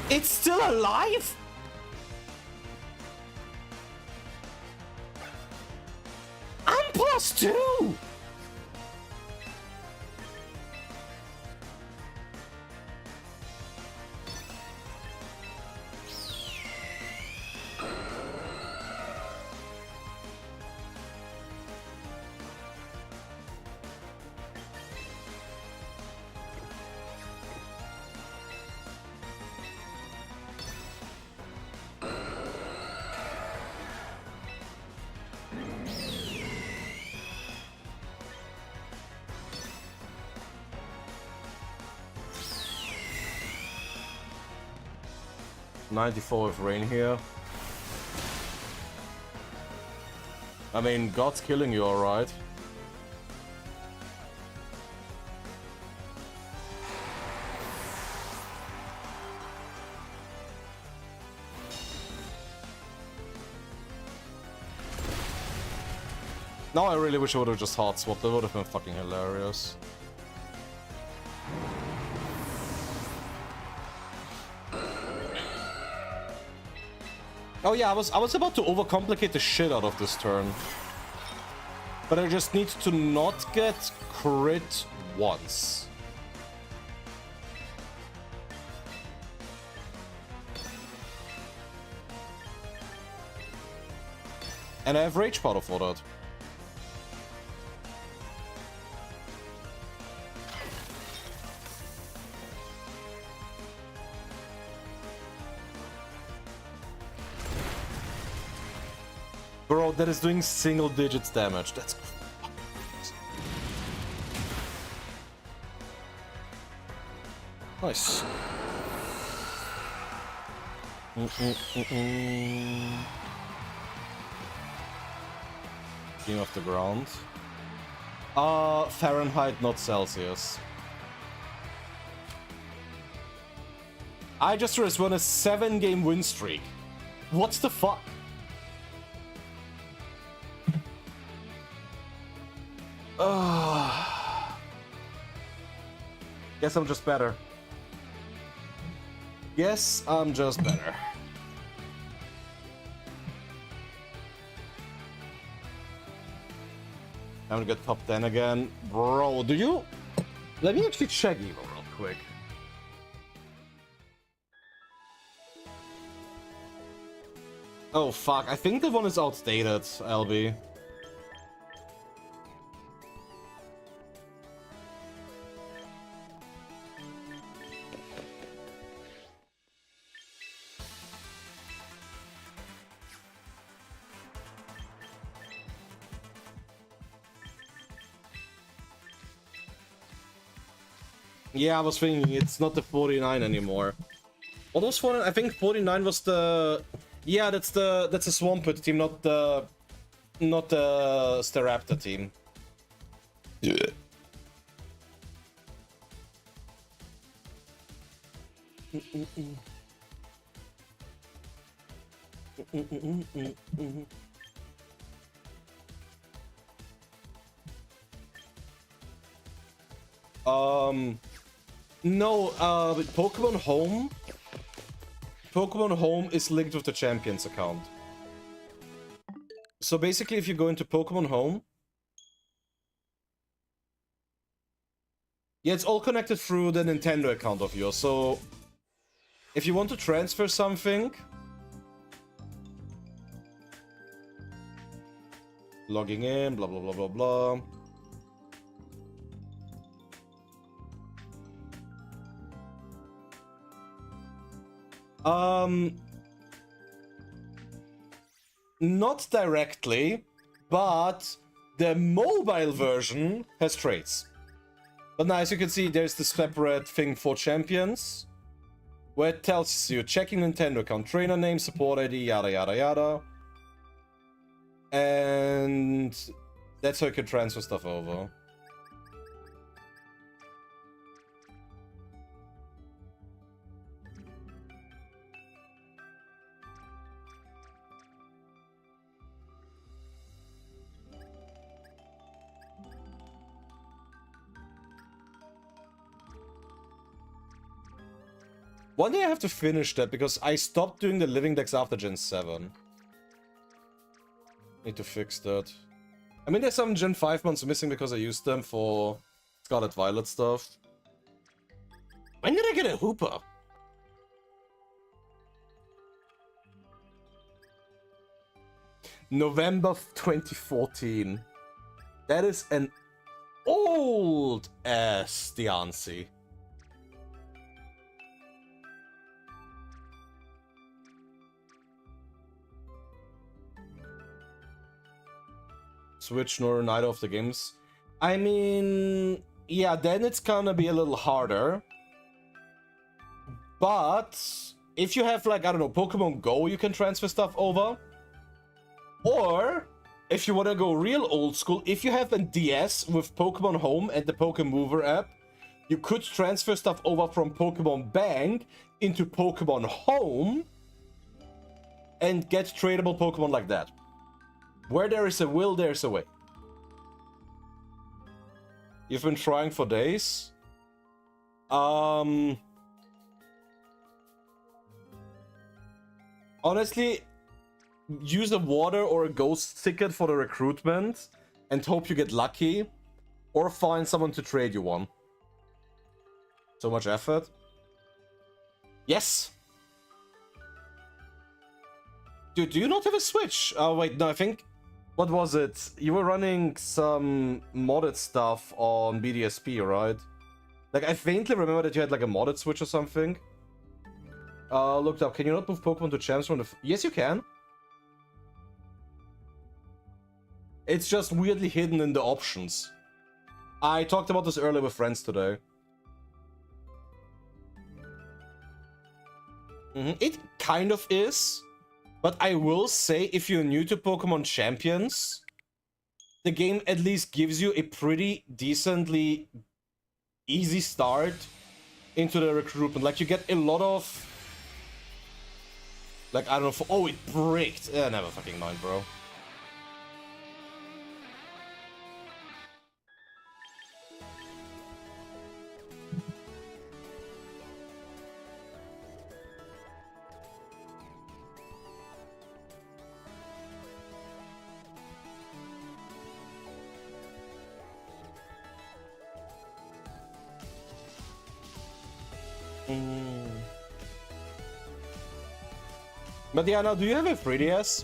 It's still alive? I'm +2! .94 with rain here. I mean, God's killing you, alright. Now I really wish I would have just hard swapped. That would have been fucking hilarious. Oh yeah, I was about to overcomplicate the shit out of this turn. But I just need to not get crit once. And I have Rage Powder for that. Bro, that is doing single digits damage. That's... nice. King of the ground. Fahrenheit, not Celsius. I just realized we're on a 7-game win streak. What's the fuck? Guess I'm just better. Guess I'm just better. I'm gonna get top 10 again. Bro, do you... let me actually check Evo real quick. Oh fuck, I think the one is outdated, LB. Yeah, I was thinking it's not the 49 anymore. What was 49? I think 49 was the... yeah, that's a Swampert team, not the Staraptor team. Yeah. No, Pokemon Home is linked with the Champions account. So basically, if you go into Pokemon Home... yeah, it's all connected through the Nintendo account of yours, so... if you want to transfer something... logging in, blah blah blah blah blah... not directly, but the mobile version has traits. But now, as you can see, there's the separate thing for champions, where it tells you checking Nintendo account, trainer name, support ID, yada yada yada. And that's how you can transfer stuff over. One day I have to finish that, because I stopped doing the living decks after Gen 7. Need to fix that. I mean, there's some Gen 5 months missing because I used them for Scarlet Violet stuff. When did I get a Hooper? November 2014. That is an old-ass Diancie. Switch nor neither of the games. I mean, yeah, then it's gonna be a little harder. But if you have, like, I don't know, Pokemon Go, you can transfer stuff over. Or if you want to go real old school, if you have a DS with Pokemon Home and the Pokemover app, you could transfer stuff over from Pokemon Bank into Pokemon Home and get tradable Pokemon like that. Where there is a will, there's a way. You've been trying for days? Honestly, use a water or a ghost ticket for the recruitment and hope you get lucky, or find someone to trade you one. So much effort. Yes! Dude, do you not have a Switch? Oh wait, no, I think What was it? You were running some modded stuff on BDSP, right? Like, I faintly remember that you had like a modded switch or something. Looked up. Can you not move Pokemon to champs from the... Yes, you can. It's just weirdly hidden in the options. I talked about this earlier with friends today. It kind of is. But I will say, if you're new to Pokemon Champions, the game at least gives you a pretty decently easy start into the recruitment. Like, you get a lot of... Like, I don't know... Oh, it bricked! Never fucking mind, bro. But yeah, now, do you have a 3DS?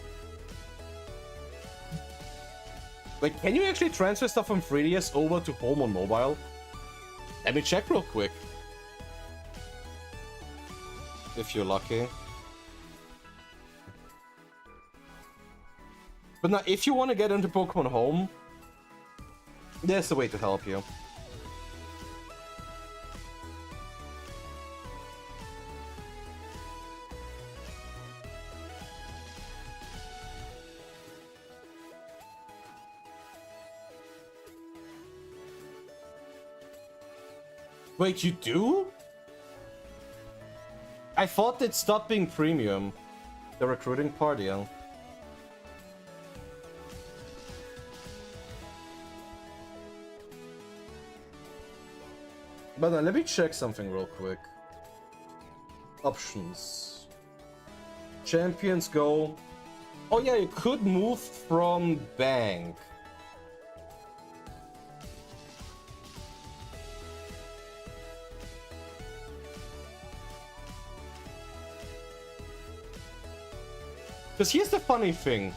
Like, can you actually transfer stuff from 3DS over to home on mobile? Let me check real quick. If you're lucky. But now, if you want to get into Pokemon Home, there's a way to help you. Wait, you do? I thought it stopped being premium. The recruiting part, yeah. But let me check something real quick. Options. Champions Go. Oh yeah, you could move from bank. Because here's the funny thing.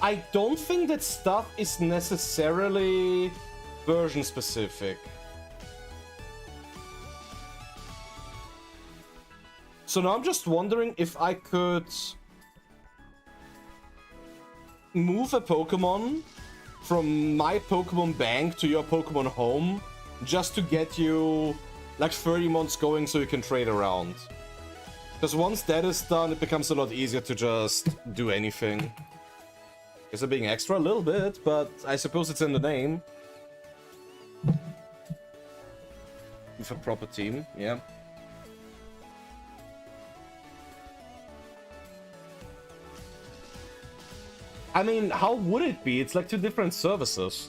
I don't think that stuff is necessarily version specific. So now I'm just wondering if I could move a Pokemon from my Pokemon bank to your Pokemon home just to get you like 30 months going so you can trade around. Because once that is done, it becomes a lot easier to just do anything. Is it being extra? A little bit, but I suppose it's in the name. With a proper team, yeah. I mean, how would it be? It's like two different services.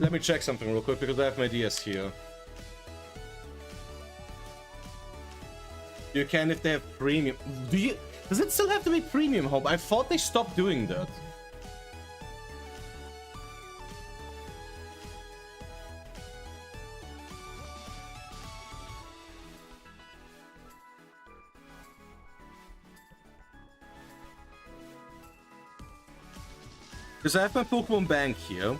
Let me check something real quick because I have my DS here. You can if they have premium. Does it still have to be premium home? I thought they stopped doing that. Because I have my Pokemon bank here.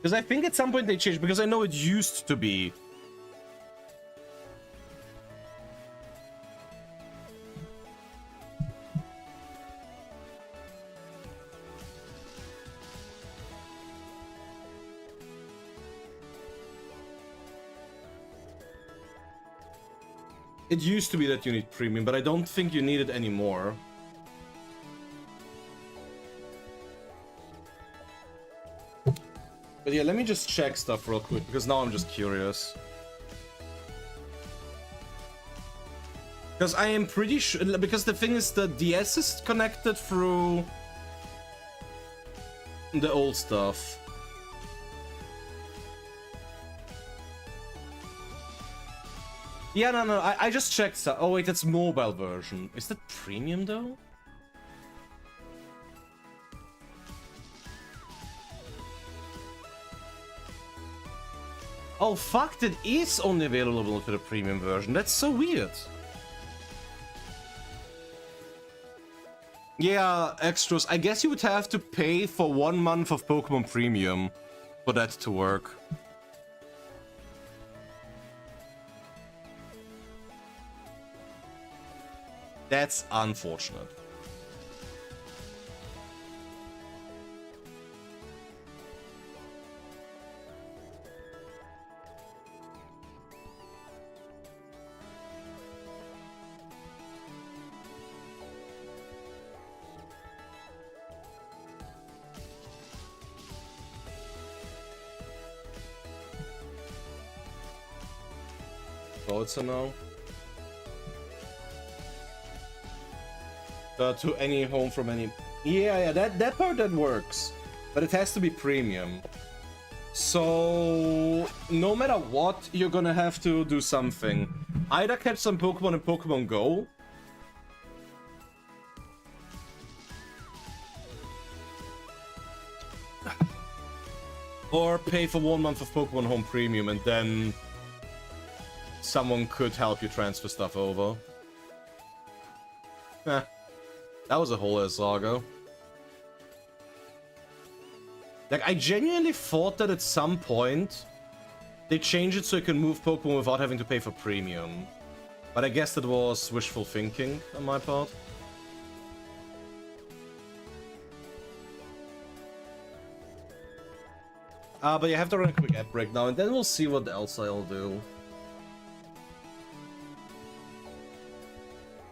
Because I think at some point they changed, because I know it used to be. It used to be that you need premium, but I don't think you need it anymore. But yeah, let me just check stuff real quick, because now I'm just curious. Because I am pretty sure, because the thing is the DS is connected through the old stuff. Yeah, no, I just checked. Oh wait, that's mobile version. Is that premium though? Oh fuck, that is only available to the premium version. That's so weird. Yeah, extras. I guess you would have to pay for 1 month of Pokemon Premium for that to work. That's unfortunate. Oh, it's a no. To any home from any... Yeah, that part that works. But it has to be premium. So... no matter what, you're gonna have to do something. Either catch some Pokemon in Pokemon Go. Or pay for 1 month of Pokemon Home Premium and then... someone could help you transfer stuff over. Eh. That was a whole ass saga. Like, I genuinely thought that at some point they changed it so you can move Pokemon without having to pay for premium. But I guess that was wishful thinking on my part. But you have to run a quick app break now, and then we'll see what else I'll do.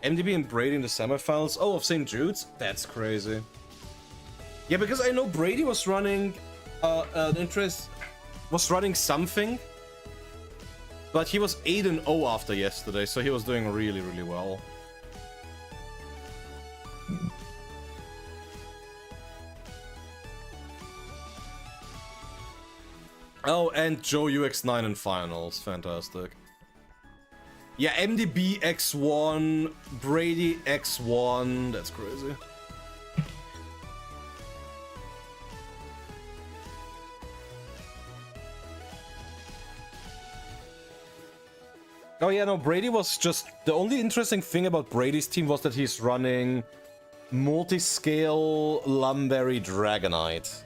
MDB and Brady in the semifinals? Oh, of St. Jude's? That's crazy. Yeah, because I know Brady was running was running something, but he was 8-0 after yesterday, so he was doing really, really well. Oh, and Joe UX9 in finals. Fantastic. Yeah, MDB X1, Brady X1. That's crazy. Oh yeah, no, Brady was just... the only interesting thing about Brady's team was that he's running multi-scale Lumberry Dragonite.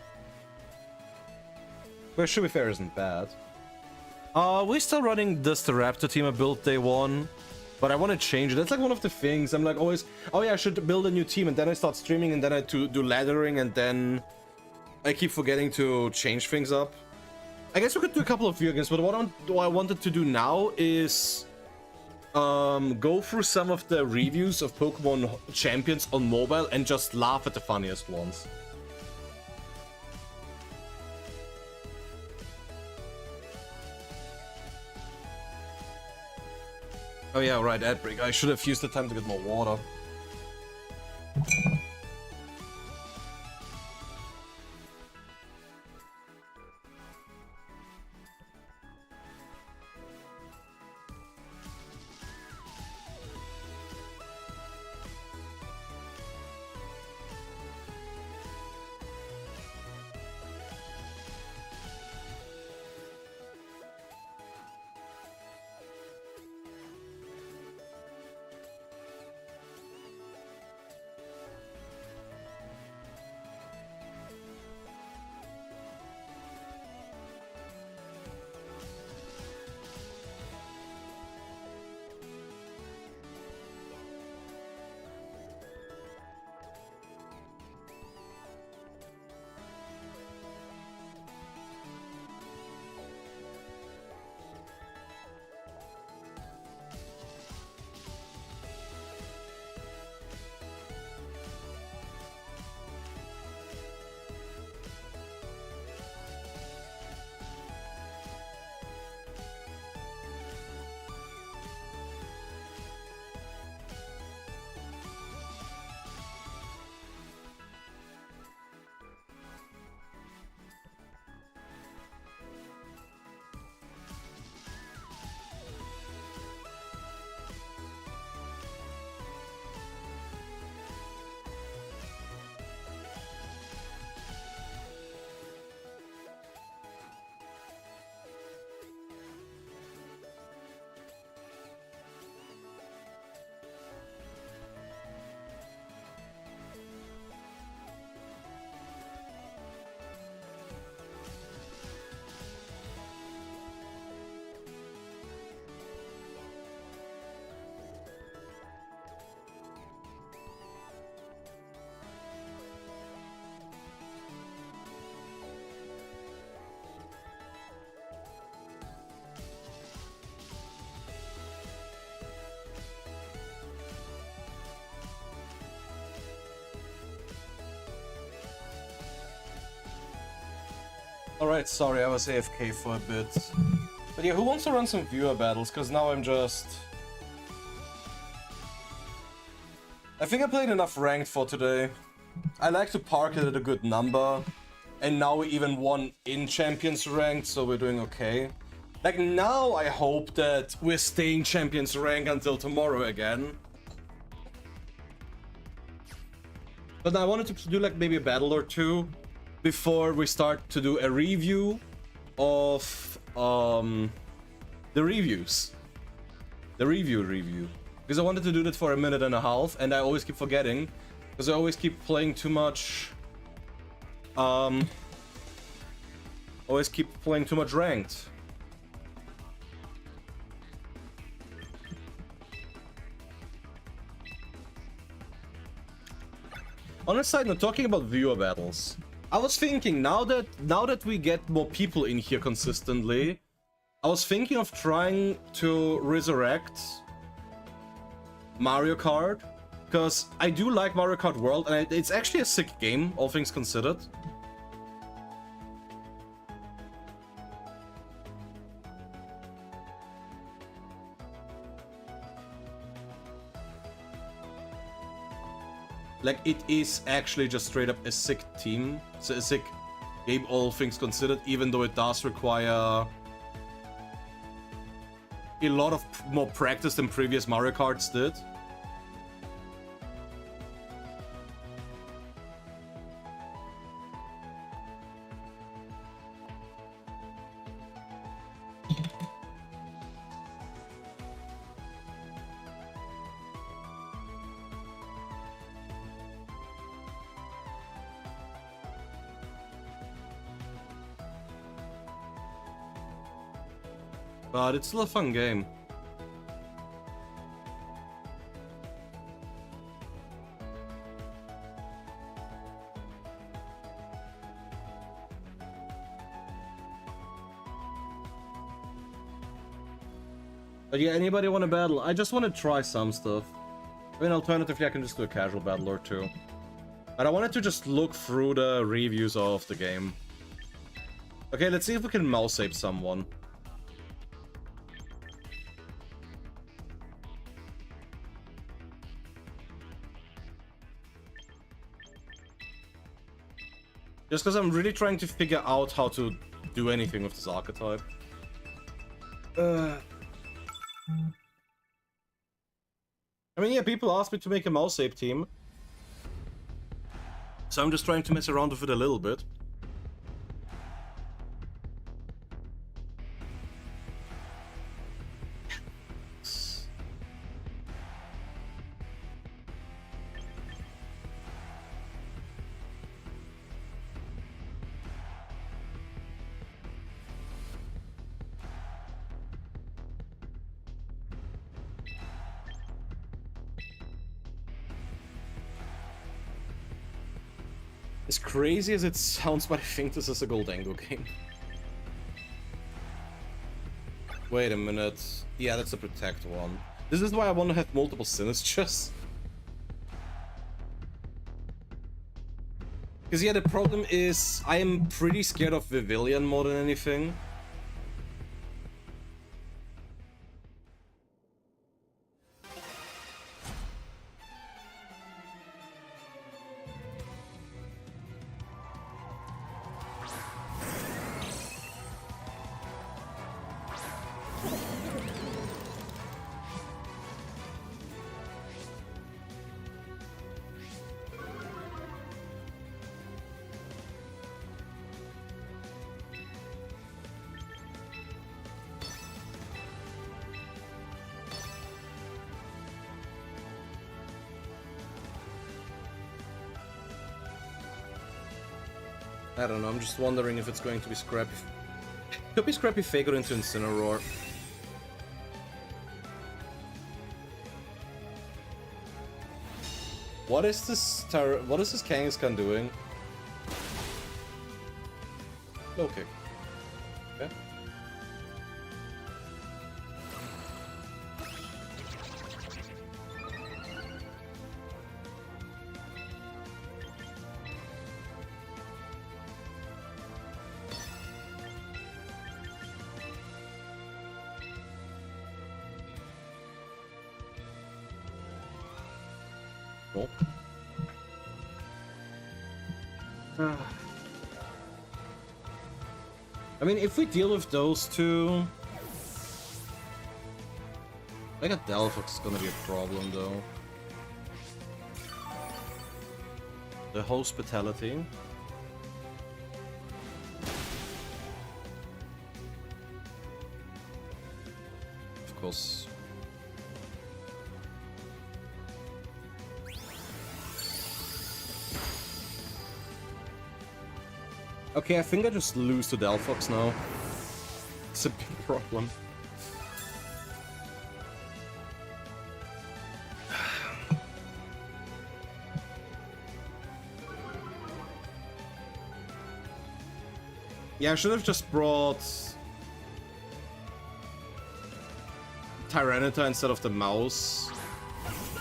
Which, to be fair, isn't bad. We're still running this the Raptor team I built day 1, but I want to change it. That's like one of the things. I'm like always, oh yeah, I should build a new team, and then I start streaming, and then I do laddering, and then I keep forgetting to change things up. I guess we could do a couple of video games, but what I wanted to do now is go through some of the reviews of Pokemon Champions on mobile and just laugh at the funniest ones. Oh yeah, right, ad break. I should have used the time to get more water. Alright, sorry, I was AFK for a bit. But yeah, who wants to run some viewer battles? Because now I'm just... I think I played enough ranked for today. I like to park it at a good number. And now we even won in Champions ranked, so we're doing okay. Like, now I hope that we're staying Champions rank until tomorrow again. But I wanted to do like maybe a battle or two before we start to do a review of the reviews. The review. Because I wanted to do that for a minute and a half, and I always keep forgetting. Because I always keep playing too much... always keep playing too much ranked. On a side note, talking about viewer battles, I was thinking now that we get more people in here consistently, I was thinking of trying to resurrect Mario Kart, because I do like Mario Kart World, and it's actually a sick game, all things considered. Like, it is actually just straight up a sick team. It's a sick game, all things considered, even though it does require a lot of more practice than previous Mario Karts did. But it's still a fun game. But yeah, anybody want to battle? I just want to try some stuff. I mean, alternatively, I can just do a casual battle or two. But I wanted to just look through the reviews of the game. Okay, let's see if we can mouse ape someone. Just because I'm really trying to figure out how to do anything with this archetype. I mean, yeah, people asked me to make a mouse ape team. So I'm just trying to mess around with it a little bit. As crazy as it sounds, but I think this is a Goldango game. Wait a minute. Yeah, that's a Protect one. This is why I want to have multiple Sinistras. Because yeah, the problem is I am pretty scared of Vivillon more than anything. I don't know, I'm just wondering if it's going to be Scrappy. Could be Scrappy Faker into Incineroar. What is this Kangaskhan doing? Okay. Okay. Cool. I mean, if we deal with those two... I think a Delphox is gonna be a problem, though. The hospitality. Of course. Okay, I think I just lose to Delphox now. It's a big problem. Yeah, I should have just brought Tyranitar instead of the mouse.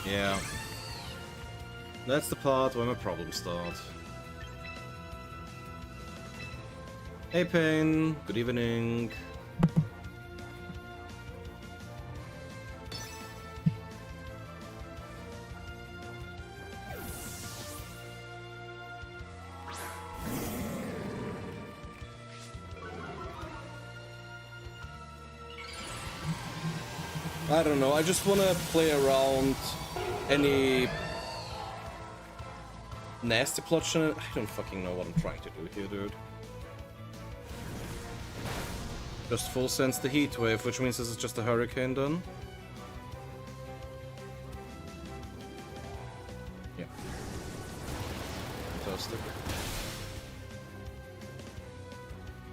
Yeah. That's the part where my problems start. Hey Pain, good evening. I don't know, I just wanna play around any nasty plot channel. I don't fucking know what I'm trying to do here, dude. Just full sense the heat wave, which means this is just a hurricane then. Yeah. Fantastic.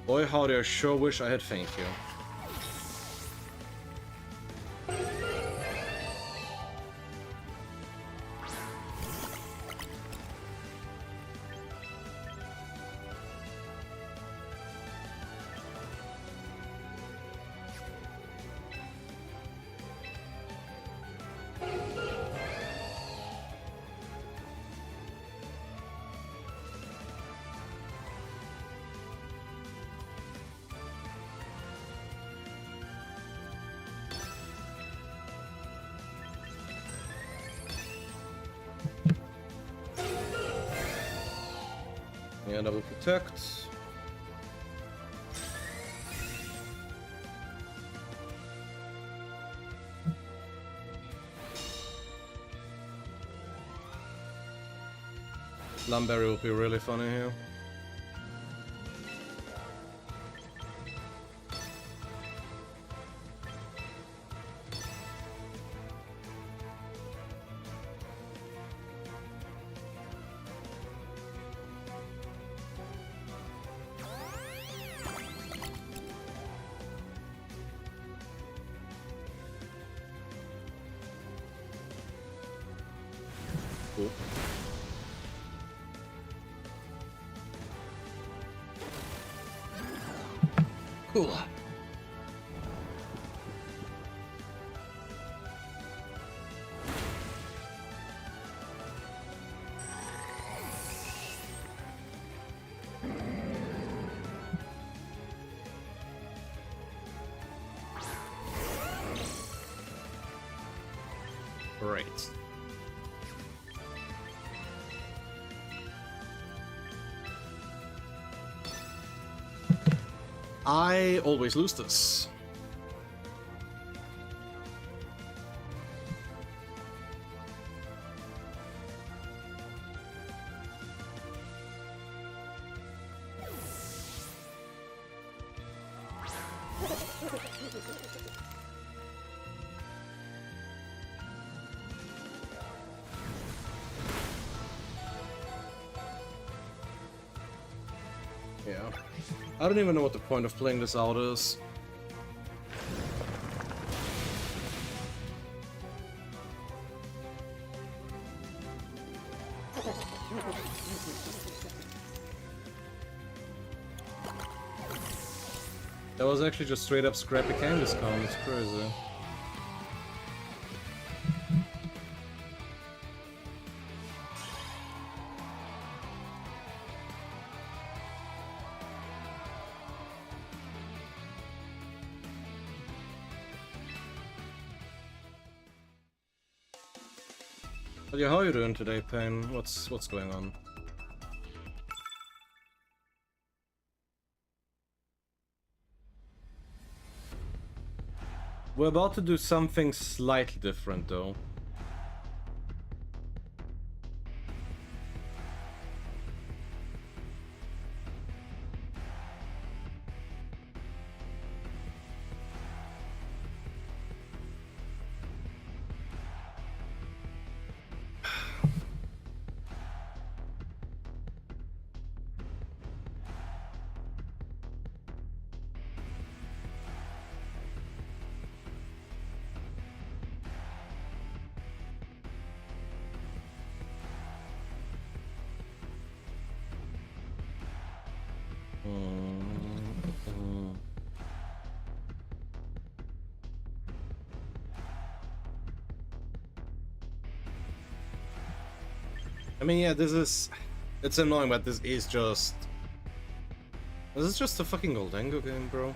Boy howdy, I sure wish I had thank you. Yeah, double protect. Lumberry will be really funny here. Cool. Cool. Right. I always lose this. Yeah. I don't even know what the point of playing this out is. That was actually just straight up scrappy canvas count, it's crazy. But yeah, how are you doing today, Pain? What's going on? We're about to do something slightly different, though. I mean, yeah, it's annoying, but this is just a fucking Goldango game, bro.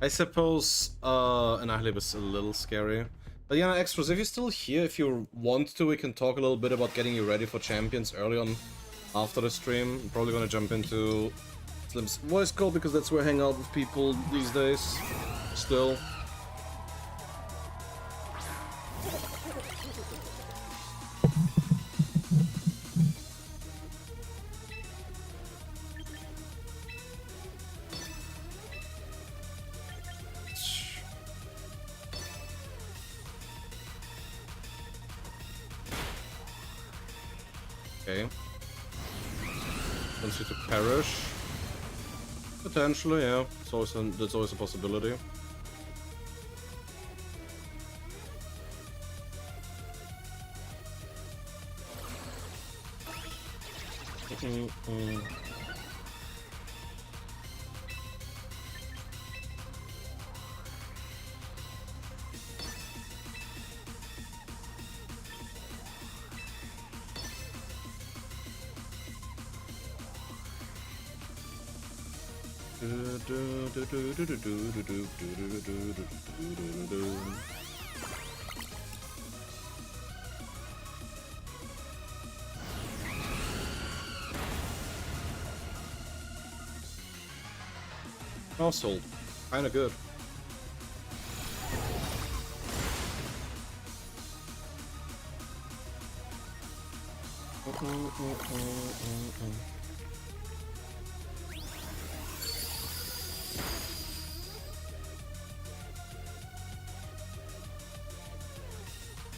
I suppose Anahilib is a little scary. But yeah, extras, if you're still here, if you want to, we can talk a little bit about getting you ready for Champions early on after the stream. I'm probably gonna jump into Slim's voice call because that's where I hang out with people these days. Still. Okay. Wants you to perish. Potentially, yeah. That's always a possibility. Also, kinda good.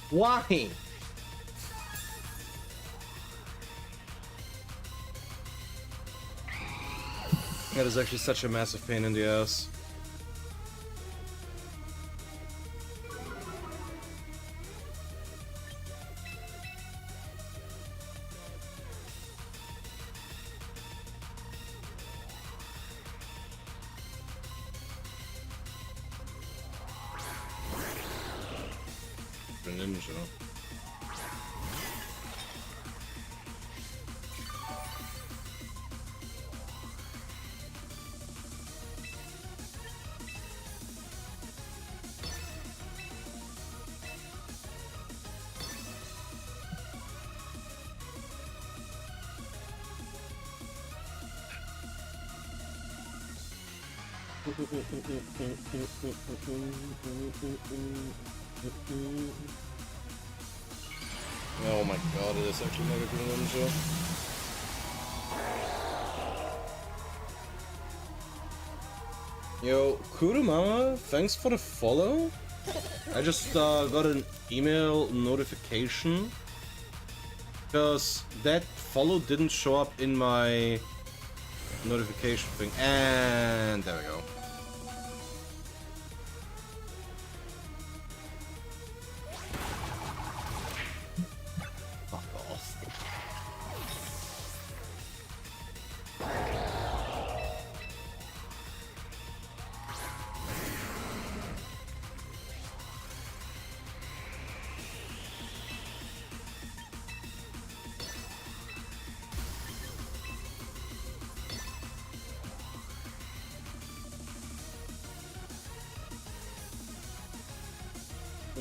Why? That is actually such a massive pain in the ass. Ninja. Oh my god, it is actually Mega Green Ninja. Yo, Kurumama, thanks for the follow. I just got an email notification because that follow didn't show up in my notification thing, and there we go. Fuck off.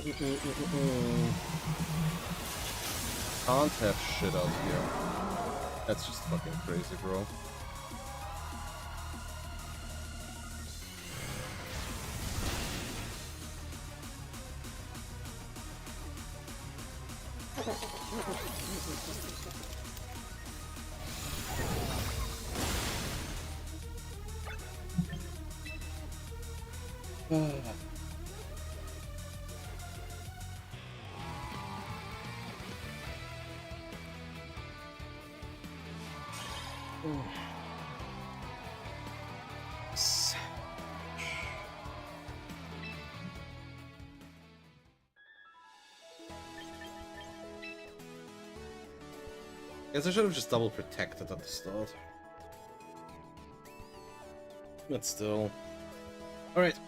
Can't have shit out here. That's just fucking crazy, bro. Guess I should have just double protected at the start. But still. Alright.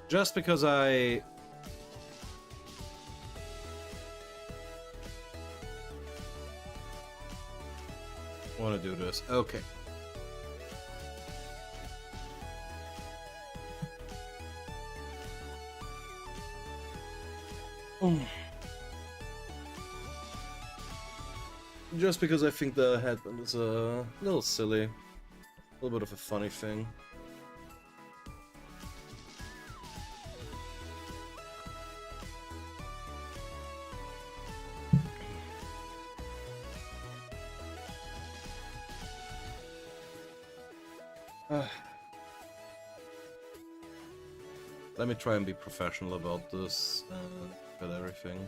Just because I want to do this. Okay. Just because I think the headband is a little silly. A little bit of a funny thing. Let me try and be professional about this and everything.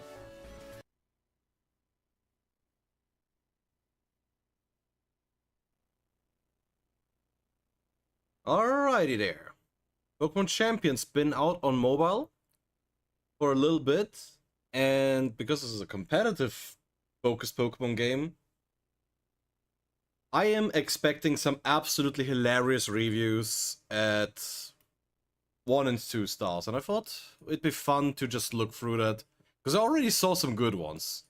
Alrighty there. Pokemon Champion's been out on mobile for a little bit, and because this is a competitive focused Pokemon game, I am expecting some absolutely hilarious reviews at 1 and 2 stars, and I thought it'd be fun to just look through that, because I already saw some good ones.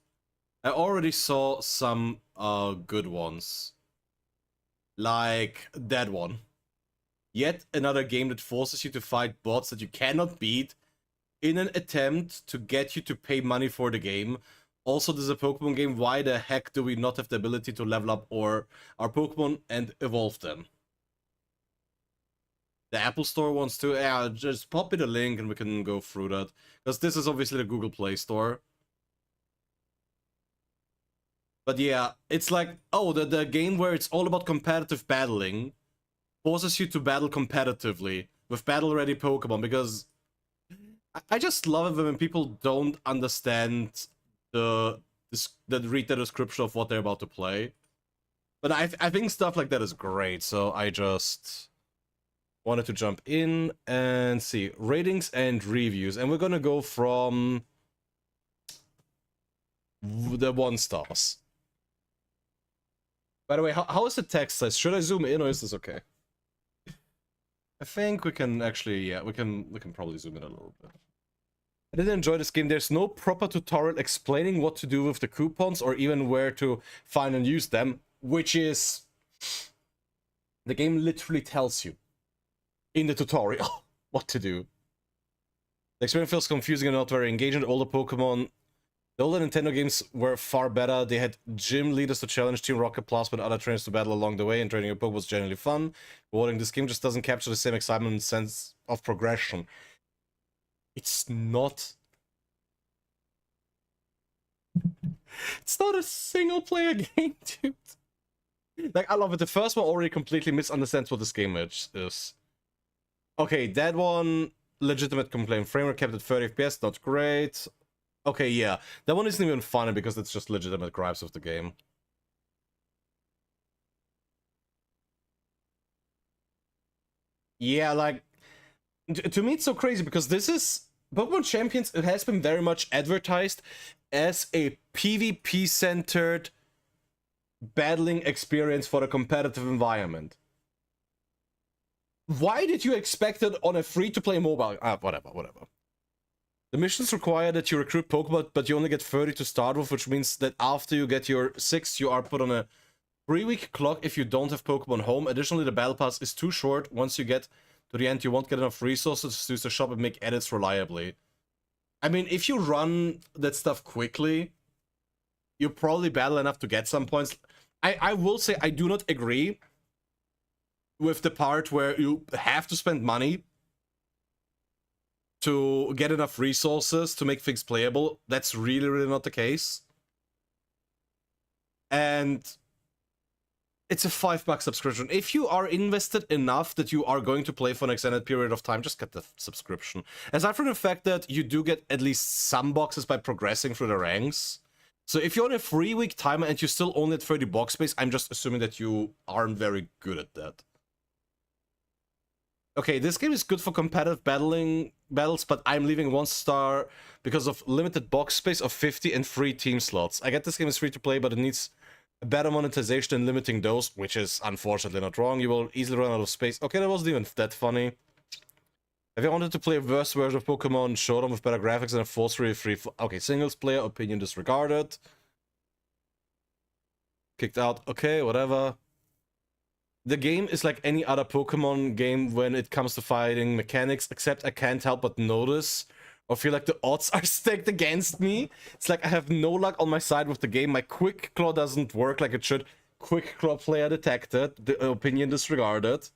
Good ones. Like that one. Yet another game that forces you to fight bots that you cannot beat in an attempt to get you to pay money for the game. Also, this is a Pokemon game. Why the heck do we not have the ability to level up our Pokemon and evolve them? The Apple Store wants to. Yeah, just pop me the link and we can go through that. Because this is obviously the Google Play Store. But yeah, it's like, oh, the game where it's all about competitive battling forces you to battle competitively with battle-ready Pokemon, because I just love it when people don't understand read the description of what they're about to play. But I think stuff like that is great, so I just wanted to jump in and see ratings and reviews, and we're gonna go from the 1 stars. By the way, how is the text size? Should I zoom in or is this okay? I think we can actually, yeah, we can probably zoom in a little bit. I didn't enjoy this game. There's no proper tutorial explaining what to do with the coupons or even where to find and use them, which is... The game literally tells you in the tutorial what to do. The experience feels confusing and not very engaging. All the Pokemon... The older Nintendo games were far better. They had gym leaders to challenge Team Rocket Plasma and other trainers to battle along the way, and training a Pokemon was generally fun. But this game just doesn't capture the same excitement and sense of progression. It's not... It's not a single-player game, dude. Like, I love it. The first one already completely misunderstands what this game is. Okay, that one, legitimate complaint. Frame rate kept at 30 FPS, not great. Okay, yeah. That one isn't even funny because it's just legitimate gripes of the game. Yeah, like... To me, it's so crazy because this is... Pokemon Champions, it has been very much advertised as a PvP-centered battling experience for a competitive environment. Why did you expect it on a free-to-play mobile? Whatever. The missions require that you recruit Pokemon, but you only get 30 to start with, which means that after you get your 6, you are put on a 3-week clock if you don't have Pokemon home. Additionally, the battle pass is too short once you get to the end, you won't get enough resources to use the shop and make edits reliably. I mean, if you run that stuff quickly, you probably battle enough to get some points. I will say I do not agree with the part where you have to spend money to get enough resources to make things playable. That's really, really not the case. And it's a $5 subscription. If you are invested enough that you are going to play for an extended period of time, just get the subscription. Aside from the fact that you do get at least some boxes by progressing through the ranks. So if you're on a 3-week timer and you still only at 30 box space, I'm just assuming that you aren't very good at that. Okay, this game is good for competitive battles, but I'm leaving 1 star because of limited box space of 50 and free team slots. I get this game is free to play, but it needs better monetization and limiting those, which is unfortunately not wrong. You will easily run out of space. Okay, that wasn't even that funny. If you wanted to play a worse version of Pokemon, show them with better graphics and a force-free free... Okay, singles player, opinion disregarded. Kicked out. Okay, whatever. The game is like any other Pokemon game when it comes to fighting mechanics, except I can't help but notice or feel like the odds are stacked against me. It's like I have no luck on my side with the game. My Quick Claw doesn't work like it should. Quick Claw player detected. The opinion disregarded.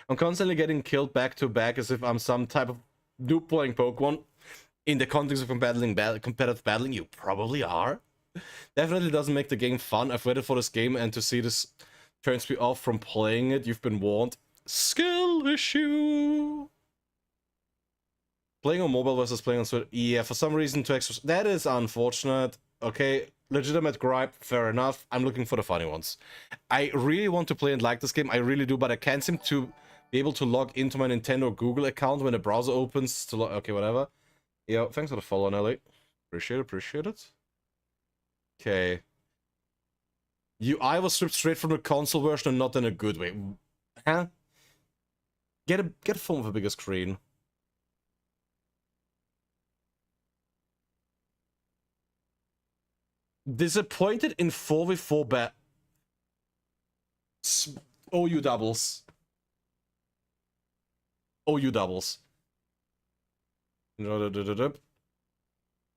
I'm constantly getting killed back to back as if I'm some type of noob playing Pokemon. In the context of competitive battling, you probably are. Definitely doesn't make the game fun. I've waited for this game, and to see this turns me off from playing it. You've been warned. Skill issue. Playing on mobile versus playing on Switch. Yeah, for some reason to extra. That is unfortunate. Okay, legitimate gripe. Fair enough. I'm looking for the funny ones. I really want to play and like this game. I really do, but I can't seem to be able to log into my Nintendo or Google account when the browser opens to log. Okay, whatever. Yo, thanks for the follow, Nelly. Appreciate it. Okay. UI was stripped straight from the console version and not in a good way. Huh? Get a phone with a bigger screen. Disappointed in 4v4 OU doubles. OU doubles.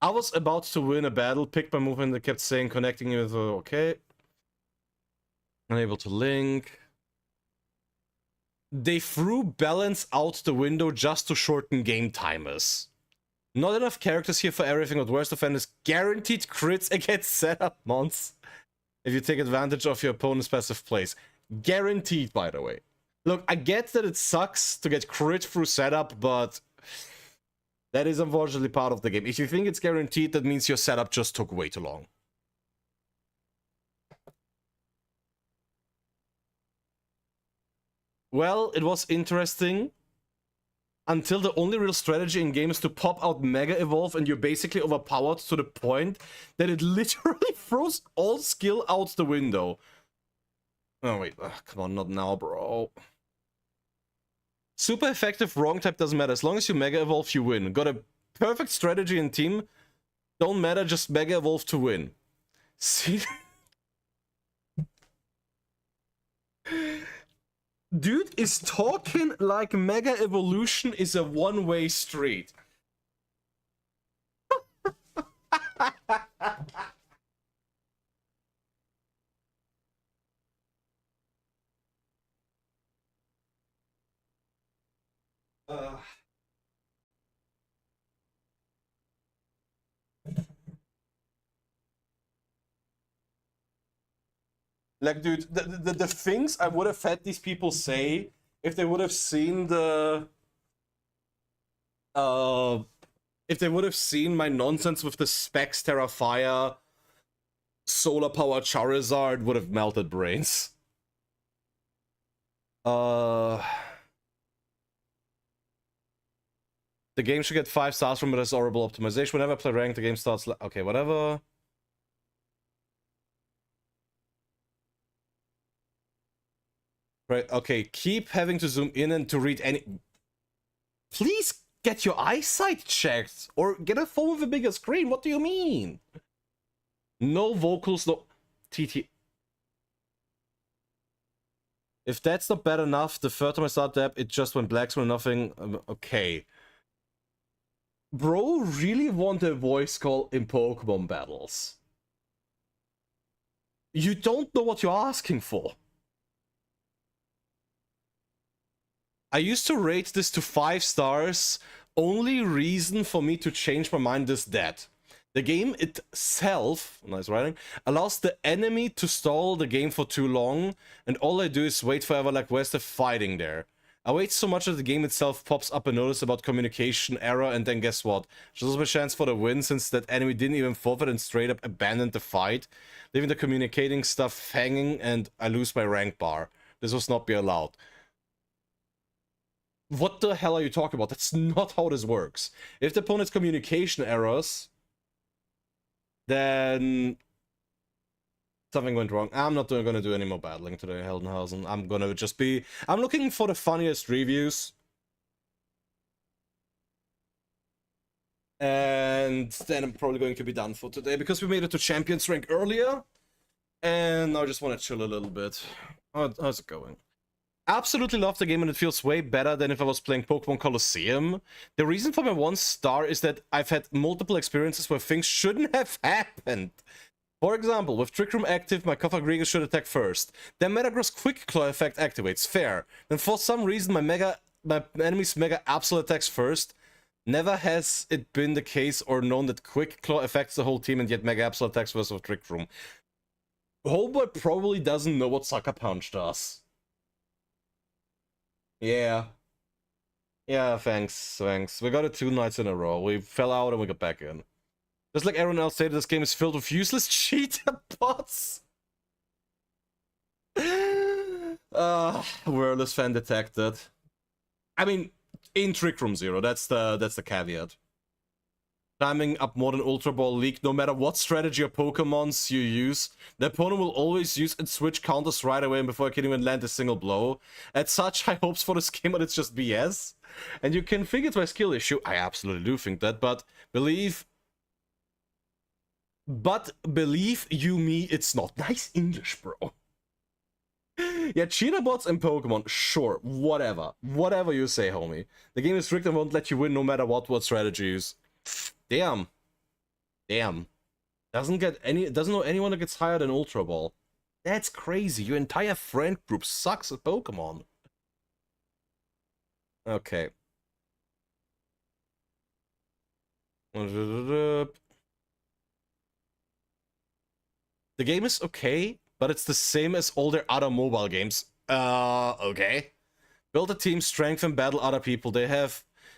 I was about to win a battle, picked my move and they kept saying connecting with okay. Unable to link. They threw balance out the window just to shorten game timers. Not enough characters here for everything, but worst offenders guaranteed crits against setup mons if you take advantage of your opponent's passive plays. Guaranteed, by the way. Look, I get that it sucks to get crit through setup, but that is unfortunately part of the game. If you think it's guaranteed, that means your setup just took way too long. Well, it was interesting until the only real strategy in game is to pop out Mega Evolve and you're basically overpowered to the point that it literally throws all skill out the window. Oh wait, come on, not now, bro. Super effective, wrong type doesn't matter. As long as you Mega Evolve, you win. Got a perfect strategy in team. Don't matter, just Mega Evolve to win. See? Dude is talking like Mega Evolution is a one-way street. Like, dude, the things I would have had these people say if they would have seen the... if they would have seen my nonsense with the Specs, Terrafire, Solar Power Charizard, would have melted brains. The game should get 5 stars from this horrible optimization. Whenever I play ranked, the game starts... Okay, whatever. Right, okay, keep having to zoom in and to read any... Please get your eyesight checked! Or get a phone with a bigger screen, what do you mean? No vocals, no... TT... If that's not bad enough, the third time I started the app, it just went black screen, nothing. Okay. Bro really want a voice call in Pokemon battles. You don't know what you're asking for. I used to rate this to 5 stars. Only reason for me to change my mind is that the game itself, nice writing, allows the enemy to stall the game for too long, and all I do is wait forever like where's the fighting there? I wait so much that the game itself pops up a notice about communication error, and then guess what? There's a chance for the win since that enemy didn't even forfeit and straight up abandoned the fight, leaving the communicating stuff hanging, and I lose my rank bar. This was not be allowed. What the hell are you talking about? That's not how this works. If the opponent's communication errors, then something went wrong. I'm not gonna do any more battling today, Heldenhausen. I'm looking for the funniest reviews. And then I'm probably going to be done for today because we made it to Champions rank earlier. And I just want to chill a little bit. How's it going? Absolutely love the game, and it feels way better than if I was playing Pokemon Colosseum. The reason for my 1 star is that I've had multiple experiences where things shouldn't have happened. For example, with Trick Room active, my Cofagrigus should attack first. Then Metagross Quick Claw effect activates, fair. Then for some reason my enemy's Mega Absol attacks first. Never has it been the case or known that Quick Claw affects the whole team and yet Mega Absol attacks versus Trick Room. Homeboy probably doesn't know what Sucker Punch does. Yeah. Yeah, thanks. We got it 2 nights in a row. We fell out and we got back in. Just like everyone else stated, this game is filled with useless cheater bots. Wordless fan detected. I mean, in Trick Room Zero, that's the caveat. Climbing up more than Ultra Ball League, no matter what strategy or Pokemons you use, the opponent will always use and switch counters right away and before I can even land a single blow. At such high hopes for this game, but it's just BS. And you can think it's my skill issue. I absolutely do think that, but believe you me, it's not. Nice English, bro. Yeah, cheater bots and Pokemon, sure, whatever. Whatever you say, homie. The game is rigged and won't let you win no matter what strategy you use. Damn. Doesn't know anyone that gets higher than Ultra Ball. That's crazy. Your entire friend group sucks at Pokemon. Okay. The game is okay, but it's the same as all their other mobile games. Okay. Build a team, strength, and battle other people. They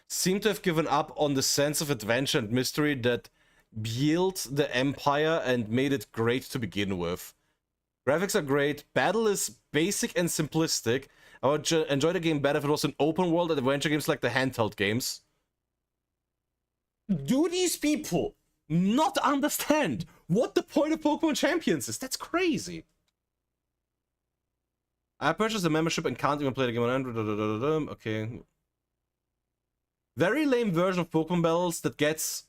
seem to have given up on the sense of adventure and mystery that built the Empire and made it great to begin with. Graphics are great, battle is basic and simplistic. I would enjoy the game better if it was an open world adventure games like the handheld games. Do these people not understand what the point of Pokemon Champions is? That's crazy. I purchased a membership and can't even play the game on Android. Okay. Very lame version of Pokemon battles that gets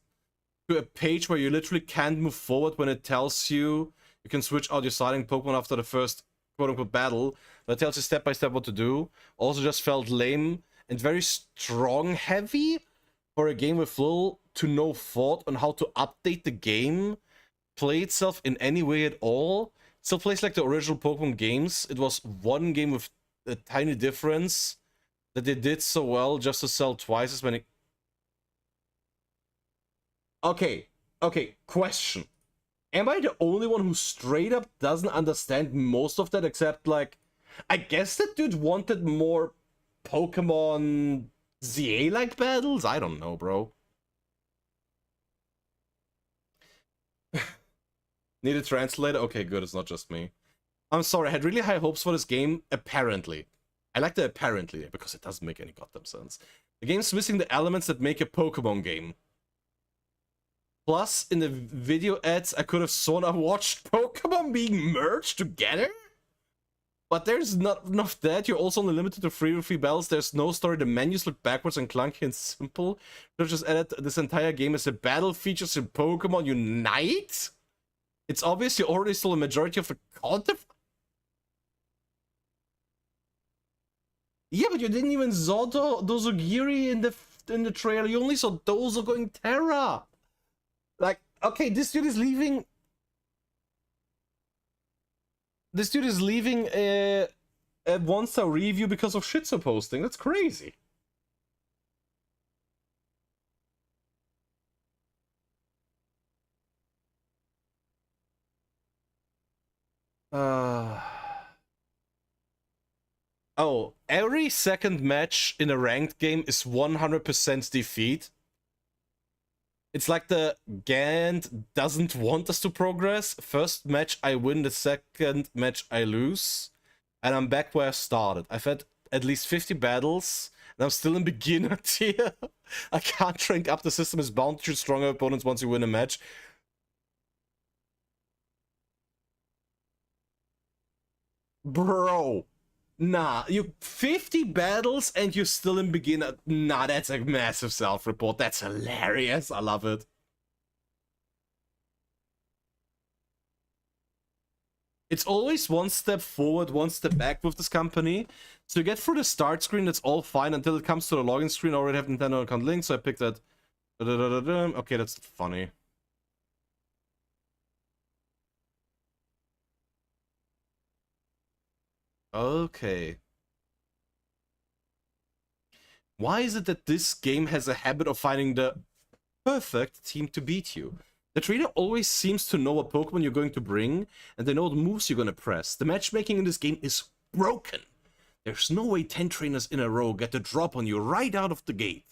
to a page where you literally can't move forward when it tells you can switch out your starting Pokemon after the first quote-unquote battle. That tells you step by step what to do. Also just felt lame and very strong heavy for a game with little to no thought on how to update the game, play itself in any way at all. It still plays like the original Pokemon games. It was one game with a tiny difference that they did so well just to sell twice as many. Okay, question. Am I the only one who straight up doesn't understand most of that except, like, I guess that dude wanted more Pokemon ZA-like battles? I don't know, bro. Need a translator? Okay, good, it's not just me. I'm sorry, I had really high hopes for this game, apparently. I like the apparently, because it doesn't make any goddamn sense. The game's missing the elements that make a Pokemon game. Plus, in the video ads, I could have sworn I watched Pokemon being merged together? But there's not enough that. You're also only limited to 3 free battles. There's no story. The menus look backwards and clunky and simple. They've just added this entire game as a battle features in Pokemon Unite? It's obvious you already stole a majority of the content. Yeah, but you didn't even saw Dozogiri in the trailer. You only saw Dozo going Terra. Like, okay, this dude is leaving. This dude is leaving a 1-star review because of shitso posting. That's crazy. Oh, every second match in a ranked game is 100% defeat. It's like the aaaaaand doesn't want us to progress. First match I win, the second match I lose. And I'm back where I started. I've had at least 50 battles, and I'm still in beginner tier. I can't rank up, the system is bound to choose stronger opponents once you win a match. Bro. Nah, you 50 battles and you're still in beginner. Nah, that's a massive self-report. That's hilarious. I love it. It's always one step forward, one step back with this company. So you get through the start screen, that's all fine until it comes to the login screen. I already have Nintendo account linked, so I picked that. Okay, that's funny. Okay. Why is it that this game has a habit of finding the perfect team to beat you? The trainer always seems to know what Pokemon you're going to bring, and they know the moves you're going to press. The matchmaking in this game is broken. There's no way 10 trainers in a row get the drop on you right out of the gate.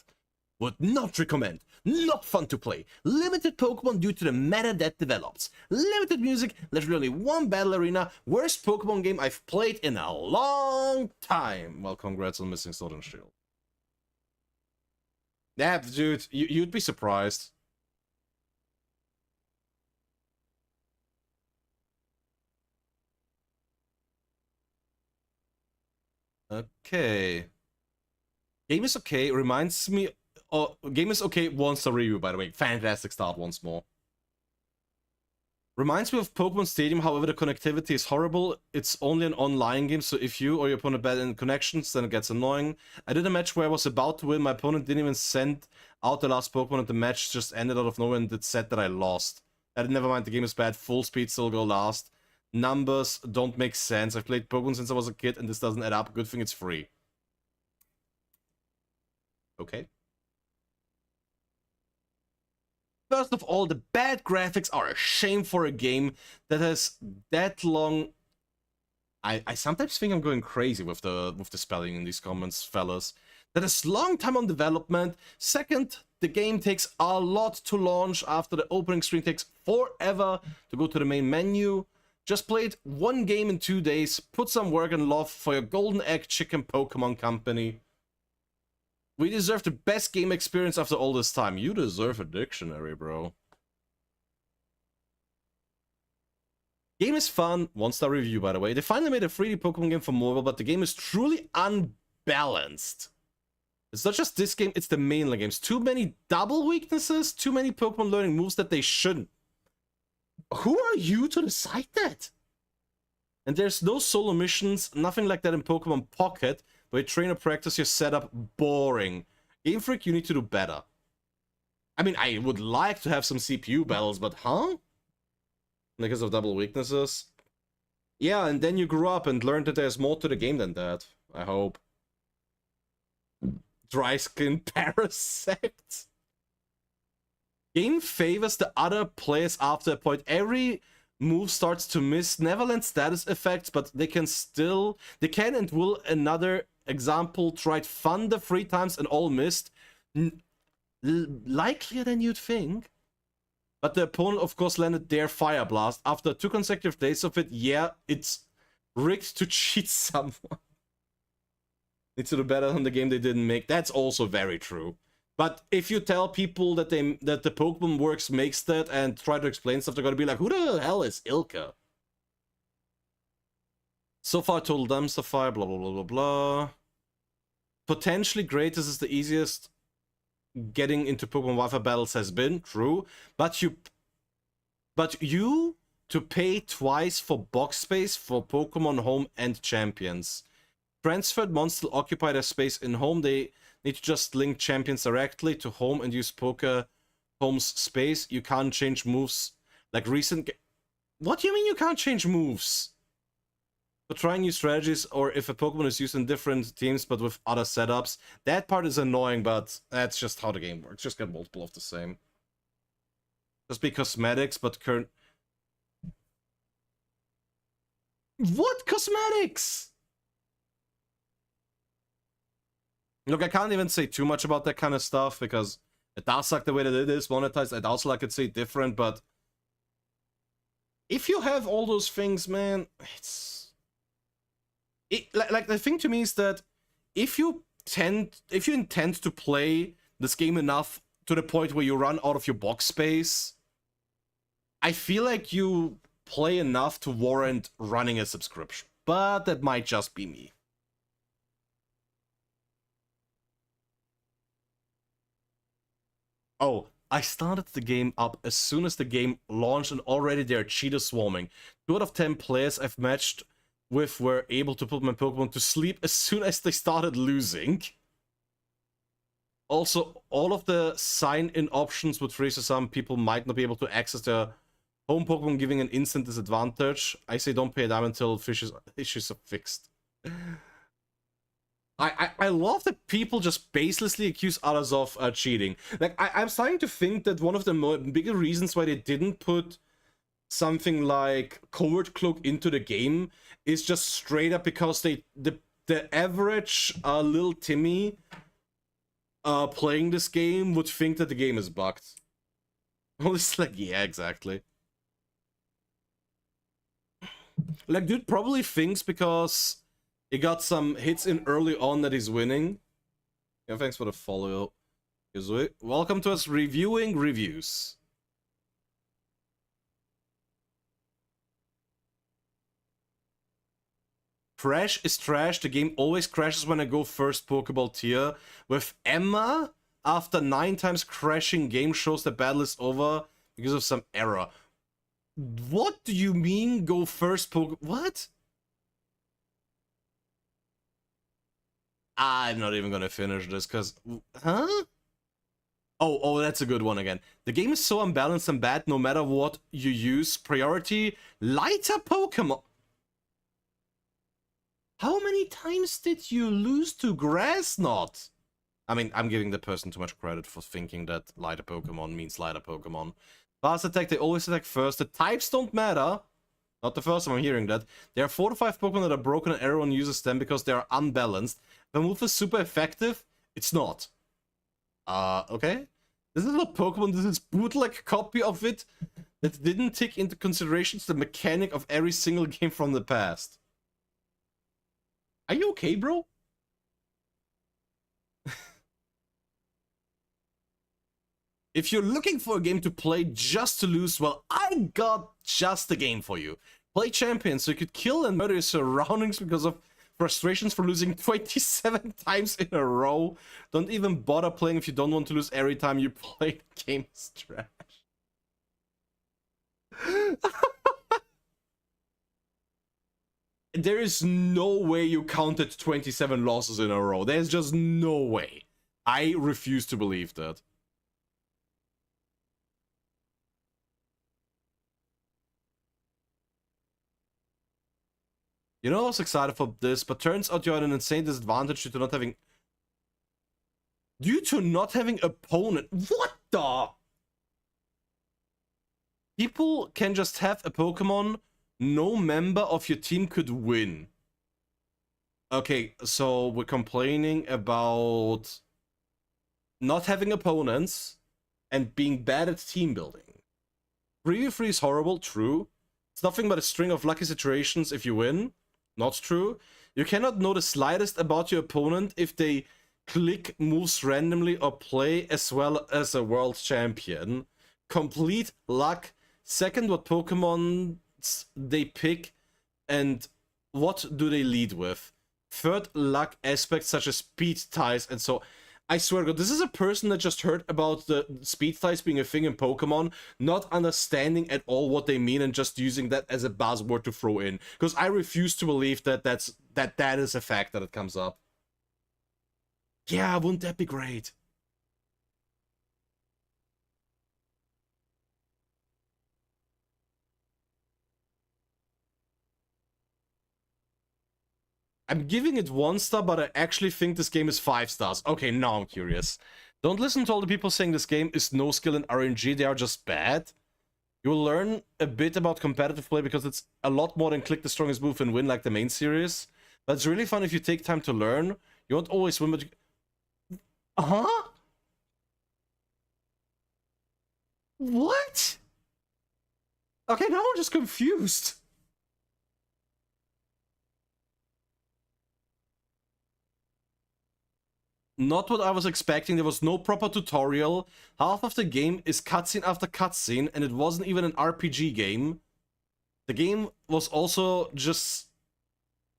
Would not recommend. Not fun to play. Limited Pokemon due to the meta that develops. Limited music, literally only one battle arena. Worst Pokemon game I've played in a long time. Well, congrats on missing Sword and Shield. Yeah, dude, you'd be surprised. Okay. Game is okay. Reminds me. Oh, game is okay. 1-star review, by the way. Fantastic start once more. Reminds me of Pokemon Stadium, however, the connectivity is horrible. It's only an online game, so if you or your opponent bad in connections, then it gets annoying. I did a match where I was about to win. My opponent didn't even send out the last Pokemon, and the match just ended out of nowhere, and it said that I lost. Never mind, the game is bad. Full speed, still go last. Numbers don't make sense. I've played Pokemon since I was a kid, and this doesn't add up. Good thing it's free. Okay. First of all, the bad graphics are a shame for a game that has that long. I sometimes think I'm going crazy with the spelling in these comments, fellas. That is long time on development. Second, the game takes a lot to launch. After the opening screen takes forever to go to the main menu. Just played one game in 2 days. Put some work and love for your golden egg chicken Pokemon company. We deserve the best game experience after all this time. You deserve a dictionary, bro. Game is fun. 1-star review, by the way. They finally made a 3D Pokemon game for mobile, but the game is truly unbalanced. It's not just this game, it's the mainline games. Too many double weaknesses, too many Pokemon learning moves that they shouldn't. Who are you to decide that? And there's no solo missions, nothing like that in Pokemon Pocket, where you train or practice your setup. Boring. Game Freak, you need to do better. I mean, I would like to have some CPU battles, but huh? Because of double weaknesses? Yeah, and then you grew up and learned that there's more to the game than that. I hope. Dry skin parasites. Game favors the other players after a point. Every move starts to miss. Neverland status effects, but they can and will. Another example, tried Thunder 3 times and all missed. Likelier than you'd think. But the opponent, of course, landed their Fire Blast. After 2 consecutive days of it, yeah, it's rigged to cheat someone. It's to do better than the game they didn't make. That's also very true. But if you tell people that the Pokemon Works makes that and try to explain stuff, they're gonna be like, who the hell is Ilka? So far, total dumpster fire, blah, blah, blah, blah, blah. Potentially great, this is the easiest getting into Pokemon Wi-Fi battles has been, true. But you to pay twice for box space for Pokemon Home and Champions. transferred mons still occupy their space in home. They need to just link champions directly to home and use poker home's space. You can't change moves like recent. What do you mean you can't change moves? But trying new strategies, or if a Pokemon is used in different teams but with other setups, that part is annoying, but that's just how the game works. Just get multiple of the same. Just be cosmetics, but current. What cosmetics? Look, I can't even say too much about that kind of stuff because it does suck the way that it is monetized. I'd also like to say different, but if you have all those things, man, like the thing to me is that if you intend to play this game enough to the point where you run out of your box space, I feel like you play enough to warrant running a subscription. But that might just be me. Oh, I started the game up as soon as the game launched and already they are cheetah swarming. 2 out of 10 players I've matched with were able to put my Pokemon to sleep as soon as they started losing. Also, all of the sign-in options would freeze, so some people might not be able to access their home Pokemon, giving an instant disadvantage. I say don't pay a dime until issues are fixed. I love that people just baselessly accuse others of cheating. Like, I'm starting to think that one of the bigger reasons why they didn't put something like Covert Cloak into the game is just straight up because the average little Timmy playing this game would think that the game is bugged. Well, it's like, yeah, exactly. Like, dude probably thinks because he got some hits in early on that he's winning. Yeah, thanks for the follow. Welcome to us reviewing reviews. Crash is trash. The game always crashes when I go first Pokeball tier. With Emma, after 9 times crashing, game shows the battle is over because of some error. What do you mean go first Pokeball? What? I'm not even gonna finish this because... Huh? Oh, that's a good one again. The game is so unbalanced and bad no matter what you use. Priority, lighter Pokemon. How many times did you lose to Grass Knot? I mean, I'm giving the person too much credit for thinking that lighter Pokemon means lighter Pokemon. Fast attack, they always attack first. The types don't matter. Not the first time I'm hearing that. There are 4 to 5 Pokemon that are broken and everyone uses them because they are unbalanced. The move is super effective. It's not. Okay. This is a Pokemon, this is bootleg copy of it that didn't take into considerations the mechanic of every single game from the past. Are you okay, bro? If you're looking for a game to play just to lose, well, I got just the game for you. Play Champion so you could kill and murder your surroundings because of frustrations for losing 27 times in a row. Don't even bother playing if you don't want to lose every time you play the game. Is trash. There is no way you counted 27 losses in a row. There's just no way. I refuse to believe that. You know, I was excited for this, but turns out you're at an insane disadvantage due to not having... Due to not having opponent... What the... People can just have a Pokemon no member of your team could win. Okay, so we're complaining about not having opponents and being bad at team building. Preview free is horrible, true. It's nothing but a string of lucky situations if you win. Not true. You cannot know the slightest about your opponent if they click moves randomly or play as well as a world champion. Complete luck. Second, what Pokemon they pick and what do they lead with. Third, luck aspects such as speed ties and so... I swear to God, this is a person that just heard about the speed flies being a thing in Pokemon, not understanding at all what they mean and just using that as a buzzword to throw in. Because I refuse to believe that that is a fact that it comes up. Yeah, wouldn't that be great? I'm giving it 1 star, but I actually think this game is 5 stars. Okay, now I'm curious. Don't listen to all the people saying this game is no skill in RNG, they are just bad. You will learn a bit about competitive play because it's a lot more than click the strongest move and win like the main series. But it's really fun if you take time to learn. You won't always win, but you... Huh? What? Okay, now I'm just confused. Not what I was expecting. There was no proper tutorial. Half of the game is cutscene after cutscene, and it wasn't even an RPG game. The game was also just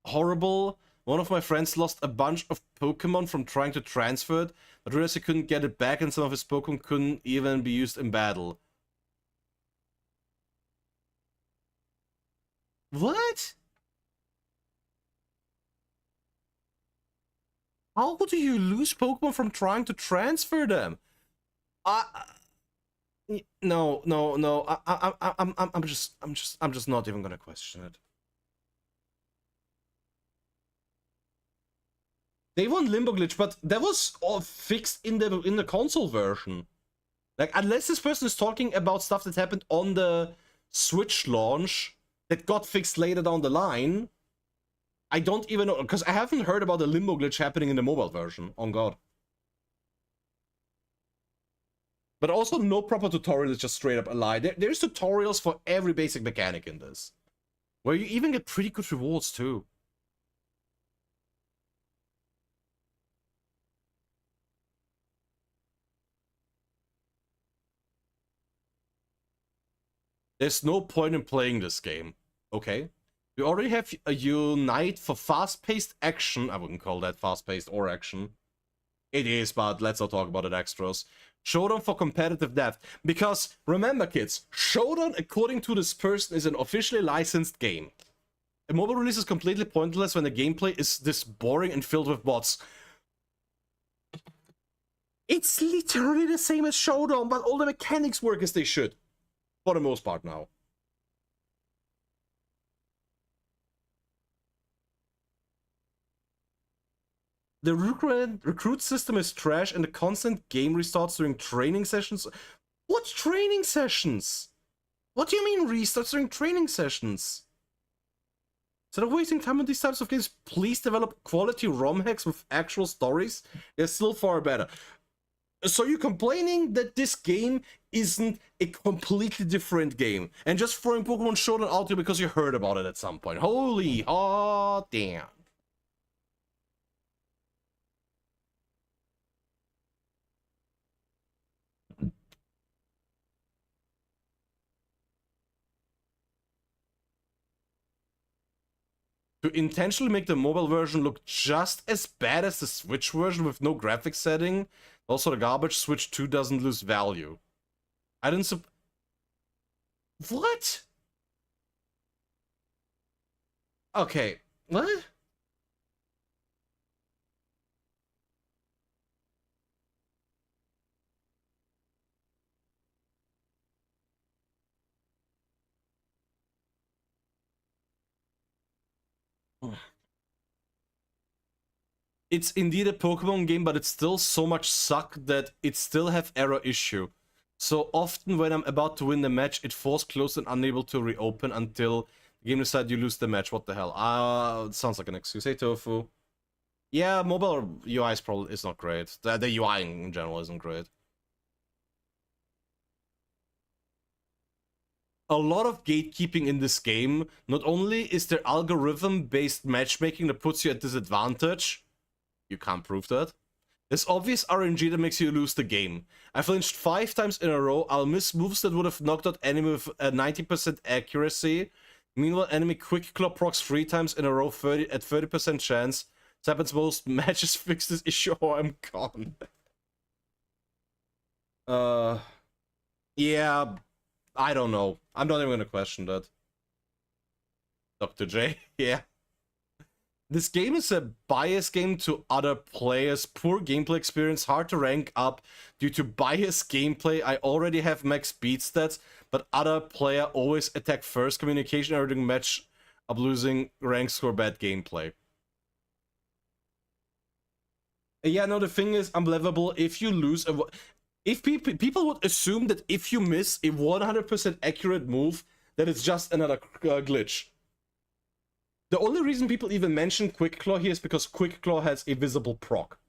horrible. One of my friends lost a bunch of Pokemon from trying to transfer it, but realized he couldn't get it back, and some of his Pokemon couldn't even be used in battle. What? How do you lose Pokemon from trying to transfer them? No. I'm just not even gonna question it. They want Limbo Glitch, but that was all fixed in the console version. Like, unless this person is talking about stuff that happened on the Switch launch that got fixed later down the line. I don't even know, because I haven't heard about the Limbo Glitch happening in the mobile version, on God. But also no proper tutorial is just straight up a lie. There's tutorials for every basic mechanic in this. Where you even get pretty good rewards too. There's no point in playing this game. Okay? We already have a Unite for fast-paced action. I wouldn't call that fast-paced or action. It is, but let's not talk about it extras. Showdown for competitive depth. Because, remember kids, Showdown, according to this person, is an officially licensed game. A mobile release is completely pointless when the gameplay is this boring and filled with bots. It's literally the same as Showdown, but all the mechanics work as they should. For the most part now. The recruit system is trash and the constant game restarts during training sessions. What training sessions? What do you mean restarts during training sessions? Instead of wasting time on these types of games, please develop quality ROM hacks with actual stories. They're still far better. So you're complaining that this game isn't a completely different game and just throwing Pokemon Showdown out there because you heard about it at some point. Holy hot damn. To intentionally make the mobile version look just as bad as the Switch version with no graphics setting, also the garbage Switch 2 doesn't lose value. I didn't What? Okay, what? It's indeed a Pokemon game, but it's still so much suck that it still have error issue. So often when I'm about to win the match, it falls closed and unable to reopen until the game decides you lose the match. What the hell? It sounds like an excuse. Hey, Tofu. Yeah, mobile UI is not great. The UI in general isn't great. A lot of gatekeeping in this game. Not only is there algorithm-based matchmaking that puts you at disadvantage, you can't prove that. There's obvious RNG that makes you lose the game. I flinched 5 times in a row. I'll miss moves that would have knocked out enemy with a 90% accuracy. Meanwhile, enemy quick claw procs 3 times in a row at 30% chance. This happens most matches. Fix this issue or I'm gone. Yeah, I don't know. I'm not even gonna question that. Dr. J, yeah. This game is a biased game to other players, poor gameplay experience, hard to rank up due to biased gameplay. I already have max speed stats, but other player always attack first, communication error during match up, losing rank score, bad gameplay. Yeah, no, the thing is unbelievable. If you lose if people would assume that if you miss a 100% accurate move, that it's just another glitch. The only reason people even mention Quick Claw here is because Quick Claw has a visible proc.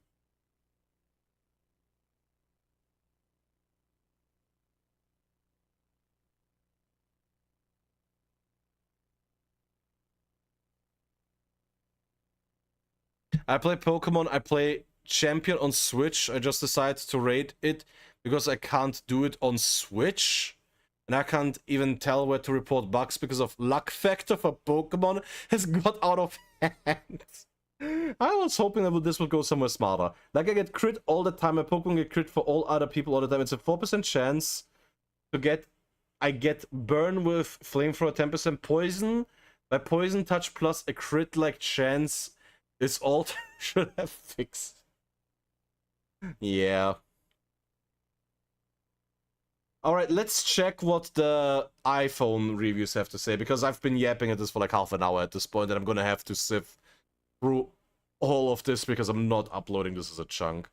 I play Pokemon, I play Champion on Switch. I just decided to rate it because I can't do it on Switch. And I can't even tell where to report bugs because of luck factor for Pokemon has got out of hand. I was hoping that this would go somewhere smarter. Like I get crit all the time, my Pokemon get crit for all other people all the time. It's a 4% chance to get... I get burn with Flamethrower, 10% poison. My poison touch plus a crit-like chance is all should have fixed. Yeah. Alright, let's check what the iPhone reviews have to say, because I've been yapping at this for like half an hour at this point, and I'm gonna have to sift through all of this because I'm not uploading this as a chunk.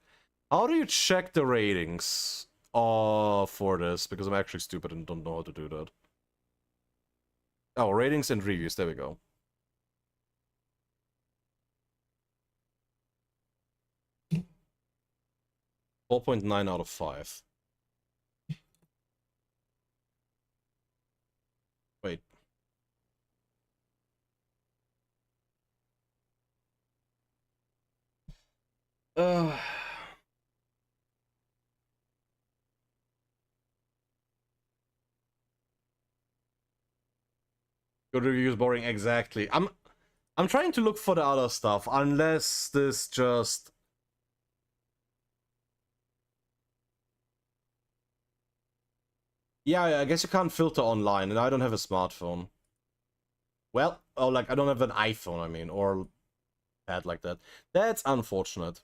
How do you check the ratings for this? Because I'm actually stupid and don't know how to do that. Oh, ratings and reviews, there we go. .9 out of 5. Wait. Good reviews, boring, exactly. I'm trying to look for the other stuff, unless this just... Yeah, I guess you can't filter online, and I don't have a smartphone. Well, oh, like, I don't have an iPhone, I mean, or pad like that. That's unfortunate.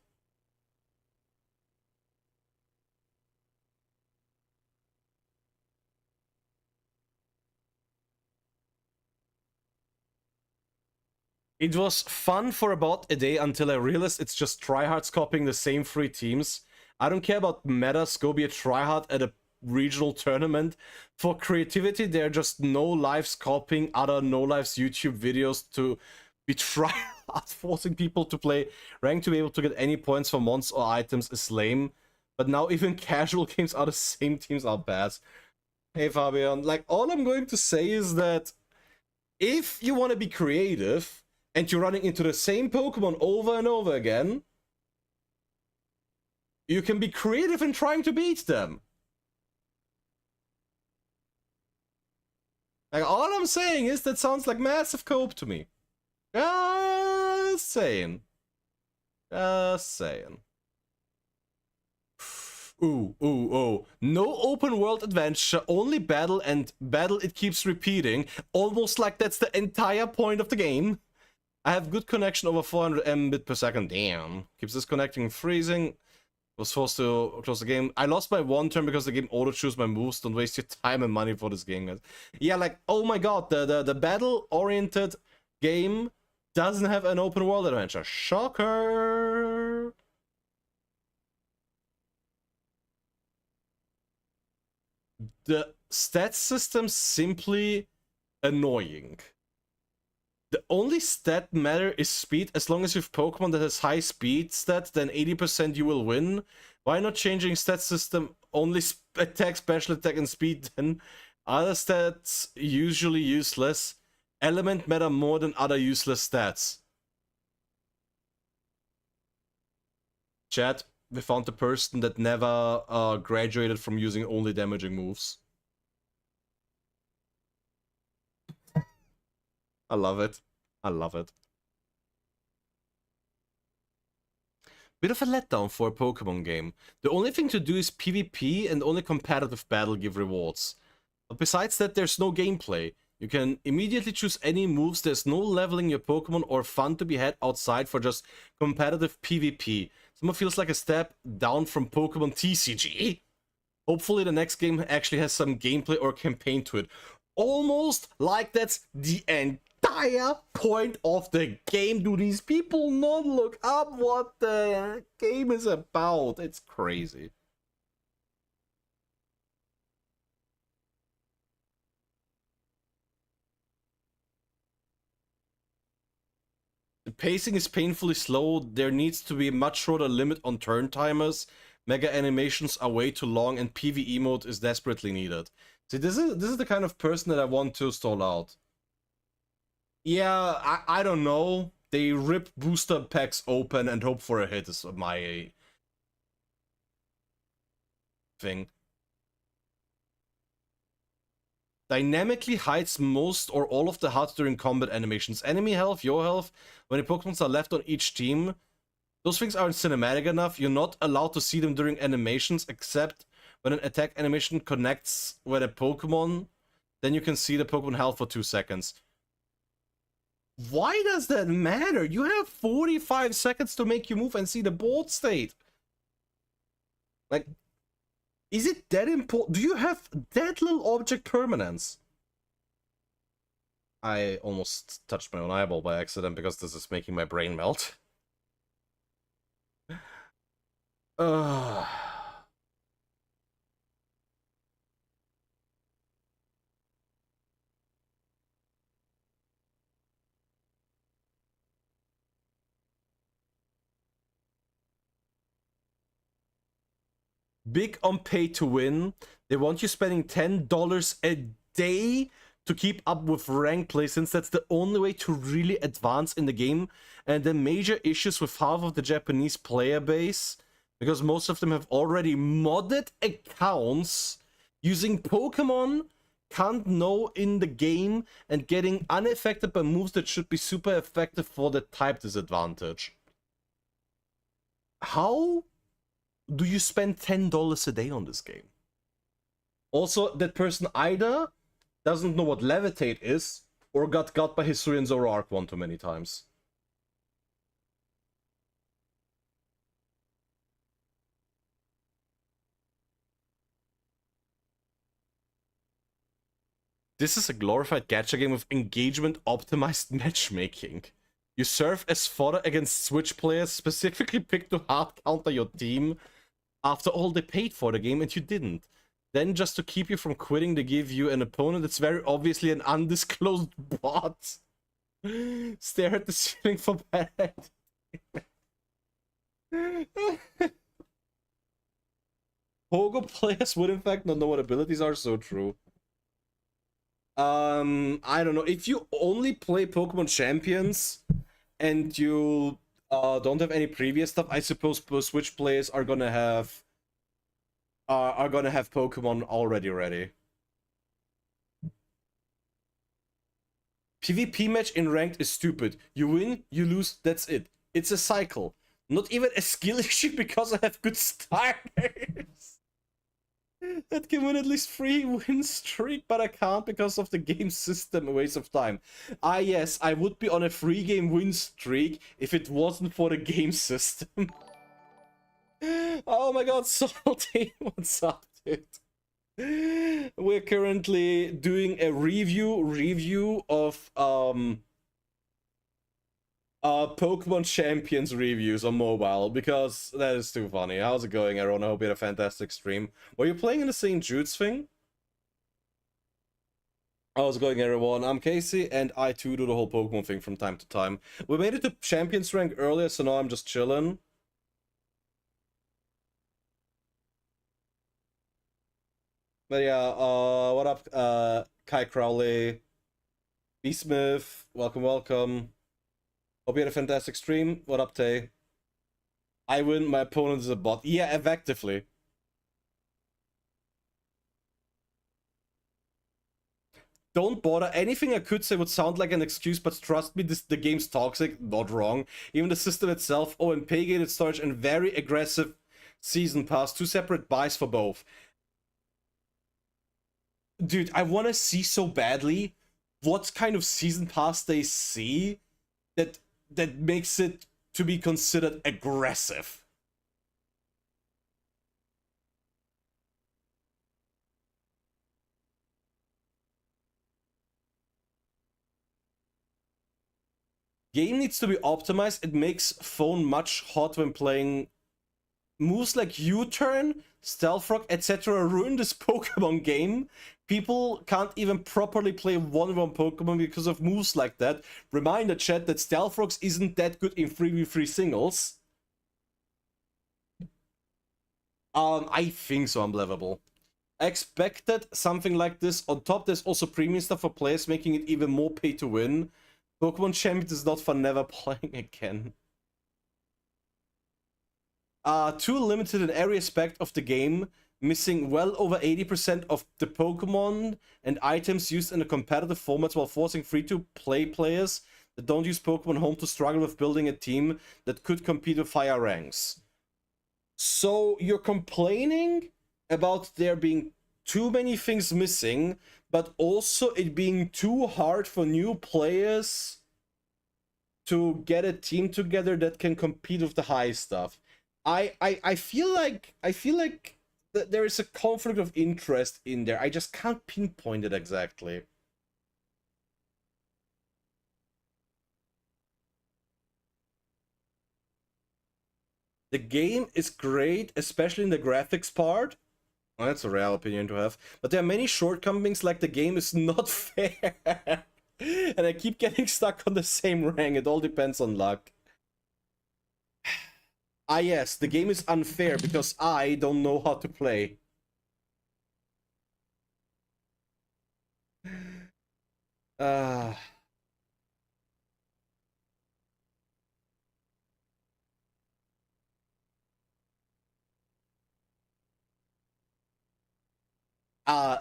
It was fun for about a day until I realized it's just tryhards copying the same 3 teams. I don't care about metas, go be a tryhard at a regional tournament. For creativity, there are just no lives copying other no lives YouTube videos to be tryhard. Forcing people to play rank to be able to get any points for mons or items is lame. But now even casual games are the same teams are bad. Hey Fabian, like all I'm going to say is that if you want to be creative and you're running into the same Pokemon over and over again, you can be creative in trying to beat them. Like, all I'm saying is that sounds like massive cope to me. Just saying. Just saying. Ooh. No open world adventure, only battle, and battle it keeps repeating. Almost like that's the entire point of the game. I have good connection over 400 Mbit per second. Damn. Keeps disconnecting and freezing. Was forced to close the game. I lost by 1 turn because the game auto-choose my moves. Don't waste your time and money for this game, guys. Yeah, like, oh my god, the battle-oriented game doesn't have an open world adventure. Shocker! The stat system's simply annoying. The only stat matter is speed. As long as you have Pokemon that has high speed stat, then 80% you will win. Why not changing stat system only attack, special attack, and speed then? Other stats usually useless. Element matter more than other useless stats. Chat, we found the person that never graduated from using only damaging moves. I love it. I love it. Bit of a letdown for a Pokemon game. The only thing to do is PvP and only competitive battle give rewards. But besides that, there's no gameplay. You can immediately choose any moves, there's no leveling your Pokemon or fun to be had outside for just competitive PvP. Somehow feels like a step down from Pokemon TCG. Hopefully the next game actually has some gameplay or campaign to it. Almost like that's the entire point of the game. Do these people not look up what the game is about? It's crazy. The pacing is painfully slow. There needs to be a much shorter limit on turn timers. Mega animations are way too long, and PvE mode is desperately needed. See, this is the kind of person that I want to stall out. Yeah, I don't know. They rip booster packs open and hope for a hit is my thing. Dynamically hides most or all of the HUD during combat animations. Enemy health, your health, when the Pokemons are left on each team. Those things aren't cinematic enough. You're not allowed to see them during animations except when an attack animation connects with a Pokemon. Then you can see the Pokemon health for 2 seconds. Why does that matter? You have 45 seconds to make your move and see the board state. Like, is it that important? Do you have that little object permanence? I almost touched my own eyeball by accident because this is making my brain melt. Big on pay to win. They want you spending $10 a day to keep up with rank play, since that's the only way to really advance in the game. And the major issues with half of the Japanese player base, because most of them have already modded accounts using Pokemon can't know in the game and getting unaffected by moves that should be super effective for the type disadvantage. How do you spend $10 a day on this game? Also, that person either doesn't know what levitate is, or got by Hisuian Zoroark one too many times. This is a glorified gacha game with engagement optimized matchmaking. You serve as fodder against Switch players specifically picked to hard counter your team. After all, they paid for the game and you didn't. Then, just to keep you from quitting, they give you an opponent that's very obviously an undisclosed bot. Stare at the ceiling for bad. Pogo players would in fact not know what abilities are, so true. I don't know. If you only play Pokemon Champions and you don't have any previous stuff, I suppose Switch players are gonna have Pokemon already ready. PvP match in ranked is stupid. You win, you lose, that's it. It's a cycle. Not even a skill issue because I have good starters. That can win at least 3 win streak, but I can't because of the game system. A waste of time. Ah yes, I would be on a 3-game win streak if it wasn't for the game system. Oh my god, Salty, what's up, dude? We're currently doing a review of Pokemon Champions reviews on mobile, because that is too funny. How's it going, everyone? I hope you had a fantastic stream. Were you playing in the St. Jude's thing? How's it going, everyone? I'm Casey, and I too do the whole Pokemon thing from time to time. We made it to Champions rank earlier, so now I'm just chilling. But yeah, what up, Kai Crowley, B Smith, welcome. Hope you had a fantastic stream. What up, Tay? I win, my opponent is a bot. Yeah, effectively. Don't bother. Anything I could say would sound like an excuse, but trust me, the game's toxic. Not wrong. Even the system itself. Oh, and pay-gated storage and very aggressive season pass. 2 separate buys for both. Dude, I want to see so badly what kind of season pass they see that makes it to be considered aggressive. Game needs to be optimized. It makes phone much hot when playing. Moves like U-turn, Stealth Rock, etc. ruin this Pokemon game. People can't even properly play 1v1 Pokemon because of moves like that. Reminder, chat, that Stealth Rocks isn't that good in 3v3 singles. I think so, unbelievable. I expected something like this. On top, there's also premium stuff for players, making it even more pay to win. Pokemon Champion is not for never playing again. Too limited in every aspect of the game, missing well over 80% of the Pokemon and items used in the competitive formats while forcing free-to-play players that don't use Pokemon Home to struggle with building a team that could compete with higher ranks. So you're complaining about there being too many things missing, but also it being too hard for new players to get a team together that can compete with the high stuff. I feel like there is a conflict of interest in there. I just can't pinpoint it exactly. The game is great, especially in the graphics part. Well, that's a real opinion to have. But there are many shortcomings, like the game is not fair. And I keep getting stuck on the same rank. It all depends on luck. Ah yes, the game is unfair because I don't know how to play.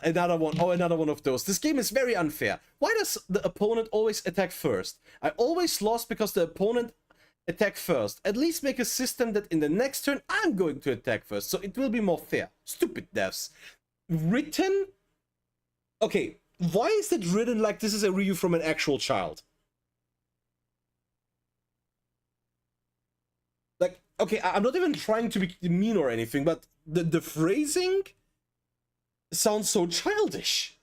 Another one. Oh, another one of those. This game is very unfair. Why does the opponent always attack first? I always lost because the opponent attacked first. At least make a system that in the next turn I'm going to attack first, so it will be more fair. Stupid devs. Written? Okay, why is it written like this is a review from an actual child? Like, okay, I'm not even trying to be mean or anything, but the phrasing sounds so childish.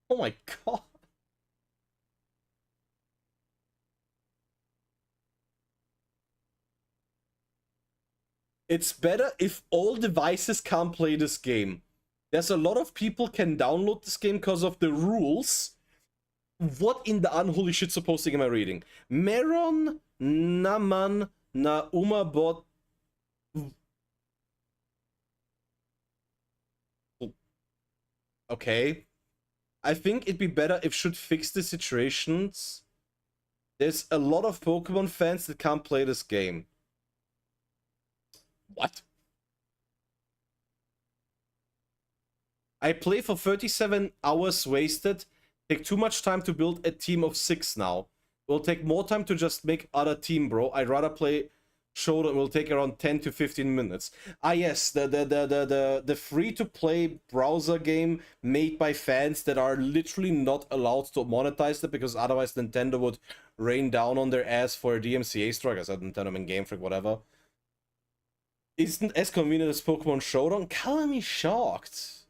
Oh my god. It's better if all devices can't play this game. There's a lot of people can download this game because of the rules. What in the unholy shit supposed am I reading? Meron Naman na Umabot. Okay. I think it'd be better if should fix the situations. There's a lot of Pokemon fans that can't play this game. What? I play for 37 hours wasted. Take too much time to build a team of 6 now. Will take more time to just make other team, bro. I'd rather play Showdown. Will take around 10 to 15 minutes. Ah yes, the free-to-play browser game made by fans that are literally not allowed to monetize it because otherwise Nintendo would rain down on their ass for a DMCA strike. I said Nintendo and Game Freak, whatever. Isn't as convenient as Pokemon Showdown. Color me shocked.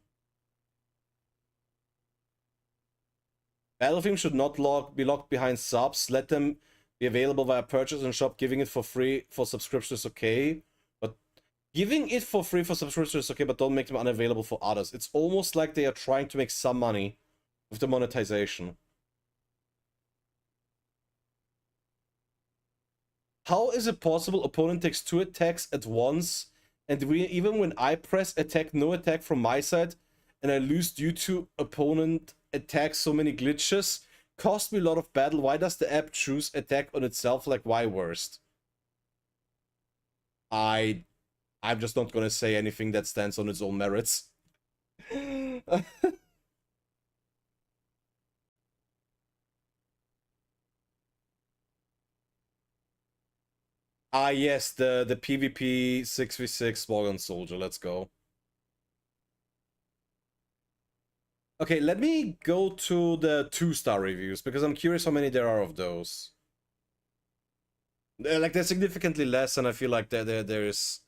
Battlefield should not be locked behind subs. Let them be available via purchase and shop. Giving it for free for subscription is okay. But giving it for free for subscription is okay, but don't make them unavailable for others. It's almost like they are trying to make some money with the monetization. How is it possible opponent takes 2 attacks at once, and even when I press attack, no attack from my side, and I lose due to opponent attack so many glitches? Cost me a lot of battle. Why does the app choose attack on itself? Like, why worst? I'm just not gonna say anything that stands on its own merits. Ah, yes, the PvP 6v6 Morgan Soldier. Let's go. Okay, let me go to the 2-star reviews, because I'm curious how many there are of those. Like, they're significantly less, and I feel like there is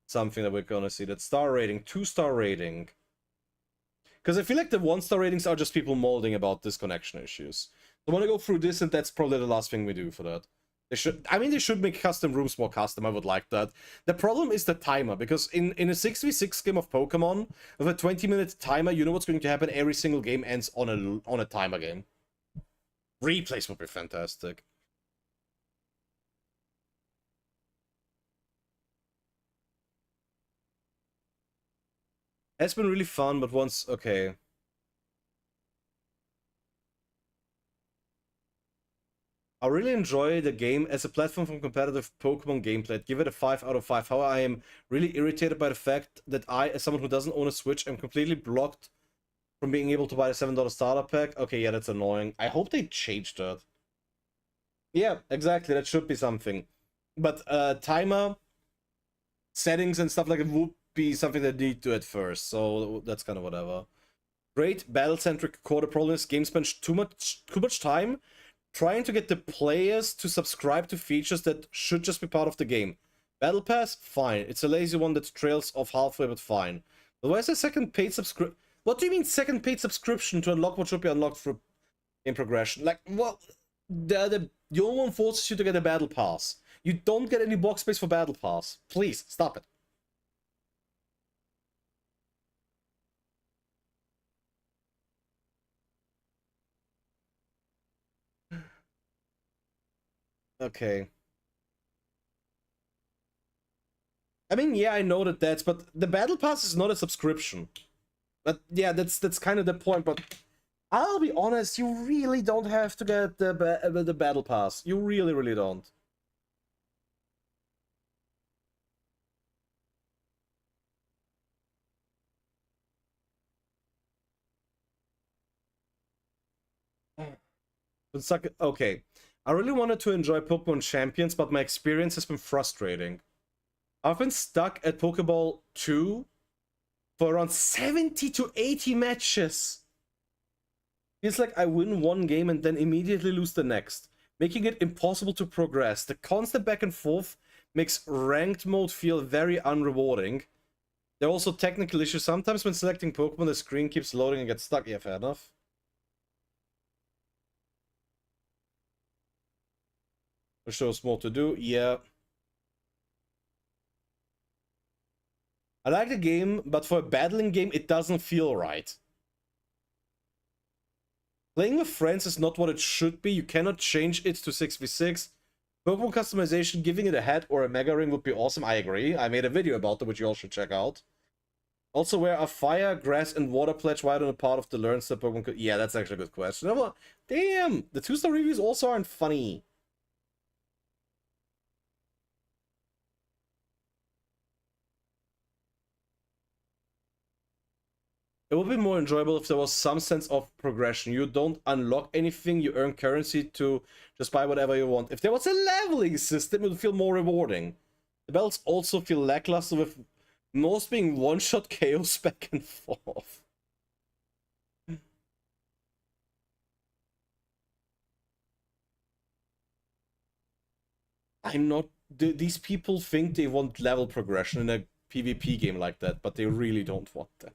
something that we're gonna see. That star rating, 2-star rating. Because I feel like the 1-star ratings are just people molding about disconnection issues. So I want to go through this, and that's probably the last thing we do for that. They should make custom rooms more custom. I would like that. The problem is the timer, because in a 6v6 game of Pokemon, with a 20-minute timer, you know what's going to happen. Every single game ends on a timer game. Replays would be fantastic. It's been really fun, but once... Okay. I really enjoy the game as a platform for competitive Pokemon gameplay. I'd give it a 5 out of 5. However, I am really irritated by the fact that I, as someone who doesn't own a Switch, am completely blocked from being able to buy the $7 starter pack. Okay, yeah, that's annoying. I hope they change that. Yeah, exactly. That should be something. But timer settings and stuff like it would be something that need to at first. So that's kind of whatever. Great battle-centric core. The problem is games spend too much time trying to get the players to subscribe to features that should just be part of the game. Battle Pass? Fine. It's a lazy one that trails off halfway, but fine. But where's the second paid subscription? What do you mean second paid subscription to unlock what should be unlocked for in progression? Like, well, your one forces you to get a Battle Pass. You don't get any box space for Battle Pass. Please, stop it. Okay. I mean, yeah, I know that but the Battle Pass is not a subscription. But yeah, that's kind of the point. But I'll be honest, you really don't have to get the Battle Pass. You really don't. Okay, I really wanted to enjoy Pokemon Champions, but my experience has been frustrating. I've been stuck at Pokeball 2 for around 70 to 80 matches. Feels like I win one game and then immediately lose the next, making it impossible to progress. The constant back and forth makes ranked mode feel very unrewarding. There are also technical issues. Sometimes when selecting Pokemon, the screen keeps loading and gets stuck. Yeah, fair enough. Which shows more to do. Yeah. I like the game, but for a battling game, it doesn't feel right. Playing with friends is not what it should be. You cannot change it to 6v6. Pokemon customization, giving it a hat or a Mega Ring would be awesome. I agree. I made a video about that, which you all should check out. Also, where are Fire, Grass, and Water Pledge? Why don't a part of the Learn Step Pokemon could... Yeah, that's actually a good question. Damn! The 2-star reviews also aren't funny. It would be more enjoyable if there was some sense of progression. You don't unlock anything, you earn currency to just buy whatever you want. If there was a leveling system, it would feel more rewarding. The battles also feel lackluster, with most being one-shot chaos back and forth. I'm not... These people think they want level progression in a PvP game like that, but they really don't want that.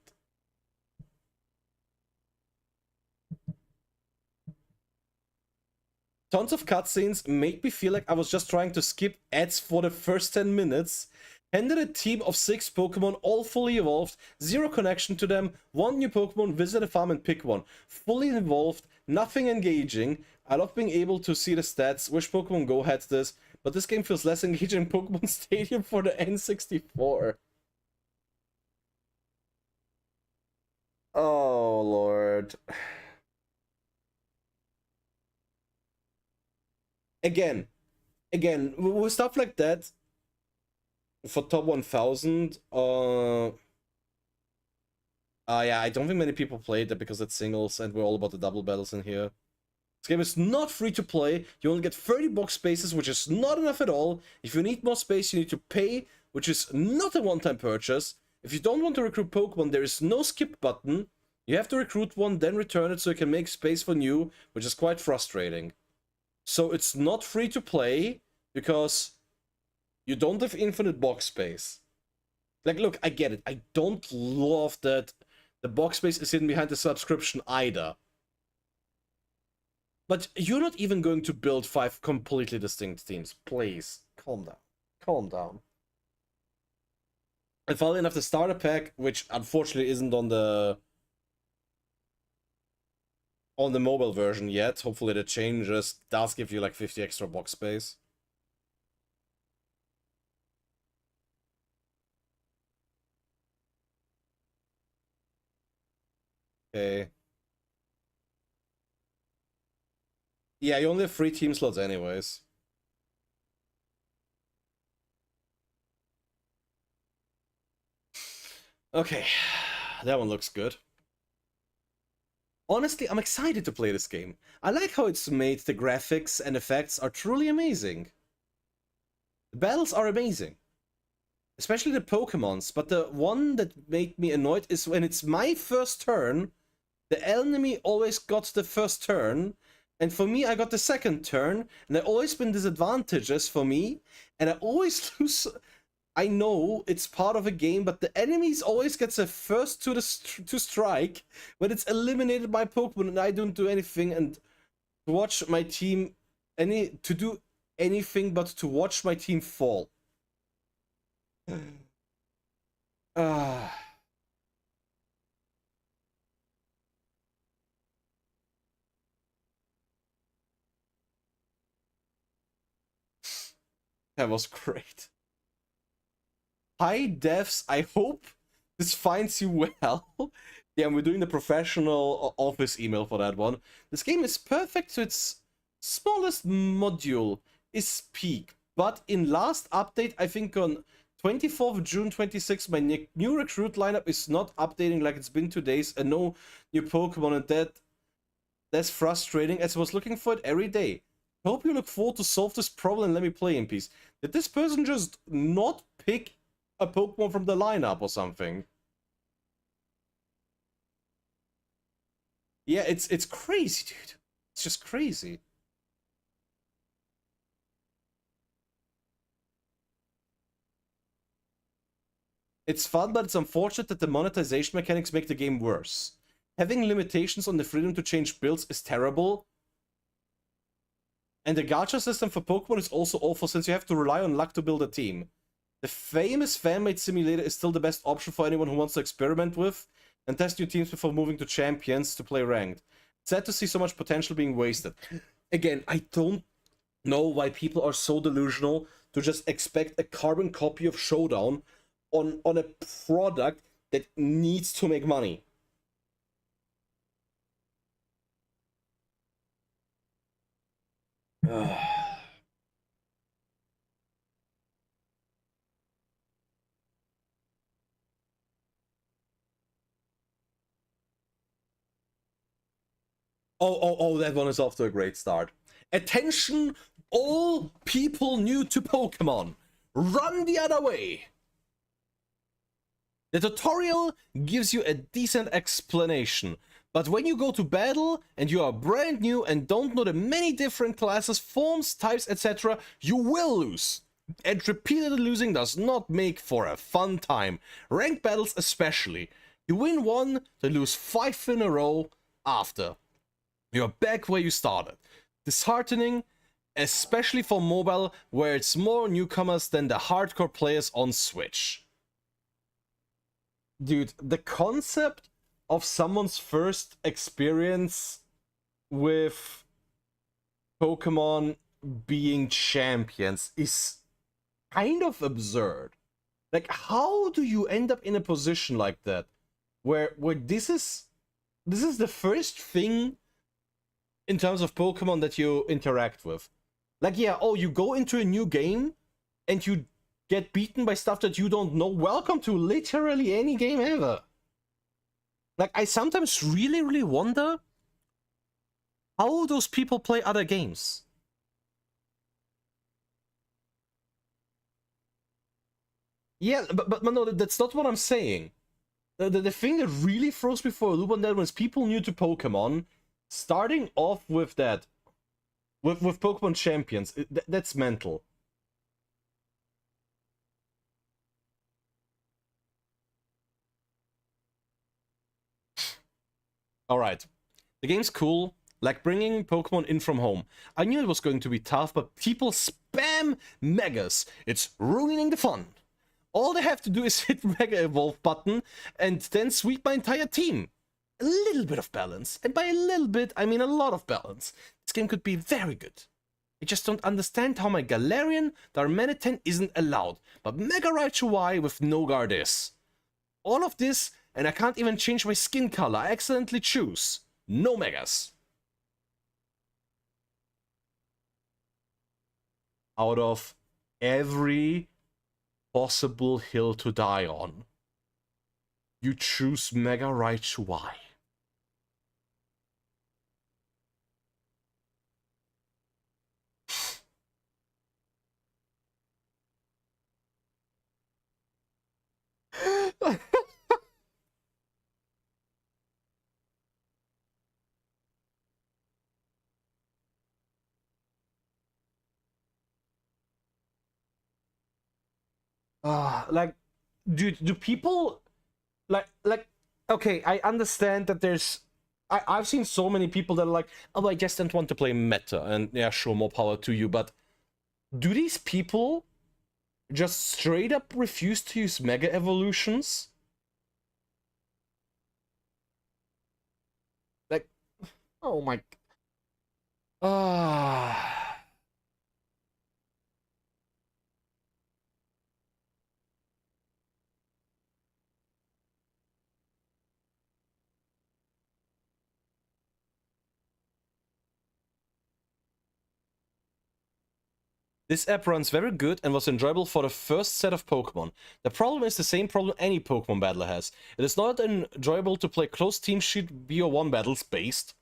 Tons of cutscenes make me feel like I was just trying to skip ads for the first 10 minutes. Handed a team of 6 Pokemon, all fully evolved, zero connection to them, one new Pokemon, visit a farm and pick one. Fully involved, nothing engaging. I love being able to see the stats, wish Pokemon Go had this, but this game feels less engaging in Pokemon Stadium for the N64. Oh, Lord. Again, with stuff like that, for top 1000, yeah, I don't think many people played that because it's singles and we're all about the double battles in here. This game is not free to play. You only get 30 box spaces, which is not enough at all. If you need more space, you need to pay, which is not a one-time purchase. If you don't want to recruit Pokemon, there is no skip button. You have to recruit one, then return it so you can make space for new, which is quite frustrating. So it's not free to play because you don't have infinite box space. Like, look, I get it. I don't love that the box space is hidden behind the subscription either. But you're not even going to build 5 completely distinct teams. Please, calm down. Calm down. And finally enough, the starter pack, which unfortunately isn't on the mobile version yet. Hopefully that changes. Does give you like 50 extra box space. Okay. Yeah, you only have 3 team slots anyways. Okay, that one looks good. Honestly, I'm excited to play this game. I like how it's made. The graphics and effects are truly amazing. The battles are amazing. Especially the Pokemons, but the one that made me annoyed is when it's my first turn, the enemy always got the first turn, and for me I got the second turn, and there always been disadvantages for me, and I always lose. I know it's part of a game, but the enemies always gets a first to strike when it's eliminated by Pokemon and I don't do anything, and to watch my team do anything but to watch my team fall. That was great. Hi devs, I hope this finds you well. Yeah, we're doing the professional office email for that one. This game is perfect to its smallest module, is peak. But in last update, I think on 24th June 26, my new recruit lineup is not updating like it's been 2 days, and no new Pokemon, and that's frustrating as I was looking for it every day. Hope you look forward to solve this problem and let me play in peace. Did this person just not pick a Pokemon from the lineup or something? Yeah, it's crazy, dude. It's just crazy. It's fun, but it's unfortunate that the monetization mechanics make the game worse. Having limitations on the freedom to change builds is terrible. And the gacha system for Pokemon is also awful since you have to rely on luck to build a team. The famous fan-made simulator is still the best option for anyone who wants to experiment with and test new teams before moving to champions to play ranked. It's sad to see so much potential being wasted. Again, I don't know why people are so delusional to just expect a carbon copy of Showdown on a product that needs to make money. Oh, that one is off to a great start. Attention, all people new to Pokemon. Run the other way. The tutorial gives you a decent explanation, but when you go to battle and you are brand new and don't know the many different classes, forms, types, etc., you will lose. And repeatedly losing does not make for a fun time. Ranked battles especially. You win one, then lose 5 in a row after. You're back where you started. Disheartening, especially for mobile, where it's more newcomers than the hardcore players on Switch. Dude, the concept of someone's first experience with Pokemon being champions is kind of absurd. Like, how do you end up in a position like that, where this is the first thing in terms of Pokemon that you interact with? Like, yeah, oh, you go into a new game and you get beaten by stuff that you don't know. Welcome to literally any game ever. Like, I sometimes really wonder how those people play other games. Yeah, but no, that's not what I'm saying. The thing that really throws me for a loop on that was people new to Pokemon, starting off with that, with Pokemon Champions. That's mental. Alright. The game's cool, like bringing Pokemon in from home. I knew it was going to be tough, but people spam Megas. It's ruining the fun. All they have to do is hit Mega Evolve button and then sweep my entire team. A little bit of balance, and by a little bit, I mean a lot of balance. This game could be very good. I just don't understand how my Galarian Darmanitan isn't allowed, but Mega Raichu Y with no guard is. All of this, and I can't even change my skin color. I accidentally choose. No Megas. Out of every possible hill to die on, you choose Mega Raichu Y. Like, dude, do people like? Okay, I understand that there's. I've seen so many people that are like, oh, I just don't want to play meta, and yeah, sure, more power to you. But do these people just straight up refuse to use Mega Evolutions? Like, oh my. Ah. This app runs very good and was enjoyable for the first set of Pokemon. The problem is the same problem any Pokemon battler has. It is not enjoyable to play close team sheet BO1 battles based.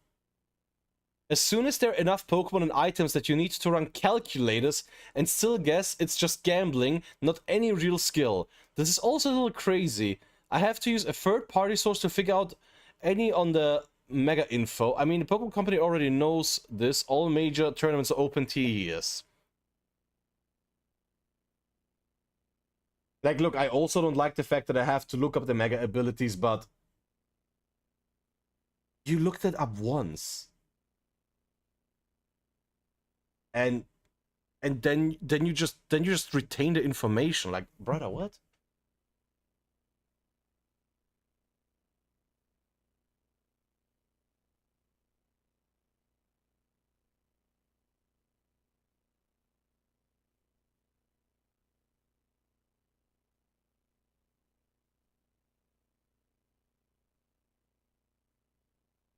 As soon as there are enough Pokemon and items that you need to run calculators and still guess, it's just gambling, not any real skill. This is also a little crazy. I have to use a third-party source to figure out any on the Mega info. I mean, the Pokemon Company already knows this. All major tournaments are open TES. Like, look, I also don't like the fact that I have to look up the Mega abilities, but you looked it up once. And then you just retain the information. Like, brother, what?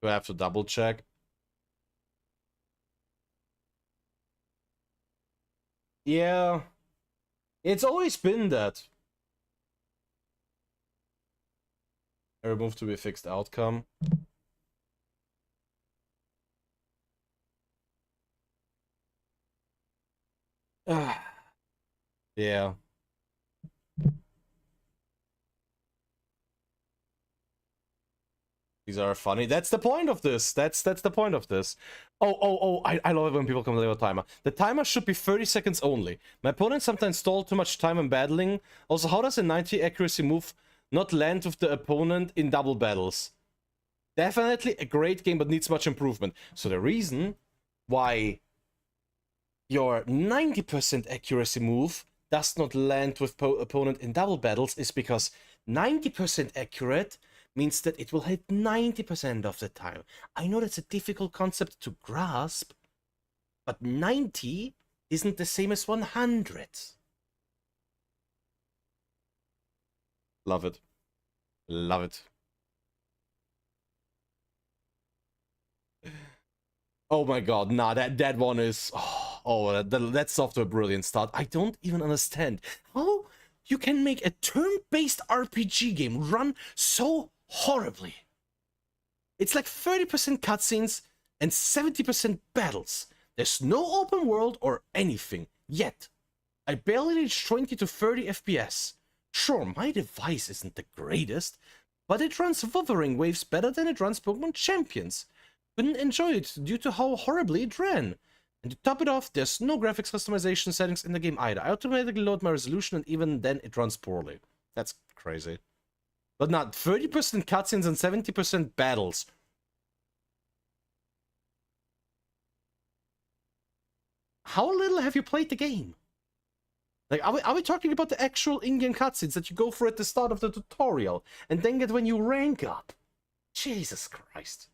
Do I have to double check? Yeah. It's always been that. I remove to be a fixed outcome. Yeah. These are funny. That's the point of this. That's the point of this. Oh, I love it when people complain about timer. The timer should be 30 seconds only. My opponent sometimes stall too much time in battling. Also, how does a 90 accuracy move not land with the opponent in double battles? Definitely a great game, but needs much improvement. So the reason why your 90% accuracy move does not land with opponent in double battles is because 90% accurate means that it will hit 90% of the time. I know that's a difficult concept to grasp, but 90 isn't the same as 100. Love it. Love it. Oh my god, nah, that one is... that's off to a brilliant start. I don't even understand how you can make a turn-based RPG game run so horribly. It's like 30% cutscenes, and 70% battles. There's no open world or anything, yet. I barely reached 20 to 30 FPS. Sure, my device isn't the greatest, but it runs Wuthering Waves better than it runs Pokemon Champions. Couldn't enjoy it due to how horribly it ran. And to top it off, there's no graphics customization settings in the game either. I automatically load my resolution and even then it runs poorly. That's crazy. But not 30% cutscenes and 70% battles. How little have you played the game? Like, are we talking about the actual in-game cutscenes that you go through at the start of the tutorial and then get when you rank up? Jesus Christ.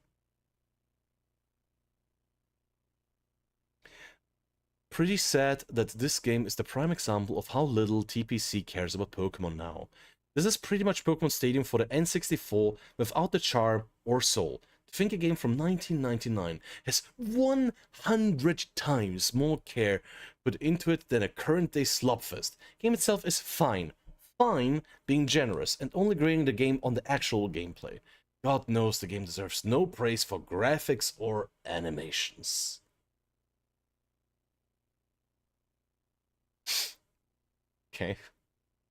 Pretty sad that this game is the prime example of how little TPC cares about Pokemon now. This is pretty much Pokemon Stadium for the N64 without the charm or soul. To think a game from 1999 has 100 times more care put into it than a current day slopfest. Game itself is fine. Fine being generous and only grading the game on the actual gameplay. God knows the game deserves no praise for graphics or animations. Okay.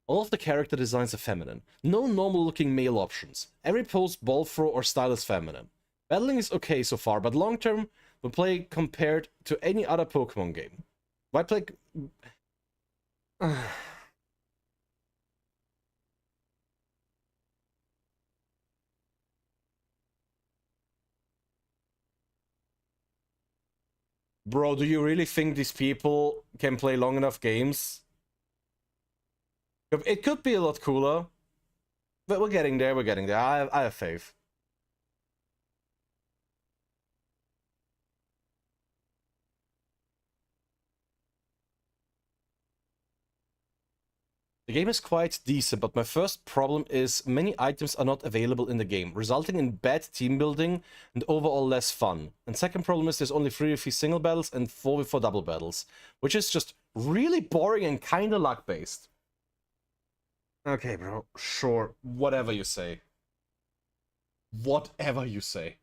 All of the character designs are feminine. No normal looking male options. Every pose, ball throw, or style is feminine. Battling is okay so far, but long term, we play compared to any other Pokemon game. Why play... Bro, do you really think these people can play long enough games? It could be a lot cooler. But we're getting there, we're getting there. I have faith. The game is quite decent, but my first problem is many items are not available in the game, resulting in bad team building and overall less fun. And second problem is there's only 3v3 single battles and 4v4 double battles, which is just really boring and kinda luck-based. Okay, bro, sure, whatever you say. Whatever you say.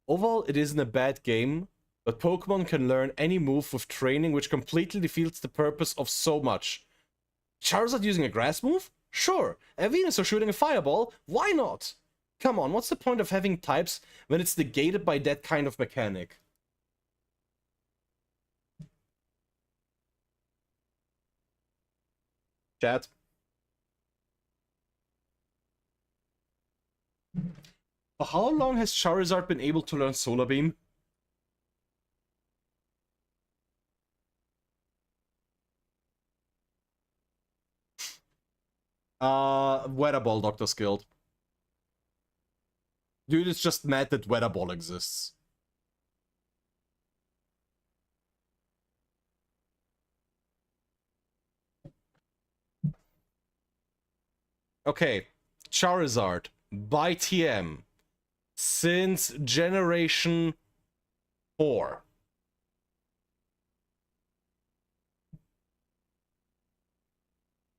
Overall, it isn't a bad game, but Pokemon can learn any move with training, which completely defeats the purpose of so much. Charizard using a grass move? Sure. A Venusaur shooting a fireball? Why not? Come on, what's the point of having types when it's negated by that kind of mechanic? Chat. For how long has Charizard been able to learn Solar Beam? Weather Ball, Dr. Skilled. Dude is just mad that Weather Ball exists. Okay, Charizard by TM since Generation 4.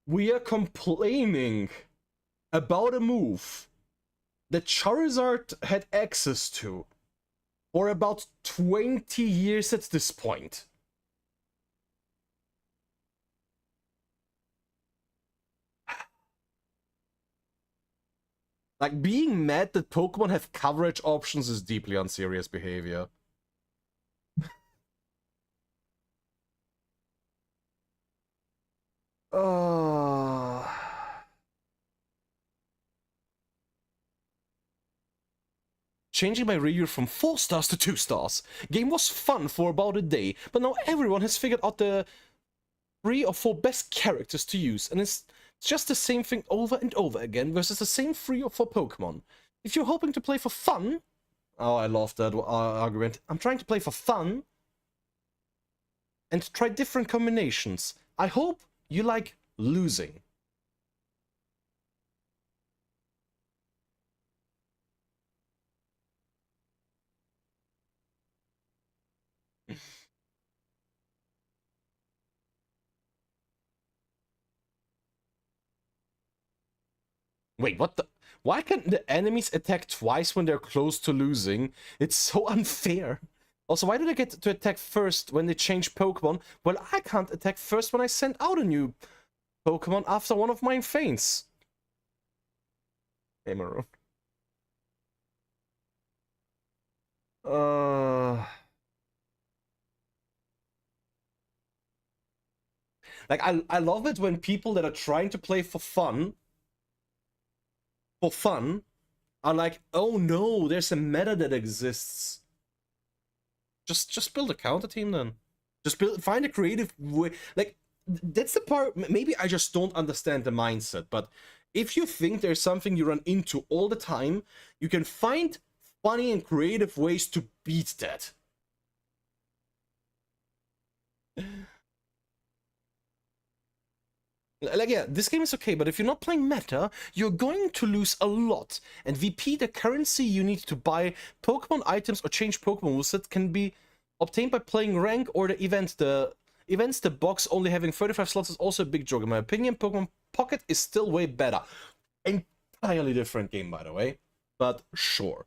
We are complaining about a move that Charizard had access to for about 20 years at this point. Like, being mad that Pokemon have coverage options is deeply unserious behavior. Changing my review from 4 stars to 2 stars. Game was fun for about a day, but now everyone has figured out the 3 or 4 best characters to use, and it's just the same thing over and over again versus the same 3 or 4 Pokemon. If you're hoping to play for fun... Oh, I love that argument. I'm trying to play for fun and try different combinations. I hope you like losing. Wait, what the? Why can't the enemies attack twice when they're close to losing? It's so unfair. Also, why do they get to attack first when they change Pokemon? Well, I can't attack first when I send out a new Pokemon after one of mine faints. Hey, Maroon. Like, I love it when people that are trying to play for fun, are like, oh no, there's a meta that exists. Just build a counter team then. Just find a creative way. Like, that's the part. Maybe I just don't understand the mindset. But if you think there's something you run into all the time, you can find funny and creative ways to beat that. Like, yeah, this game is okay, but if you're not playing meta, you're going to lose a lot. And VP, the currency you need to buy Pokemon items or change Pokemon moveset, can be obtained by playing rank or the events. The box only having 35 slots is also a big joke. In my opinion, Pokemon Pocket is still way better. Entirely different game, by the way, but sure.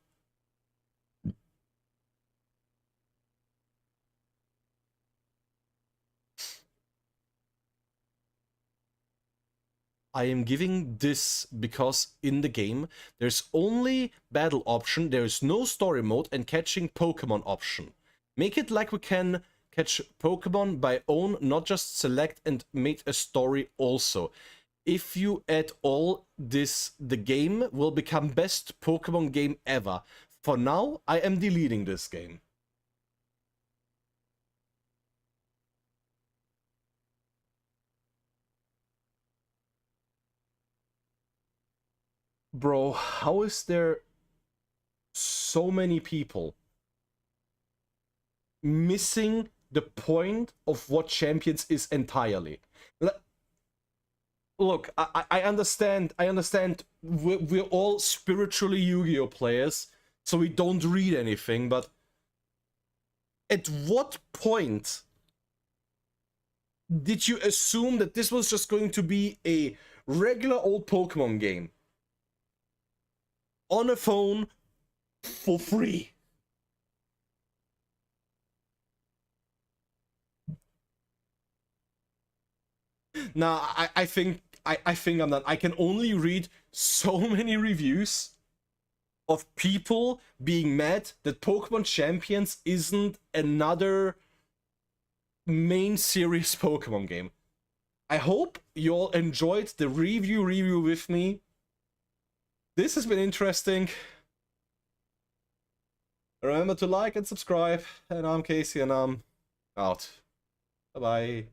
I am giving this because in the game, there's only battle option, there is no story mode, and catching Pokemon option. Make it like we can catch Pokemon by own, not just select and make a story also. If you add all this, the game will become best Pokemon game ever. For now, I am deleting this game. Bro, how is there so many people missing the point of what Champions is entirely? Look, I understand we're all spiritually Yu-Gi-Oh players, so we don't read anything, but at what point did you assume that this was just going to be a regular old Pokemon game on a phone for free? Nah, I think I'm not. I can only read so many reviews of people being mad that Pokemon Champions isn't another main series Pokemon game. I hope you all enjoyed the review with me. This has been interesting. Remember to like and subscribe. And I'm Casey and I'm out. Bye-bye.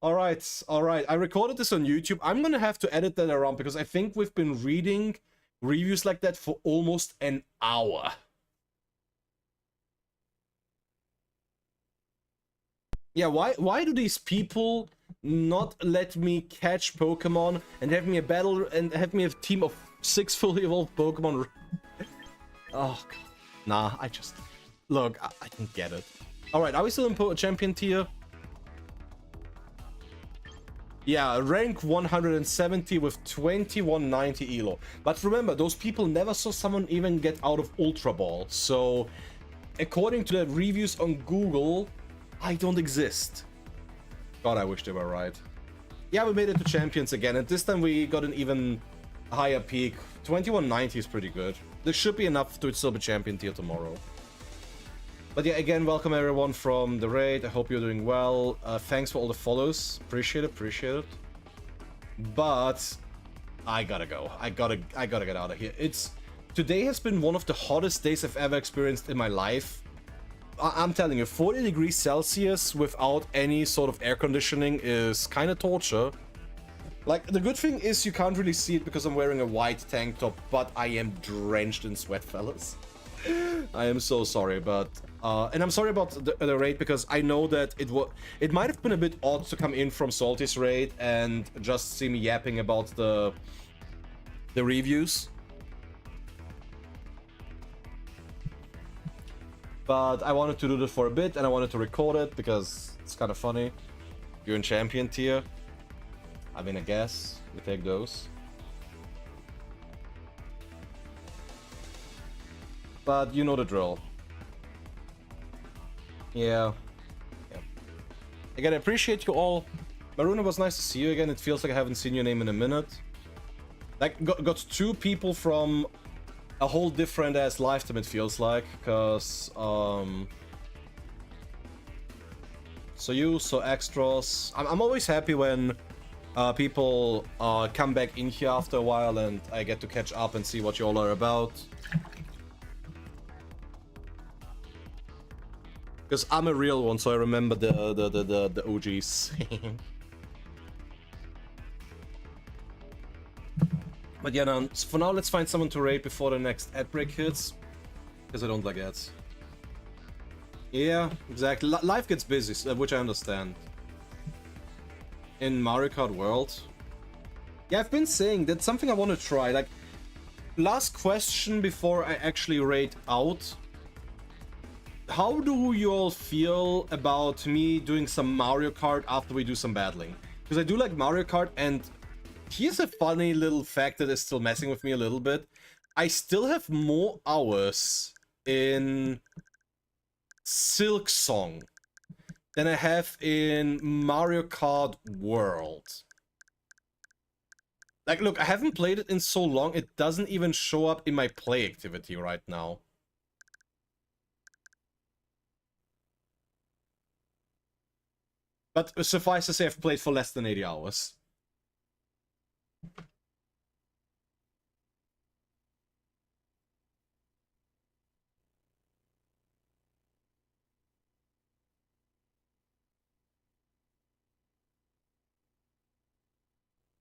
Alright. I recorded this on YouTube. I'm gonna have to edit that around because I think we've been reading reviews like that for almost an hour. Yeah, why do these people not let me catch Pokemon and have me a battle and have me a team of 6 fully evolved Pokemon? Oh, God. Nah, I just... Look, I don't get it. Alright, are we still in champion tier? Yeah, rank 170 with 2190 elo. But remember, those people never saw someone even get out of Ultra Ball. So, according to the reviews on Google, I don't exist. God, I wish they were right. Yeah, we made it to champions again, and this time we got an even higher peak. 2190 is pretty good. This should be enough to still be champion tier tomorrow. But yeah, again, welcome everyone from the raid. I hope you're doing well. Thanks for all the follows. Appreciate it. But I gotta go. I gotta get out of here. Today has been one of the hottest days I've ever experienced in my life. I'm telling you, 40 degrees Celsius without any sort of air conditioning is kind of torture. Like, the good thing is you can't really see it because I'm wearing a white tank top, but I am drenched in sweat, fellas. I am so sorry, but... and I'm sorry about the raid because I know that it might have been a bit odd to come in from Salty's raid and just see me yapping about the reviews. But I wanted to do this for a bit, and I wanted to record it because it's kind of funny. You're in champion tier. I mean, I guess we take those. But you know the drill. Yeah. Again, I appreciate you all. Maruna, was nice to see you again. It feels like I haven't seen your name in a minute. Like, got two people from a whole different ass lifetime, it feels like. Because, so you, so Extros. I'm always happy when people come back in here after a while and I get to catch up and see what you all are about. Because I'm a real one, so I remember the OGs. But yeah, no, for now, let's find someone to raid before the next ad break hits. Because I don't like ads. Yeah, exactly. Life gets busy, which I understand. In Mario Kart World. Yeah, I've been saying that's something I want to try. Like, last question before I actually raid out. How do you all feel about me doing some Mario Kart after we do some battling? Because I do like Mario Kart, and here's a funny little fact that is still messing with me a little bit. I still have more hours in Silk Song than I have in Mario Kart World. Like, look, I haven't played it in so long, it doesn't even show up in my play activity right now. But suffice to say, I've played for less than 80 hours.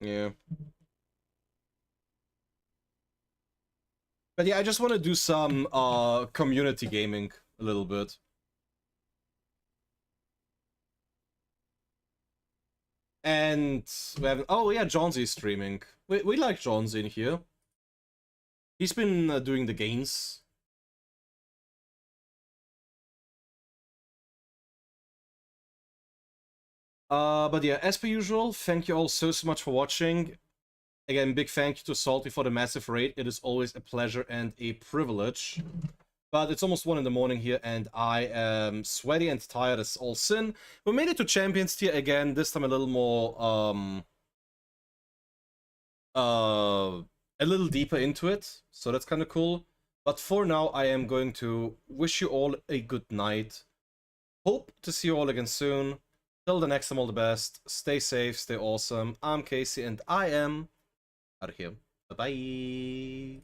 Yeah. But yeah, I just want to do some community gaming a little bit. And we have, oh yeah, Johnsy streaming. We like Johnsy in here. He's been doing the games. But yeah, as per usual, thank you all so much for watching. Again, big thank you to Salty for the massive raid. It is always a pleasure and a privilege. But it's almost 1 in the morning here, and I am sweaty and tired as all sin. We made it to Champions tier again, this time a little more, a little deeper into it, so that's kind of cool. But for now, I am going to wish you all a good night. Hope to see you all again soon. Till the next time, all the best. Stay safe, stay awesome. I'm Casey, and I am out of here. Bye-bye.